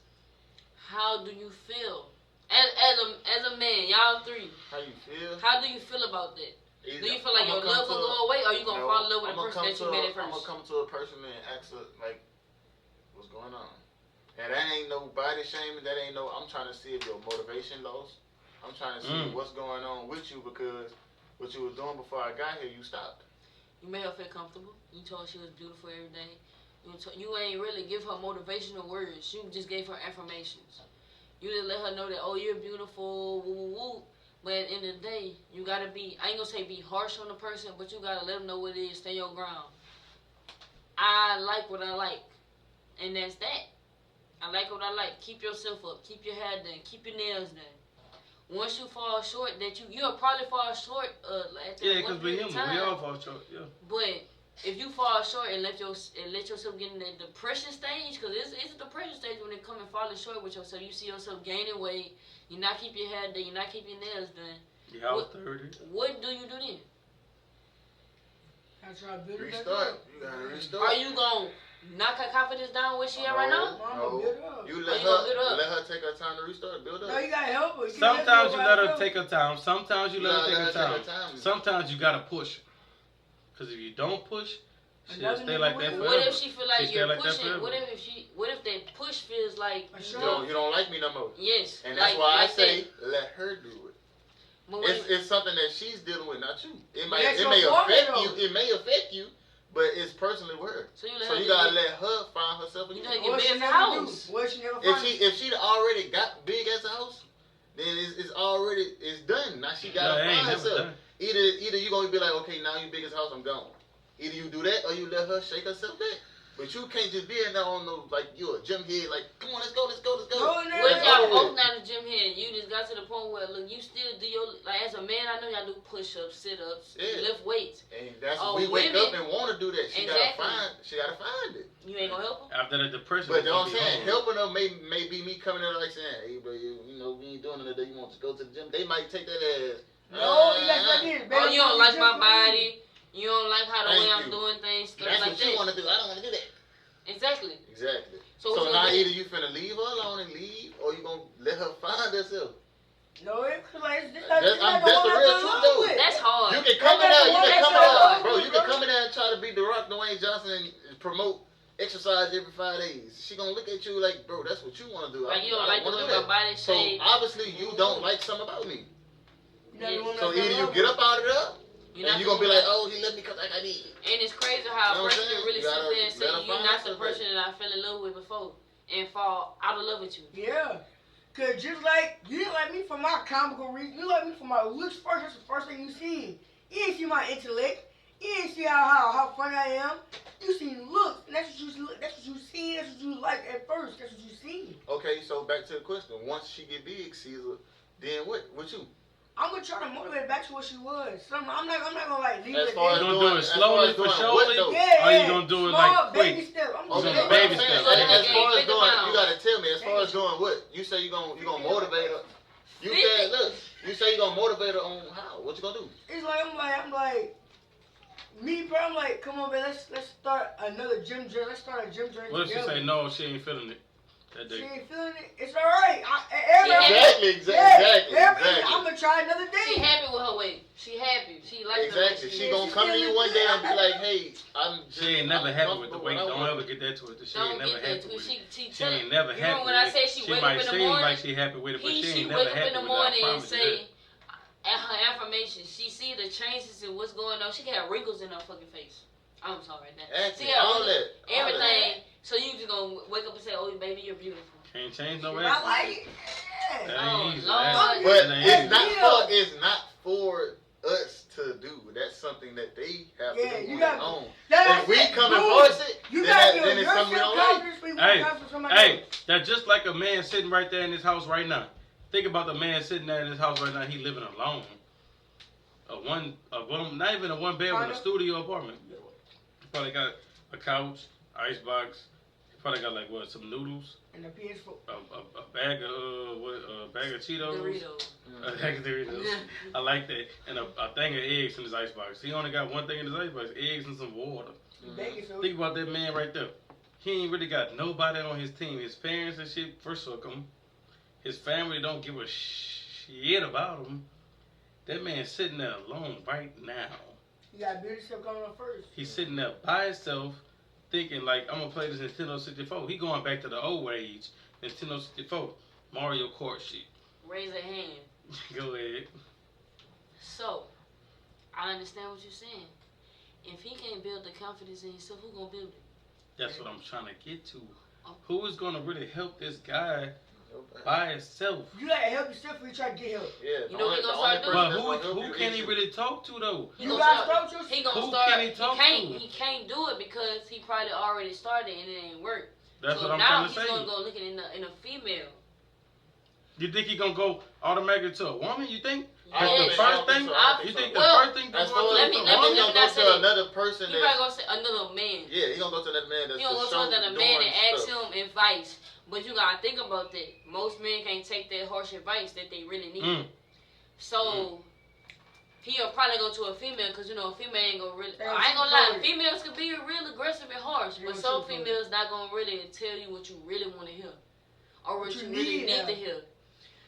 C: How do you feel? As a man, y'all three.
B: How you feel?
C: How do you feel about that?
B: Either
C: Do you feel like
B: I'ma
C: your
B: come
C: love
B: to
C: will
B: a-
C: go away, or you gonna
B: No,
C: fall in love with the
B: I'ma
C: person
B: come
C: that you
B: to
C: met
B: a-
C: at first?
B: I'm gonna come to a person and ask her, like, what's going on? And that ain't no body shaming. That ain't no. I'm trying to see if your motivation lost. I'm trying to see what's going on with you, because what you was doing before I got here, you stopped.
C: You made her feel comfortable. You told her she was beautiful every day. You ain't really give her motivational words. You just gave her affirmations. You didn't let her know that, oh, you're beautiful, woo, woo, woo. But at the end of the day, you gotta be, I ain't gonna say be harsh on the person, but you gotta let them know what it is, stay your ground. I like what I like. And that's that. I like what I like. Keep yourself up. Keep your hair done. Keep your nails done. Once you fall short, you'll probably fall short at
A: Yeah,
C: that
A: because
C: one
A: we
C: period of
A: human. We
C: time.
A: all fall short. Yeah.
C: But if you fall short and let yourself get in the depression stage, because it's a depression stage when it come and falling short with yourself. You see yourself gaining weight. You not keep your hair done. You not keep your nails done.
A: Yeah, I was 30.
C: What do you do then?
D: I try to build it back
B: Restart.
D: up.
B: You gotta restart.
C: Are you gonna knock her confidence down where she at right now?
D: I'ma build up.
B: You
C: Oh,
B: let
C: you gonna build up?
B: her take her time to restart, build up.
D: No, you gotta help her.
A: Sometimes you let her take her time. Sometimes you let her take her
B: take
A: time.
B: her time.
A: Sometimes you gotta push. Because if you don't push, she'll
D: Another
A: stay
D: nigga
A: like
D: with
A: that
D: it.
A: forever.
C: What if she feel like
A: She
C: you're
A: stay like that
C: pushing?
A: forever.
C: What if that push feels like
D: Sure.
B: You don't like me no more.
C: yes,
B: And that's
C: like,
B: why
C: like
B: I say
C: that.
B: let her do it.
C: But when-
B: It's something that she's dealing with, not you. It
D: But that's
B: may
D: your fault,
B: affect
D: though.
B: you. It may affect you, but it's personally with her.
C: so you, let
B: So
C: her
B: you
C: just
B: gotta
C: get-
B: let her find herself
C: You
B: again.
C: gotta get
D: What
C: big
D: she
C: as a
D: never
C: house.
D: do? What she never
B: If
D: find?
B: she already got big as a house, then it's done. Now she gotta
A: No, it ain't
B: find
A: never
B: herself.
A: done.
B: Either you gonna be like, okay, now you big as a house, I'm gone. Either you do that or you let her shake herself back. But you can't just be in there on the like you a gym head, like come on, let's go.
D: Go in there.
C: What if
B: That's
C: y'all
B: over
C: both
B: with.
C: not in the gym here and you just got to the point where look, you still do your like as a man, I know y'all do push ups, sit ups,
B: Yeah.
C: lift weights.
B: And that's
C: Oh,
B: we wake
C: women-
B: up and want to do that. She
C: Exactly.
B: gotta find it.
C: You ain't gonna help her?
A: After the depression,
B: But
A: it's
B: you know what
A: gonna
B: I'm
A: be
B: saying?
A: hard.
B: Helping them may be me coming in like saying, hey, bro, you know, we ain't doing it today. You want to go to the gym? They might take that as,
D: No, you got to get
C: Oh, you don't like my body. You don't like how the way
B: Thank
C: I'm
B: you.
C: doing things, stuff
B: That's
C: like
B: what you
C: that.
B: want to do. I don't want to do that.
C: Exactly.
B: Exactly.
C: So,
B: So
C: what
B: now
C: you
B: either you finna leave her alone and leave, or you gonna let her find herself.
D: No, it's like this.
B: That's the real truth, though.
C: That's hard.
B: You can come in there,
C: That's hard.
B: bro. You can come in there and try to be The Rock, Dwayne Johnson, and promote exercise every 5 days. She gonna look at you like, bro, that's what you want to do.
C: Like you don't
B: I
C: like the
B: wanna
C: way
B: do
C: my
B: that.
C: body
B: So
C: shape.
B: obviously you don't like something about me.
C: Yeah.
B: So either you get up out of there,
C: You're
B: and
C: not
B: you gonna be
C: the
B: like,
C: one.
B: oh, he left me because I got it.
C: And it's crazy how
B: You know
C: a
B: what I'm
C: person
B: saying?
C: can really
B: You
C: sit
B: gotta
C: there and say
B: let her
C: you're
B: find
C: not the
B: herself
C: person that I fell in love with before and fall out of love with you.
D: Yeah. Cause just like you didn't like me for my comical reason, you like me for my looks first. That's the first thing you see. You didn't see my intellect. You didn't see how funny I am. You seen looks, and that's what you see. That's what you like at first. That's what you see.
B: Okay, so back to the question. Once she get big, Caesar, then what? What you?
D: I'm gonna try to motivate her back to what she was. I'm not gonna like leave
B: As
D: it
B: far
D: there.
B: as
A: You gonna do
B: doing-
A: it
B: as far
A: slowly
B: as
A: for
B: doing
A: surely?
B: what, though?
D: Yeah,
A: Or you gonna do it
D: Small
A: like
D: baby
A: quick?
D: step. I'm
B: Okay,
A: doing
B: but
A: baby
B: I'm saying,
A: steps.
B: as far as
C: Think
B: doing,
C: about
B: you gotta tell me. As far as
D: Thank you.
B: doing what? You say you gonna motivate her. You
C: 50.
B: said, look. You say you gonna motivate her on how? What you gonna do?
D: It's like I'm like me, bro. I'm like, come on, man. Let's start another gym journey. Let's start a gym journey
A: What if she
D: together.
A: say no, she ain't feeling it that
D: She
A: day?
D: ain't feeling it. It's all right.
B: Exactly.
D: I'm gonna try another
C: She
D: day.
C: happy with her weight. She happy. She like
B: Exactly.
C: the
B: She
C: way
B: gonna come to you one day and be like, hey, I'm just.
A: She ain't never
B: I'm
A: happy with the
B: comfortable
A: weight.
B: where I
A: Don't
B: want.
A: ever get that twisted. She
C: Don't
A: ain't never
C: get that
A: happy
C: too.
A: with it.
C: She
A: She ain't never
C: you
A: happy
C: remember when
A: with
C: I
A: it.
C: said she wake up
A: might
C: in the
A: seem
C: morning?
A: like she happy with it, but she
C: She
A: ain't never
C: wake up
A: happy
C: in the
A: with it. I
C: morning and
A: promise you
C: say,
A: that.
C: at her affirmations, she see the changes in what's going on. She got wrinkles in her fucking face. I'm sorry.
B: Actually,
C: She got
B: all
C: wrinkles,
B: that.
C: everything. So you just gonna wake up and say, "Oh, baby, you're beautiful."
A: Can't change no
D: I
A: ass.
D: like it.
A: That
D: Yeah.
C: Oh,
A: ain't easy.
C: Lord.
A: That
B: But
A: ain't
B: it's
A: easy.
B: not for us to do. That's something that they have
D: Yeah,
B: to do
D: you
B: on
D: gotta-
B: their own.
D: That's
B: If we
D: it.
B: come and
D: Boom.
B: force it,
D: You
B: then,
D: gotta
B: then it's something we don't like.
A: Hey, that's just like a man sitting right there in his house right now. Think about the man sitting there in his house right now. He living alone. Not even a one bedroom, a studio apartment. Probably got a couch, icebox. He probably got like what, some noodles,
D: And the PS4.
A: a bag of a bag of Cheetos,
C: Doritos.
A: a bag of Doritos. I like that, and a thing of eggs in his icebox. He only got one thing in his icebox: eggs and some water. Think about that man right there. He ain't really got nobody on his team. His parents and shit forsook him. His family don't give a shit about him. That man's sitting there alone right now.
D: You got to build yourself coming up first.
A: He's sitting there by himself, thinking like, I'm gonna play this Nintendo 64. He going back to the old age, Nintendo 64, Mario Kart shit.
C: Raise a hand.
A: Go ahead.
C: So, I understand what you're saying. If he can't build the confidence in himself, who gonna build it?
A: That's what I'm trying to get to. Who is gonna really help this guy by himself?
D: You gotta help yourself before you try to get help.
B: Yeah.
C: You know what he gonna start doing?
A: But who can he really talk to though?
C: He
D: You
C: gonna
D: gotta
C: start.
D: start
C: He
D: yourself.
C: gonna
A: Who
C: start.
A: can he talk to?
C: He can't do it because he probably already started and it ain't work.
A: That's
C: so
A: what I'm
C: now
A: trying to
C: he's
A: say.
C: gonna go looking in a female.
A: You think he gonna go automatically to a woman? You think?
B: I don't
A: The
B: think-
A: first
B: I don't
A: thing?
B: think so. I don't
A: You
B: think
A: think
B: so.
A: the
C: Well,
A: first thing
B: As
A: to
B: far
A: go
B: as
A: to
C: let me
B: he
C: not
B: gonna
C: say
B: go
C: that.
B: to another person
C: He probably
B: that's,
C: gonna say another man.
B: yeah, he gonna go to another man that's
C: You gonna go
B: for
C: to
B: sure
C: another man
B: doing
C: and ask
B: stuff.
C: him advice. But you gotta think about that. Most men can't take that harsh advice that they really need. So he'll probably go to a female because you know a female ain't gonna really. I ain't gonna lie, females can be real aggressive and harsh, but some females not gonna really tell you what you really want to hear or what you really need to hear.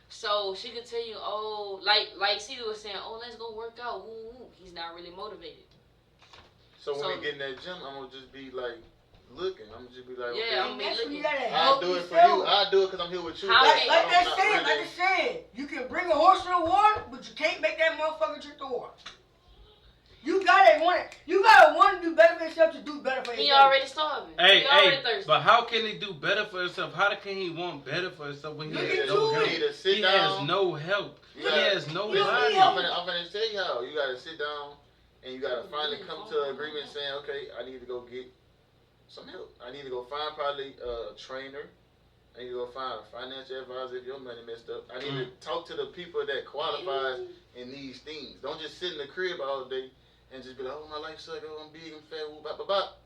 C: So she could tell you, oh, like Cedar was saying, oh, let's go work out. Woo woo. He's not really motivated.
B: So when
C: So-
B: we get in that gym, I'm gonna just be like looking. I'm gonna just be like,
C: Yeah,
B: okay,
C: I'm
D: That's when you
C: looking.
D: gotta
B: I'll
D: help
B: do it for
D: yourself.
B: you. I'll do it because I'm here with you.
C: How
B: but
C: can-
D: Like
B: I'm
D: that
B: not
D: saying,
B: really-
D: like the saying, you can bring a horse to the water, but you can't make that motherfucker drink the water. You gotta want to do better for yourself to do better for yourself.
C: He already starving. He already thirsty.
A: but how can he do better for himself? How can he want better for himself when he
D: Look
A: has
D: at
A: no
D: you.
B: You
A: help?
B: need to sit
A: He
B: down.
A: has no help.
B: You
A: He
B: gotta-
A: has no
D: You don't
A: body.
D: need help.
B: I'm gonna tell you how. You gotta sit down and you gotta finally come to an agreement saying, okay, I need to go get some help. I need to go find probably a trainer. I need to go find a financial advisor if your money messed up. I need to talk to the people that qualifies in these things. Don't just sit in the crib all day and just be like, oh, my life sucks, oh, I'm big and fat, whoop, bop, bop, bop.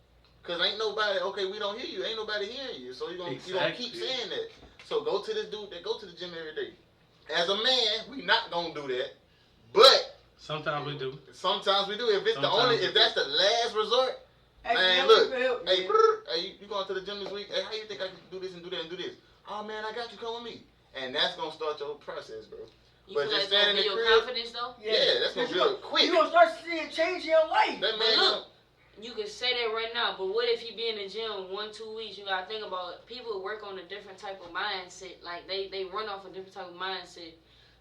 B: Because ain't nobody, okay, we don't hear you. Ain't nobody hearing you. So you're gonna keep saying that. So go to this dude that go to the gym every day. As a man, we not going to do that. But
A: Sometimes we do.
B: sometimes we do. If it's
A: Sometimes
B: if that's the last resort,
D: Ask
B: man,
D: yourself
B: look,
D: for help,
B: hey,
D: man.
B: you going to the gym this week? Hey, how you think I can do this and do that and do this? Oh, man, I got you. Come with me. And that's going to start your process, bro.
C: You
B: But
C: feel
B: just
C: like it's gonna
B: stand in
C: be
B: the
C: your
B: crib.
C: confidence though?
B: Yeah, that's going to build it quick.
D: You're going to start seeing change in your life.
B: That
C: But
B: man,
C: look, you can say that right now, but what if he be in the gym 1-2 weeks? You gotta think about it. People work on a different type of mindset. Like they run off a different type of mindset.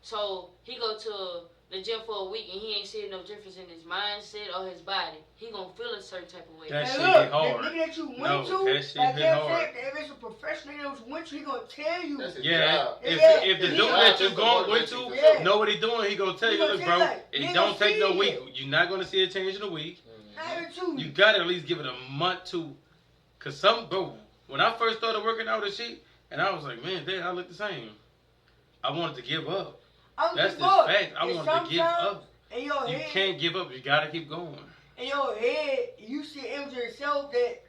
C: So he go to the gym for a week and he ain't seeing no difference in his mindset or his body. He gonna feel a certain type of way.
A: That
D: And
A: shit
D: look,
A: hit
D: the
A: hard.
D: nigga that you went
A: No,
D: to,
A: that shit
D: like
A: hit
D: Kev
A: hard.
D: said, if it's a professional that went to, he gonna tell you.
B: that's his
A: Yeah,
B: job.
A: if the
D: Yeah.
A: dude that you going with
B: Yeah.
A: to know what he doing, he gonna tell
D: He
A: you,
D: gonna
A: look,
D: tell
A: bro,
D: you, like,
A: it
D: you
A: don't
D: ain't
A: take no
D: gonna
A: week.
D: see it.
A: You're not gonna see a change in a week.
D: Not even two.
A: You gotta at least give it a month to, cause bro, when I first started working out and shit, and I was like, man, damn, I look the same. I wanted to give up.
D: I'm
A: That's
D: just
A: the
D: look,
A: fact. I
D: and
A: wanted to give up.
D: sometimes in your
A: You
D: head,
A: can't give up. You gotta keep going.
D: in your head, you see an image of yourself that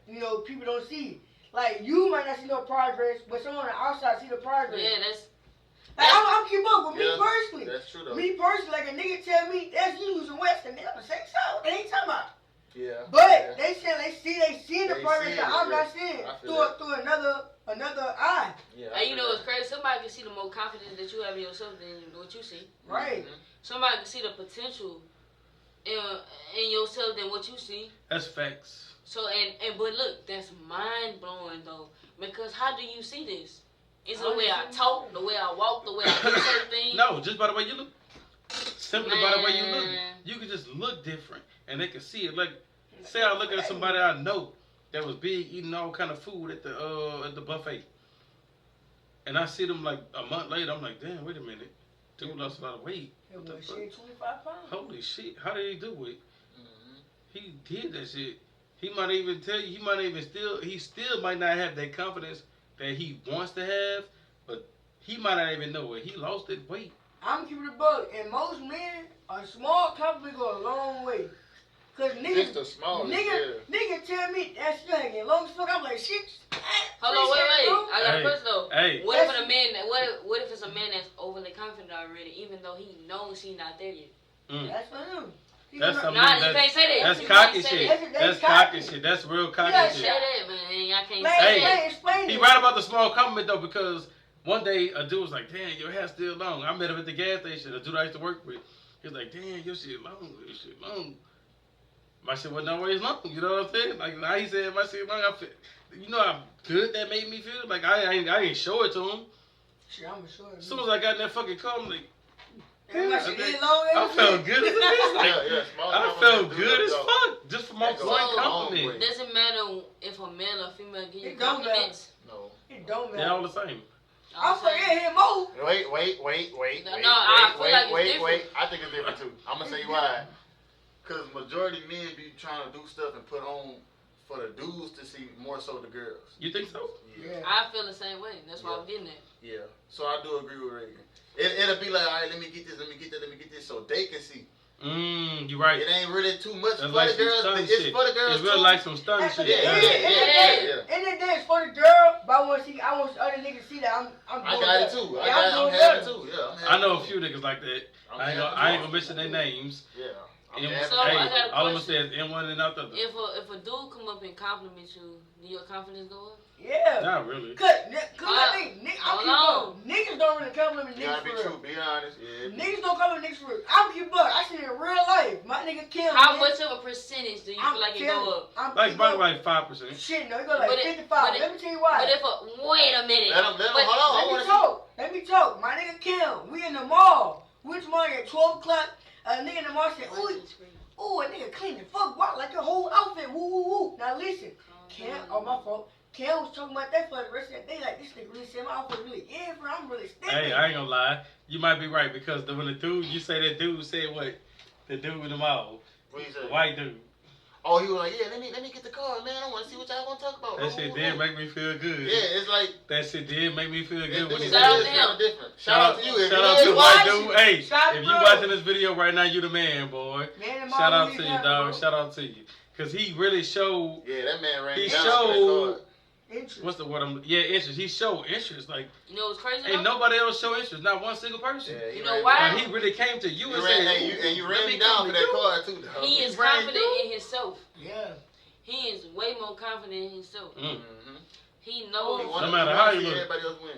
D: people don't see. Like you might not see no progress, but someone on the outside see the progress.
C: Yeah, that's
D: Like I'm keep up with
B: Yeah,
D: me personally.
B: That's true, though.
D: Me personally, like a nigga tell me that's you losing West, and I'm gonna say so. They ain't talking about.
B: Yeah.
D: But
B: yeah.
D: they see the
B: They
D: progress
B: see
D: that
B: it,
D: I'm
B: yeah.
D: not seeing
B: I feel
D: through another eye.
B: Yeah,
C: and you know it's crazy. Somebody can see the more confidence that you have in yourself than what you see.
D: Right.
C: Somebody can see the potential in yourself than what you see.
A: That's facts.
C: So but look, that's mind blowing though. Because how do you see this? Is it the way I talk, the way I walk, the way I do certain things?
A: No, just by the way you look. Simply by the way you look.
C: Man.
A: You can just look different, and they can see it. Like, say I look at somebody I know that was big eating all kind of food at the buffet, and I see them like a month later. I'm like, damn, wait a minute, dude lost a lot of weight. What the fuck?
D: 25 pounds.
A: Holy shit! How did he do it?
B: Mm-hmm.
A: He did that shit. He might even tell you. He might even he still might not have that confidence that he wants to have, but he might not even know it. He lost that weight.
D: I'm keeping the bug, and most men, a small compliment go a long way. Cause
B: Just
D: niggas,
B: the smallest,
D: nigga tell me that shit ain't long as fuck. I'm like, shit.
C: Hold on, wait. I got a
A: Hey,
C: question though.
A: hey.
C: What if a man? What if it's a man that's overly confident already, even though he knows he's not there yet?
D: That's for him.
A: That's something.
C: Nah, you can't say that.
A: That's
C: You
A: cocky
C: can't say
A: shit.
C: that.
A: That's cocky shit. That's real cocky
D: Yeah,
C: Say
A: shit.
C: that, man. I can't
D: Man,
C: say that.
D: explain
A: He
D: it.
A: right about the small compliment though, because one day a dude was like, "Damn, your hair's still long." I met him at the gas station. A dude I used to work with. He was like, "Damn, your shit long. Your shit long." My shit wasn't always long. You know what I'm saying? Like now he said my shit long. I feel, you know how good that made me feel. Like I ain't show it to him.
D: Shit, I'm sure.
A: As soon as I got in that fucking car, I'm like,
D: Damn, my
A: I
D: shit
A: think-
D: is long.
A: I felt good as a bitch. Like,
B: small
A: I felt good as fuck just for my
B: That goes
A: one
B: a long
A: compliment.
B: way.
C: Doesn't matter if a male or female give you
D: It don't
C: compliments.
B: No.
D: It don't
A: They all
D: matter.
A: the same.
D: I'm fucking him more.
B: Wait.
C: No, I feel like it's
B: Wait. I think it's different too. I'm gonna tell you why. Cause majority men be trying to do stuff and put on for the dudes to see more so the girls.
A: You think so?
B: Yeah.
C: I feel the same way. That's why I'm getting it.
B: Yeah. So I do agree with Reagan. It'll be like, all right, let me get this, so they can see.
A: You right.
B: It ain't really too much
A: That's
B: for
A: like
B: the
A: some
B: girls.
A: stun
B: It's
A: shit.
B: for the girls
A: It's real
B: too.
A: like some stun
D: That's
A: shit.
D: what
B: Yeah,
D: it is.
B: yeah.
D: In the day, it's for the girl, but I want other niggas to see that I'm
B: I
D: doing
B: got it
D: better.
B: too.
D: Yeah, I'm
B: I'm
D: doing
B: happy
D: better.
B: too. Yeah, I'm happy.
A: I know a few niggas like that.
B: I'm
A: I
B: happy
A: ain't
B: too.
A: gonna mention their names.
B: Yeah. I'm
A: And,
B: happy.
C: So, I got
A: hey,
C: a
A: all I'm gonna
C: question.
A: say is N1 and out the other.
C: If a dude come up and compliment you, do your confidence go up?
D: Yeah.
A: Not really.
D: Cause I think
C: Hold on.
D: niggas don't really compliment
B: You gotta
D: niggas
B: be
D: for real.
B: true. Be honest. Yeah.
D: Niggas don't compliment niggas for real. I'm keep up. I seen it in real life. My nigga Kim.
C: How
D: man,
C: much of a percentage do you feel like it go up?
D: I'm
A: Like
D: keep
A: about
D: up.
A: like 5%.
D: Shit, no, it go like
C: But it-
D: 55.
C: but it-
D: Let me tell you why.
C: But if wait a minute.
B: Let 'em
C: But-
B: hold on. I wanna see.
D: Let me talk. My nigga Kim, we in the mall. We went to mall at 12 o'clock. A nigga in the mall said, ooh, a nigga clean the fuck wow, like your whole outfit. Woo, woo, woo. Now listen, Kim, oh my fault. Kim was talking about that for the rest of that day. Like, this nigga really said my outfit really in, bro. I'm really sticky.
A: Hey, I ain't gonna lie. You might be right because when the dude, you say that dude said what? The dude in the mall.
B: What you
A: The
B: say?
A: white dude.
B: Oh, he was like, yeah, let me get the card, man. I want to see what y'all gonna talk about.
A: That shit did make me feel good.
B: Yeah, it's like.
A: That shit did make me feel good when he
C: Shout out
A: said
C: to
A: that.
C: him.
B: Different. Shout out to you. If
A: Shout
B: you
A: out to
B: ain't
A: the white
B: watching-
A: dude. Hey,
D: Shout
A: if
D: out,
A: you
D: bro.
A: watching this video right now, you the man, boy.
D: Man, the
A: Shout
D: mall
A: out
D: really
A: to you,
D: got,
A: dog.
D: bro.
A: Shout out to you. Because he really showed,
B: Yeah, that man ran
A: He
B: down
A: showed-
B: that
D: Interest.
A: what's the word interest. He showed interest. Like,
C: You know what's crazy?
A: ain't
C: though?
A: nobody else show interest. Not one single person.
B: card. Yeah, he
C: You know
B: ran
C: why?
B: down.
A: And he really came to you
B: You
A: and
B: ran,
A: said,
B: and you
A: "Let
B: ran
A: me
B: me down
A: come
B: for
A: to
B: that
A: you."
B: card too, dog.
C: He is
A: ran
C: confident
A: through?
C: in himself.
D: Yeah.
C: He is way more confident in himself.
A: Mm.
C: He
B: He
C: knows.
B: wanna-
A: No matter
B: he
A: how
B: wanna
A: you
B: see
A: look.
B: Everybody else win.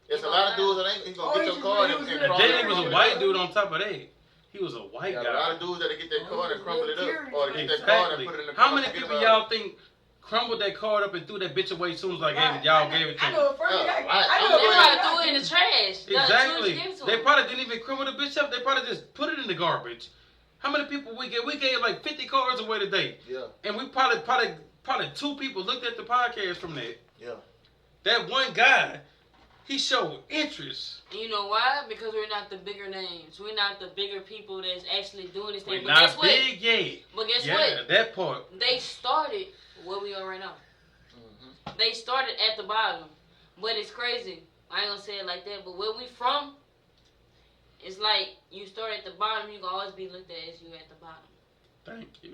B: There's a lot of dudes that ain't. He's gonna
D: Oh,
B: get
D: he
B: your
D: was
B: card
D: really-
B: and
D: he was
A: And
B: cross
A: then
B: it.
A: he was a white dude on top of that. He was a white
B: Got a lot
A: guy.
B: of dudes that'll get that card and crumble it up,
D: Exactly.
B: or they get that card and
A: Exactly.
B: put it in the
A: How
B: car
A: many
B: and forget
A: people
B: about
A: y'all think crumbled that card up and threw that bitch away as soon as I gave it? Y'all gave it to
D: I
A: him.
D: know it first.
B: Oh,
D: I
B: I
D: know
B: know
C: They
B: it.
C: probably threw it in the trash.
A: Exactly. They probably didn't even crumble the bitch up. They probably just put it in the garbage. How many people we get? We gave like 50 cards away today,
B: it. Yeah,
A: and we probably 2 people looked at the podcast from that.
B: yeah.
A: That one guy, he showed interest.
C: You know why? Because we're not the bigger names. We're not the bigger people that's actually doing this
A: We're
C: thing. But guess
A: not
C: what?
A: big yet.
C: But guess
A: Yeah,
C: what?
A: that part.
C: They started where we are right now.
B: Mm-hmm.
C: They started at the bottom. But it's crazy. I ain't gonna say it like that, but where we from, it's like you start at the bottom, you can always be looked at as you at the bottom.
A: Thank you.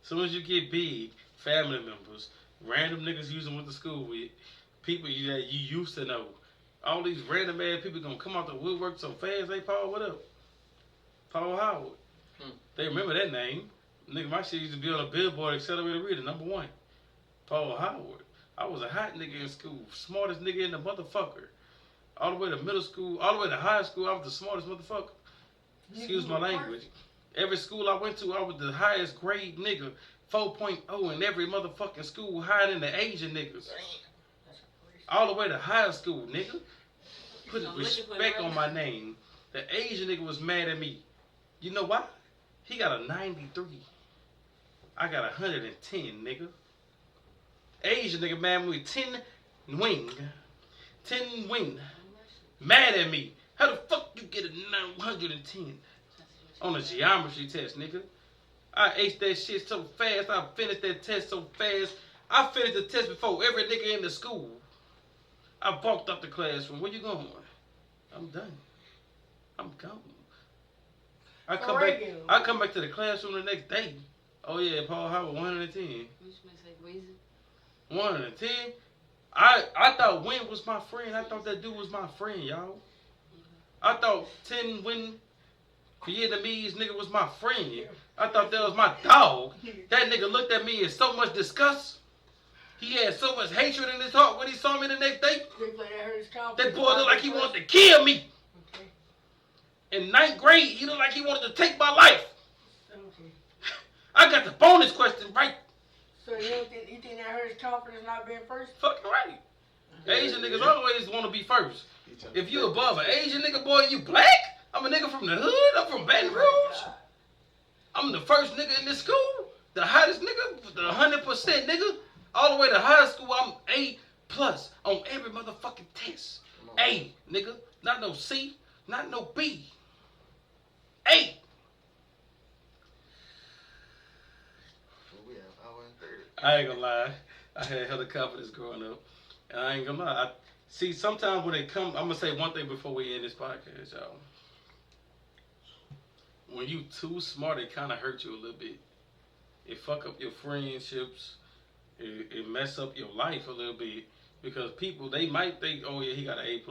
A: As soon as you get big, family members, random niggas you went to school with, people that you used to know, all these random ass people gonna come out the woodwork so fast. Hey, Paul, what up? Paul Howard. They remember that name. Nigga, my shit used to be on a billboard, accelerated reader, #1. Paul Howard. I was a hot nigga in school, smartest nigga in the motherfucker. All the way to middle school, all the way to high school, I was the smartest motherfucker. Excuse my language. Every school I went to, I was the highest grade nigga. 4.0 in every motherfucking school, higher than the Asian niggas. All the way to high school, nigga. Put
C: I'm looking for it
A: respect
C: right
A: on
C: now.
A: my name. The Asian nigga was mad at me. You know why? He got a 93. I got 110, nigga. Asian nigga mad at me 10 wing. 10 wing. Mad at me. How the fuck you get a 110 on a geometry test, nigga? I aced that shit so fast. I finished that test so fast. I finished the test before every nigga in the school. I walked up the classroom. Where you going? I'm done. I'm gone. I come back to the classroom the next day. Oh yeah, Paul Howard, 110.
C: Which makes like Weezy.
A: 110. I thought Win was my friend. I thought that dude was my friend, y'all. I thought 10 Win Vietnamese nigga was my friend. I thought that was my dog. That nigga looked at me in so much disgust. He had so much hatred in his heart when he saw me the next day. That boy looked like he wanted to kill me. In 9th grade, he looked like he wanted to take my life. I got the bonus question right.
D: So you think that hurt his confidence not being first?
A: Fucking right. Asian niggas always want to be first. If you above an Asian nigga, boy, you black? I'm a nigga from the hood. I'm from Baton Rouge. I'm the first nigga in this school. The hottest nigga. The 100% nigga. All the way to high school, I'm A+ on every motherfucking test. A, nigga. Not no C. Not no B. A. I ain't gonna lie. I had hella confidence growing up. And I ain't gonna lie. See, sometimes when it come, I'm gonna say one thing before we end this podcast, y'all. When you too smart, it kind of hurt you a little bit. It fuck up your friendships. It mess up your life a little bit. Because people, they might think, oh yeah, he got an A+.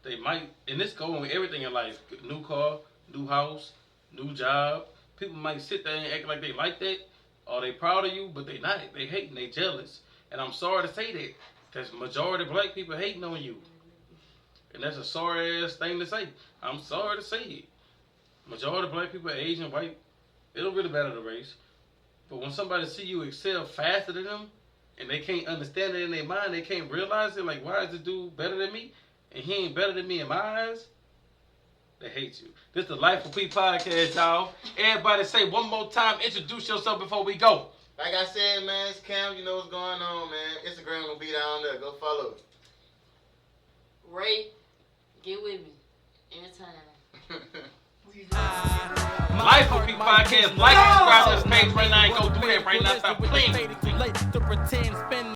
A: They might, and this go on everything in life. New car, new house, new job. People might sit there and act like they like that. Or they proud of you, but they not. They hating, they jealous. And I'm sorry to say that. Because majority of black people hating on you. And that's a sorry ass thing to say. I'm sorry to say it. Majority of black people, Asian, white, it don't really matter the race. But when somebody see you excel faster than them, and they can't understand it in their mind, they can't realize it, like, why is this dude better than me? And he ain't better than me in my eyes, they hate you. This is the Life with P podcast, y'all. Everybody say one more time, introduce yourself before we go.
B: Like I said, man, it's Cam. You know what's going on, man. Instagram will be down there. Go follow.
C: Ray, get with me. Anytime.
A: Life with P podcast. Like and subscribe to this page right now and go do that right now. Stop playing.